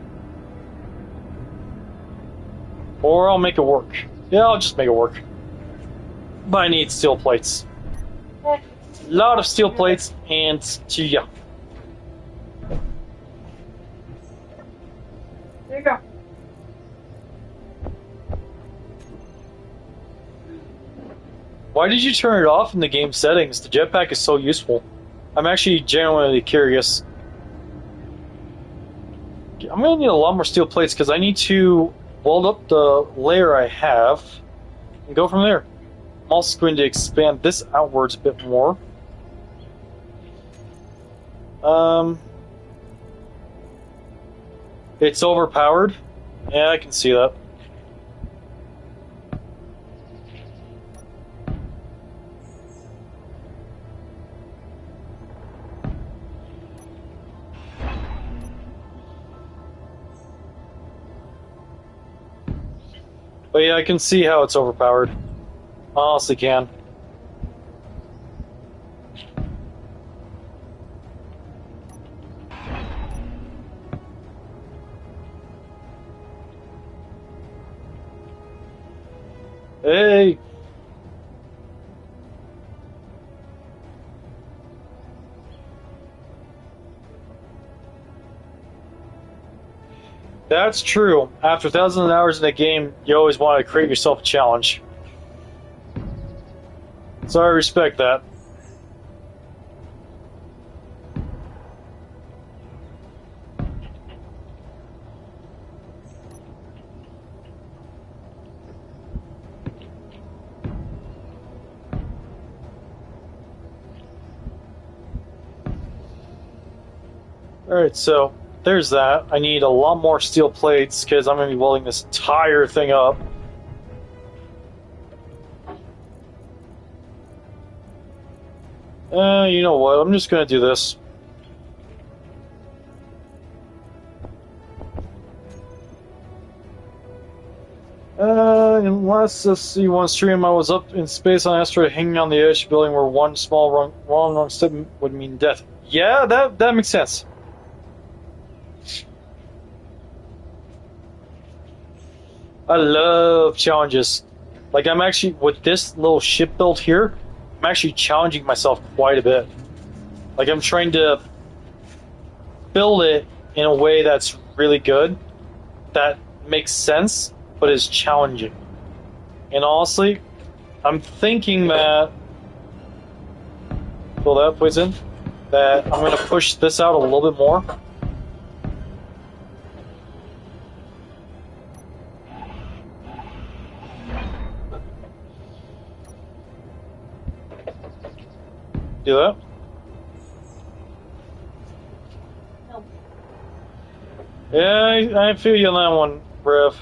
Or I'll make it work. Yeah, I'll just make it work. But I need steel plates. A lot of steel plates and yeah. There you go. Why did you turn it off in the game settings? The jetpack is so useful. I'm actually genuinely curious. I'm going to need a lot more steel plates because I need to weld up the layer I have and go from there. I'm also going to expand this outwards a bit more. It's overpowered. Yeah, I can see that. But yeah, I can see how it's overpowered. Honestly can. Hey! That's true. After thousands of hours in a game, you always want to create yourself a challenge. So I respect that. Alright, so there's that. I need a lot more steel plates because I'm going to be welding this entire thing up. You know what? I'm just going to do this. last SC1 stream, I was up in space on an asteroid hanging on the edge building where one small wrong step would mean death. Yeah, that makes sense. I love challenges. Like, I'm actually, with this little ship build here, I'm actually challenging myself quite a bit. Like, I'm trying to build it in a way that's really good, that makes sense, but is challenging. And honestly, I'm thinking that, fill that place in, that I'm going to push this out a little bit more. Do that? No. Yeah, I feel you on that one, Rev.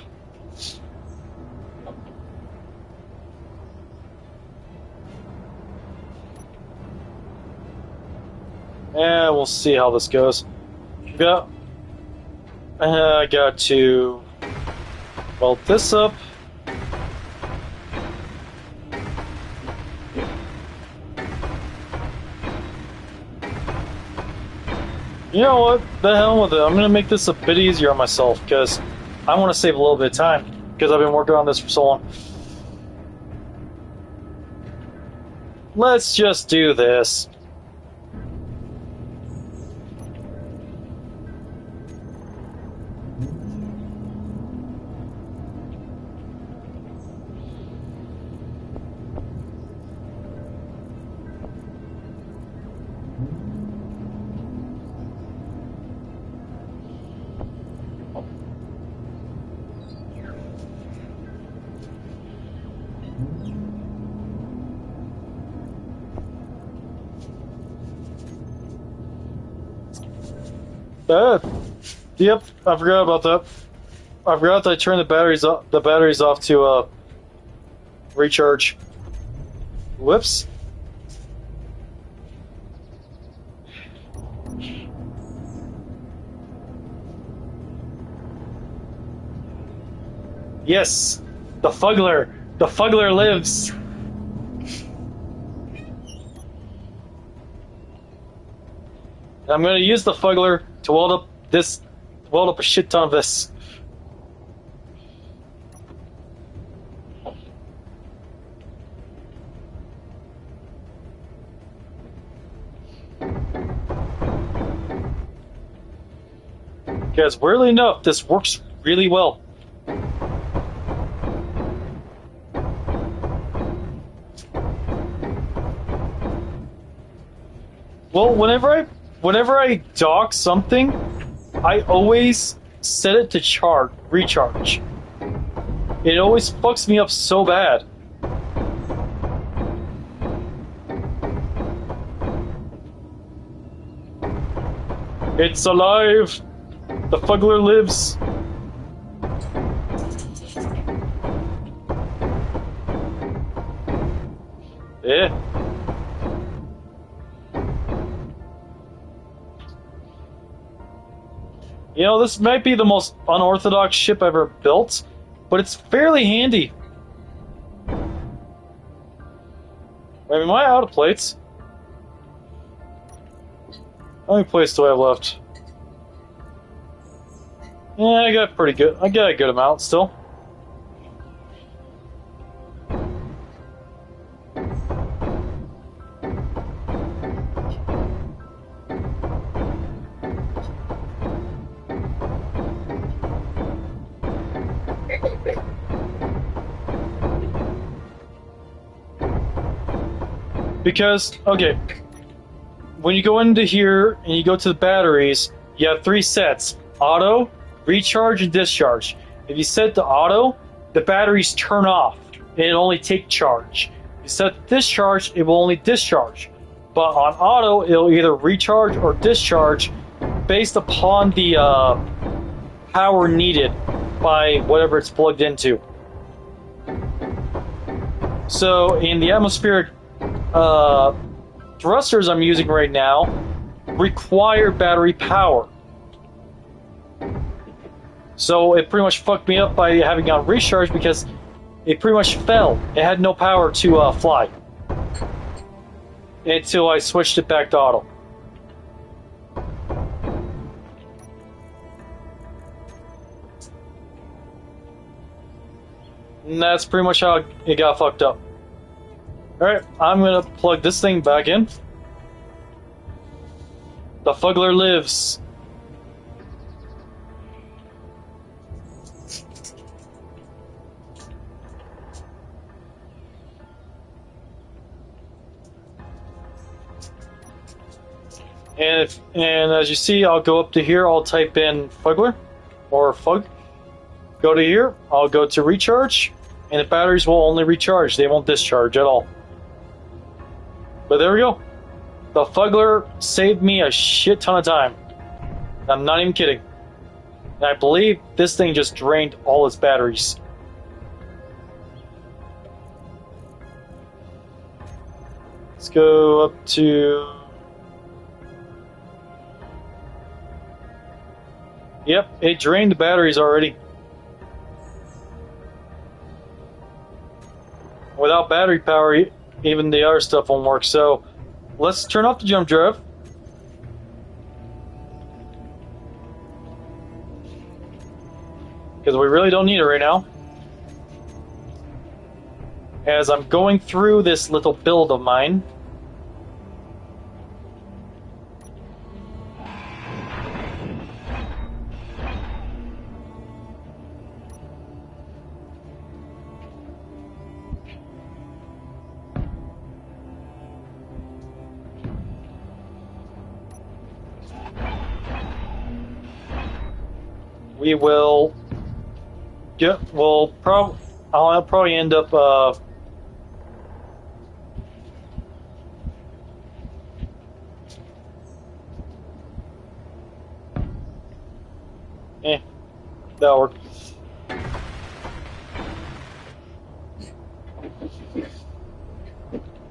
Yeah, we'll see how this goes. I got to weld this up. You know what? The hell with it. I'm going to make this a bit easier on myself because I want to save a little bit of time because I've been working on this for so long. Let's just do this. Yep, I forgot about that. I forgot that I turned the batteries off to recharge. Whoops. Yes, the Fuggler. The Fuggler lives. I'm going to use the Fuggler to weld up a shit ton of this. Because weirdly enough, this works really well. Well, whenever I dock something, I always set it to recharge. It always fucks me up so bad. It's alive! The Fuggler lives! Yeah. You know, this might be the most unorthodox ship ever built, but it's fairly handy. Wait, am I out of plates? How many plates do I have left? Yeah, I got a good amount still. Because, okay, when you go into here and you go to the batteries, you have 3 sets: auto, recharge, and discharge. If you set to auto, the batteries turn off and it'll only take charge. If you set to discharge, it will only discharge. But on auto, it'll either recharge or discharge based upon the power needed by whatever it's plugged into. So in the atmospheric thrusters I'm using right now require battery power. So it pretty much fucked me up by having on recharge because it pretty much fell. It had no power to fly until I switched it back to auto. And that's pretty much how it got fucked up. Alright, I'm gonna plug this thing back in. The Fuggler lives. And as you see, I'll go up to here, I'll type in Fuggler or Fug. Go to here, I'll go to recharge, and the batteries will only recharge, they won't discharge at all. But there we go. The Fuggler saved me a shit ton of time. I'm not even kidding. And I believe this thing just drained all its batteries. Let's go up to... Yep, it drained the batteries already. Without battery power, even the other stuff won't work. So let's turn off the jump drive. Because we really don't need it right now. As I'm going through this little build of mine. We will get, I'll probably end up, that'll work.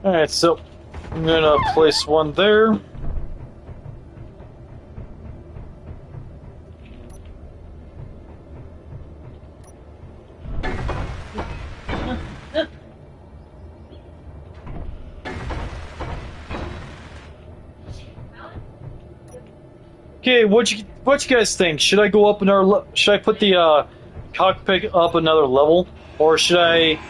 Alright, so I'm gonna place one there. Okay, what you guys think? Should I go up another? Should I put the cockpit up another level, or should I?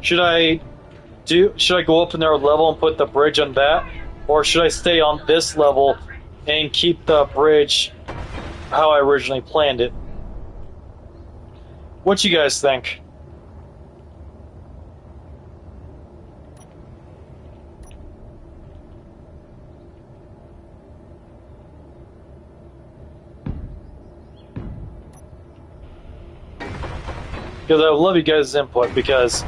Should I go up another level and put the bridge on that, or should I stay on this level and keep the bridge how I originally planned it? What you guys think? Because I would love you guys' input, because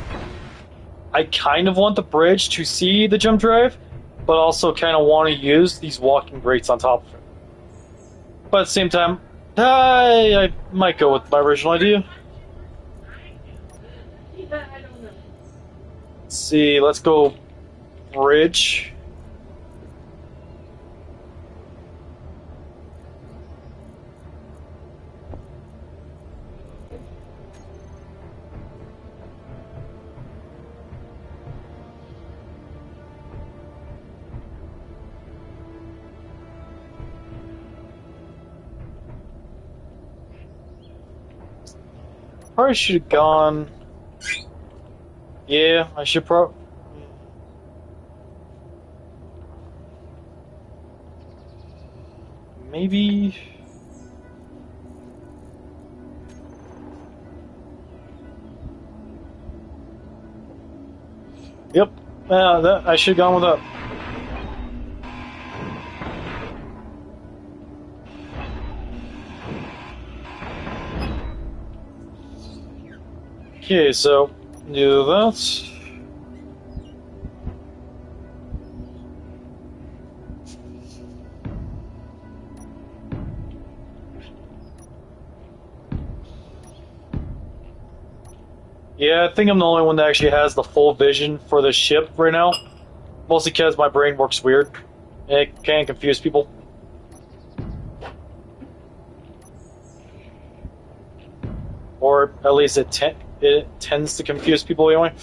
I kind of want the bridge to see the jump drive, but also kind of want to use these walking grates on top of it. But at the same time, I might go with my original idea. Let's see, let's go bridge. Probably should have gone. Yeah, I should probably. Maybe. Yep, I should have gone with that. Okay, so do that. Yeah, I think I'm the only one that actually has the full vision for the ship right now. Mostly because my brain works weird. It can confuse people. Or at least it tends to confuse people anyway.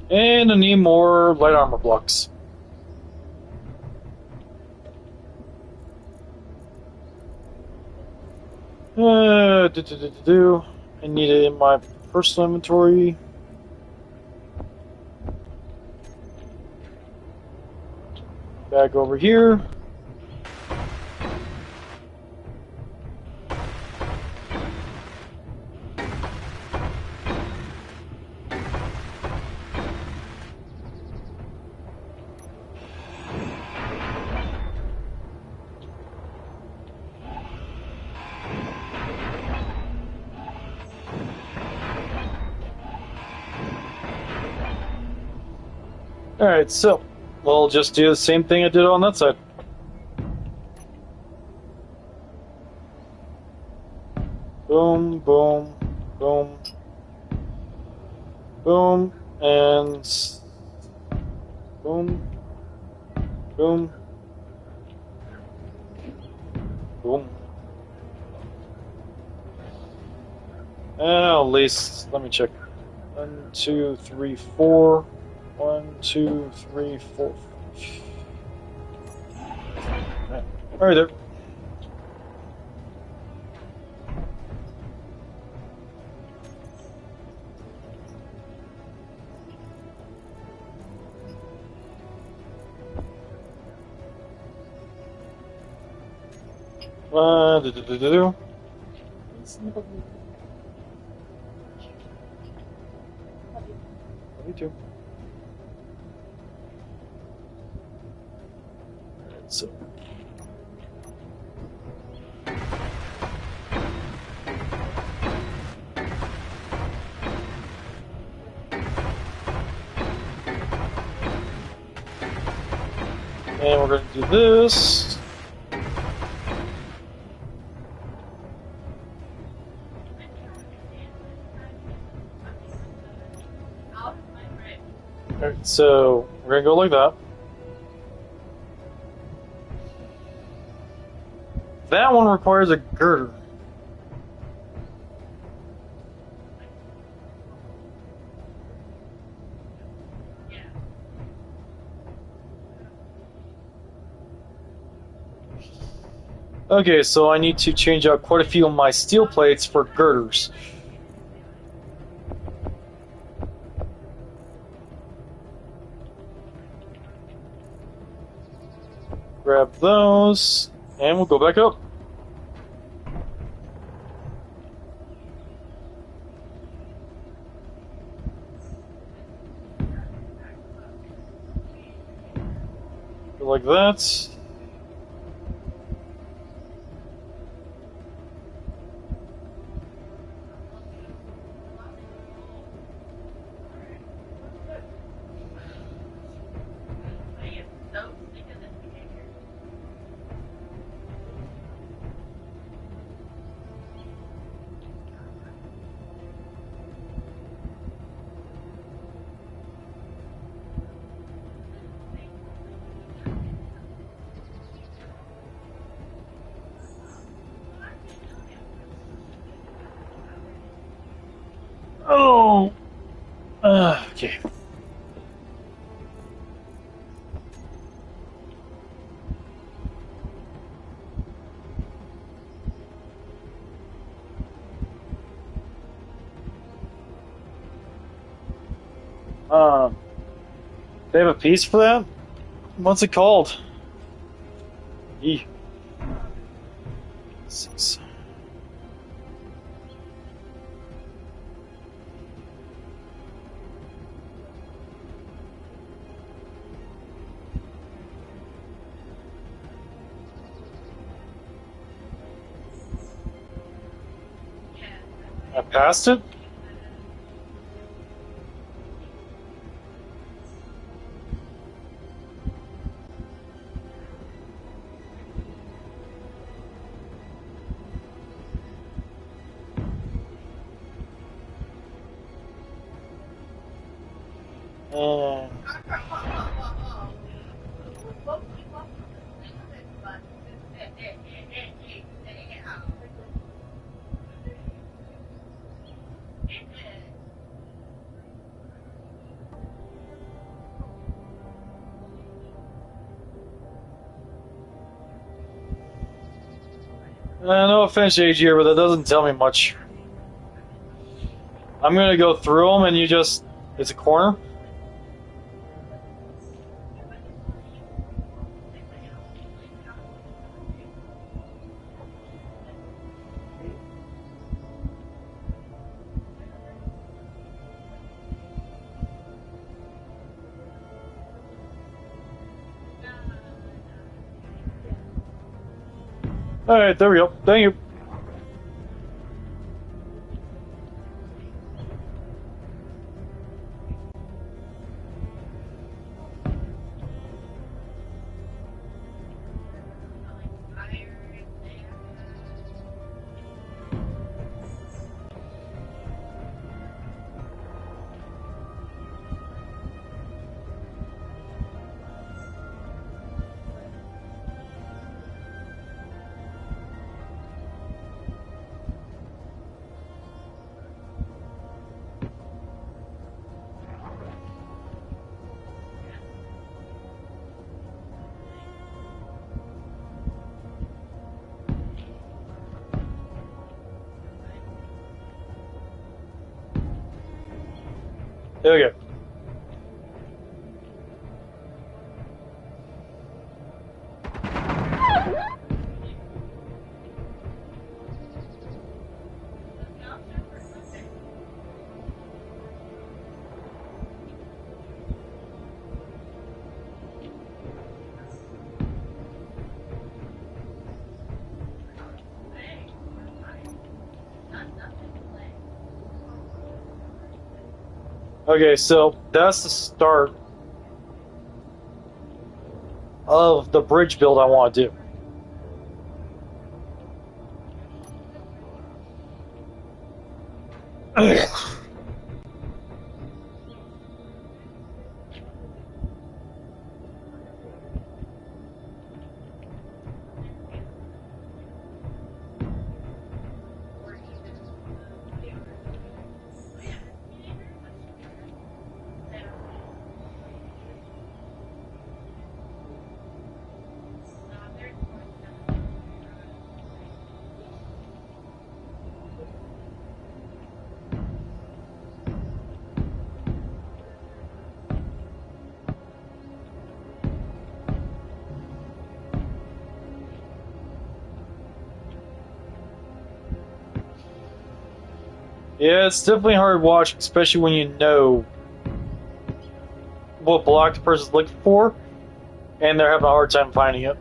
And I need more light armor blocks. I need it in my personal inventory. Back over here. Alright, so we'll just do the same thing I did on that side. Boom, boom, boom, boom, and boom, boom, boom. At least, let me check. 1, 2, 3, 4. 1, 2, 3, 4. All right there. Do. Me too. Alright, so. And we're going to do this. Alright, so we're going to go like that. That one requires a girder. Okay, so I need to change out quite a few of my steel plates for girders. Grab those, and we'll go back up. Go like that. Oh! Okay. They have a piece for that? What's it called? E. 6. I passed it? Uh, no offense, age here, but that doesn't tell me much. I'm gonna go through them and you just... It's a corner? Alright, there we go. Thank you. There we go. Okay, so that's the start of the bridge build I want to do. Yeah, it's definitely hard watching, especially when you know what block the person's looking for, and they're having a hard time finding it.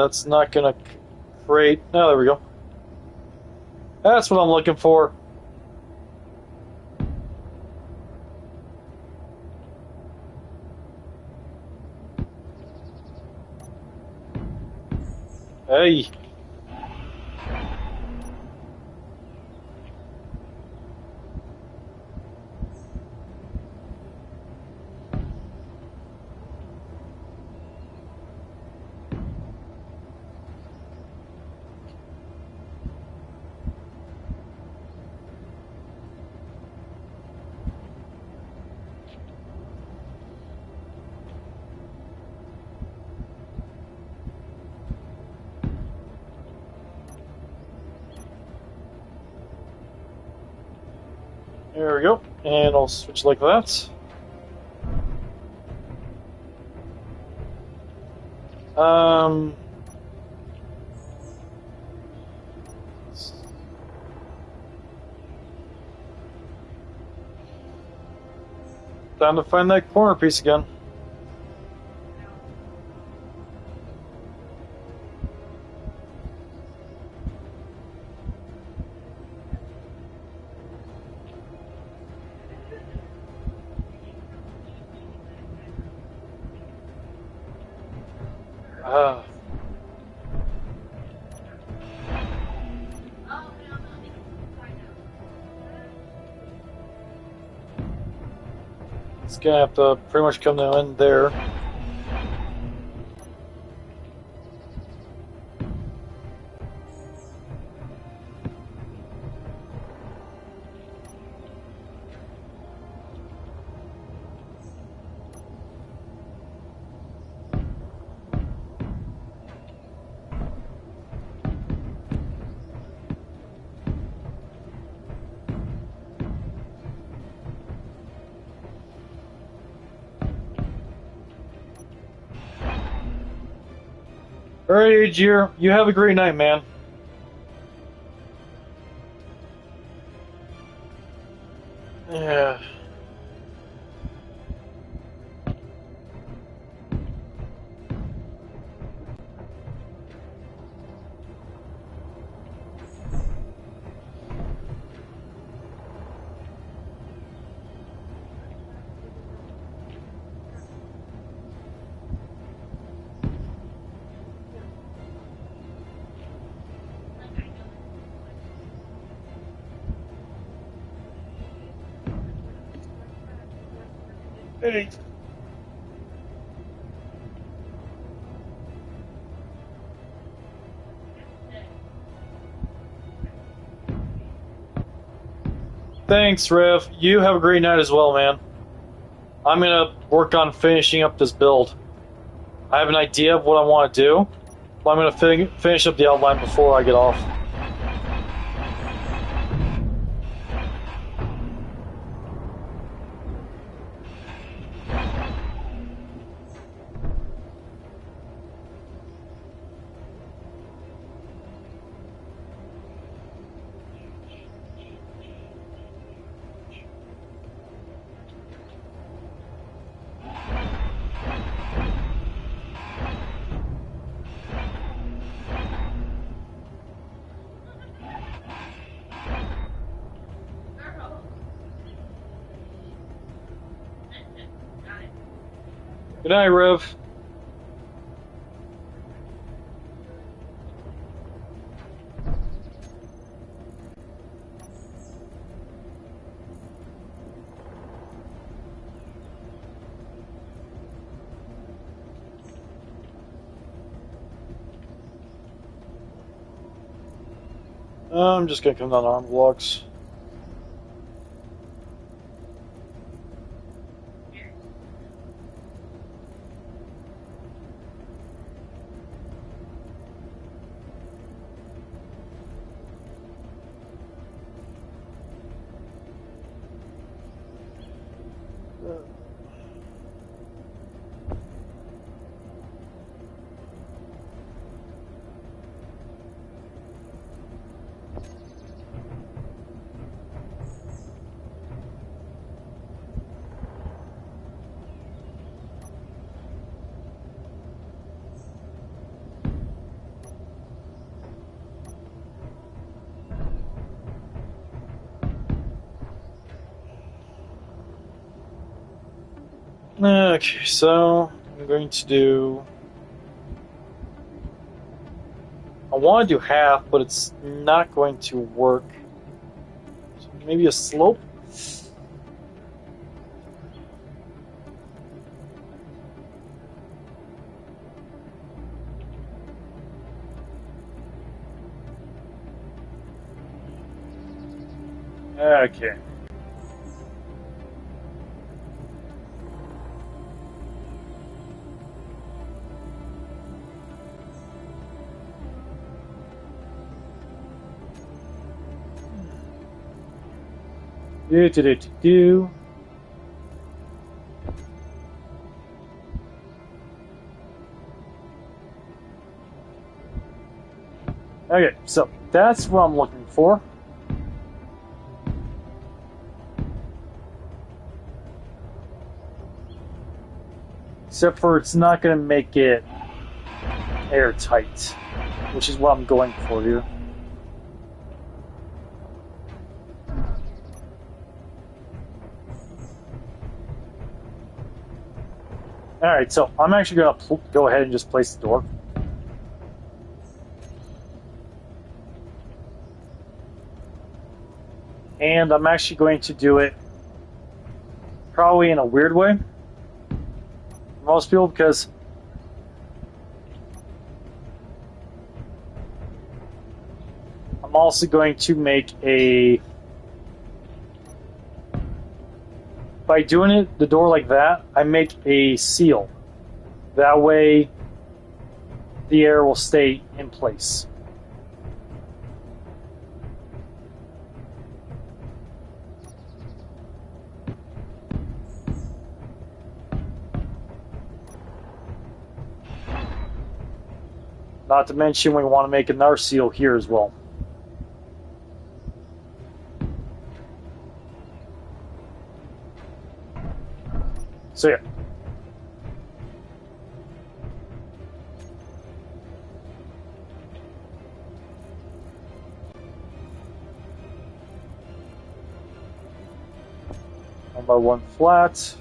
That's not gonna create. Oh, there we go. That's what I'm looking for. Hey. There we go. And I'll switch like that. Um... Time to find that corner piece again. Ah. It's gonna have to pretty much come to an end there. Alright, Ajir, you have a great night, man. Yeah. Hey. Thanks, Rev. You have a great night as well, man. I'm gonna work on finishing up this build. I have an idea of what I want to do, but I'm gonna finish up the outline before I get off. Good night, Rev. I'm just gonna come down to arm blocks. Okay, so I'm going to do. I want to do half, but it's not going to work. So maybe a slope? Okay. Do do do do do. Okay, so that's what I'm looking for. Except for it's not going to make it airtight, which is what I'm going for here. Alright, so I'm actually going to go ahead and just place the door. And I'm actually going to do it probably in a weird way for most people, because I'm also going to make a, by doing it the door like that, I make a seal. That way the air will stay in place. Not to mention we want to make another seal here as well. So yeah. One by one flat.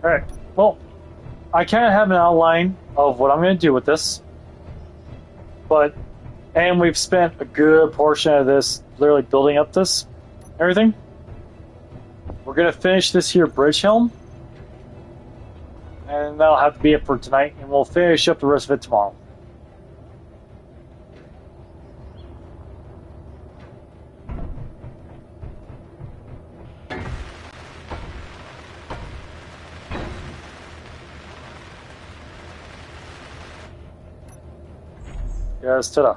Alright, well, I kind of have an outline of what I'm going to do with this, and we've spent a good portion of this literally building up this, everything. We're going to finish this here bridge helm, and that'll have to be it for tonight, and we'll finish up the rest of it tomorrow. Yes, ta-da.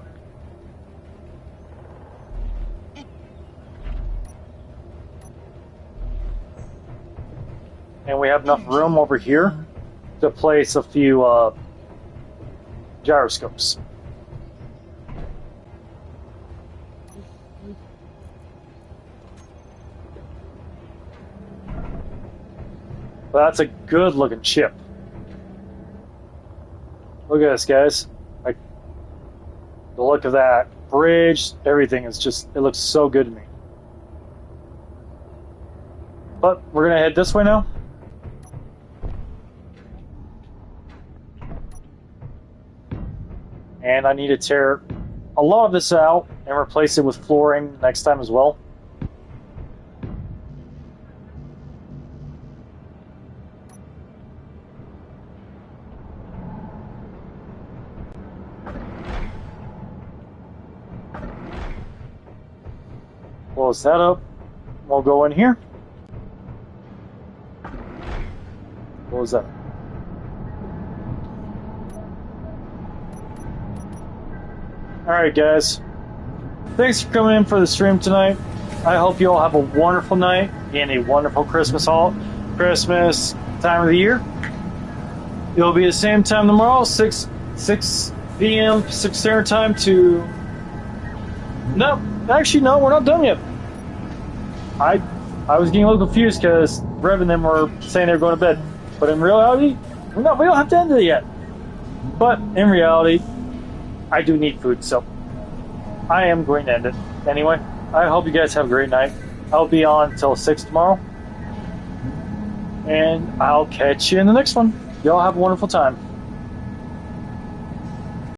And we have enough room over here to place a few gyroscopes. But that's a good looking ship. Look at this, guys. The look of that bridge, everything is just, it looks so good to me. But we're going to head this way now. And I need to tear a lot of this out and replace it with flooring next time as well. Close that up. We'll go in here. Close that up. Alright guys, thanks for coming in for the stream tonight. I hope you all have a wonderful night and a wonderful Christmas time of the year. It'll be the same time tomorrow, 6 p.m. Pacific Standard Time to... No, actually no, we're not done yet. I was getting a little confused because Rev and them were saying they were going to bed. But in reality, we don't have to end it yet. But in reality, I do need food, so I am going to end it. Anyway, I hope you guys have a great night. I'll be on until 6 tomorrow. And I'll catch you in the next one. Y'all have a wonderful time.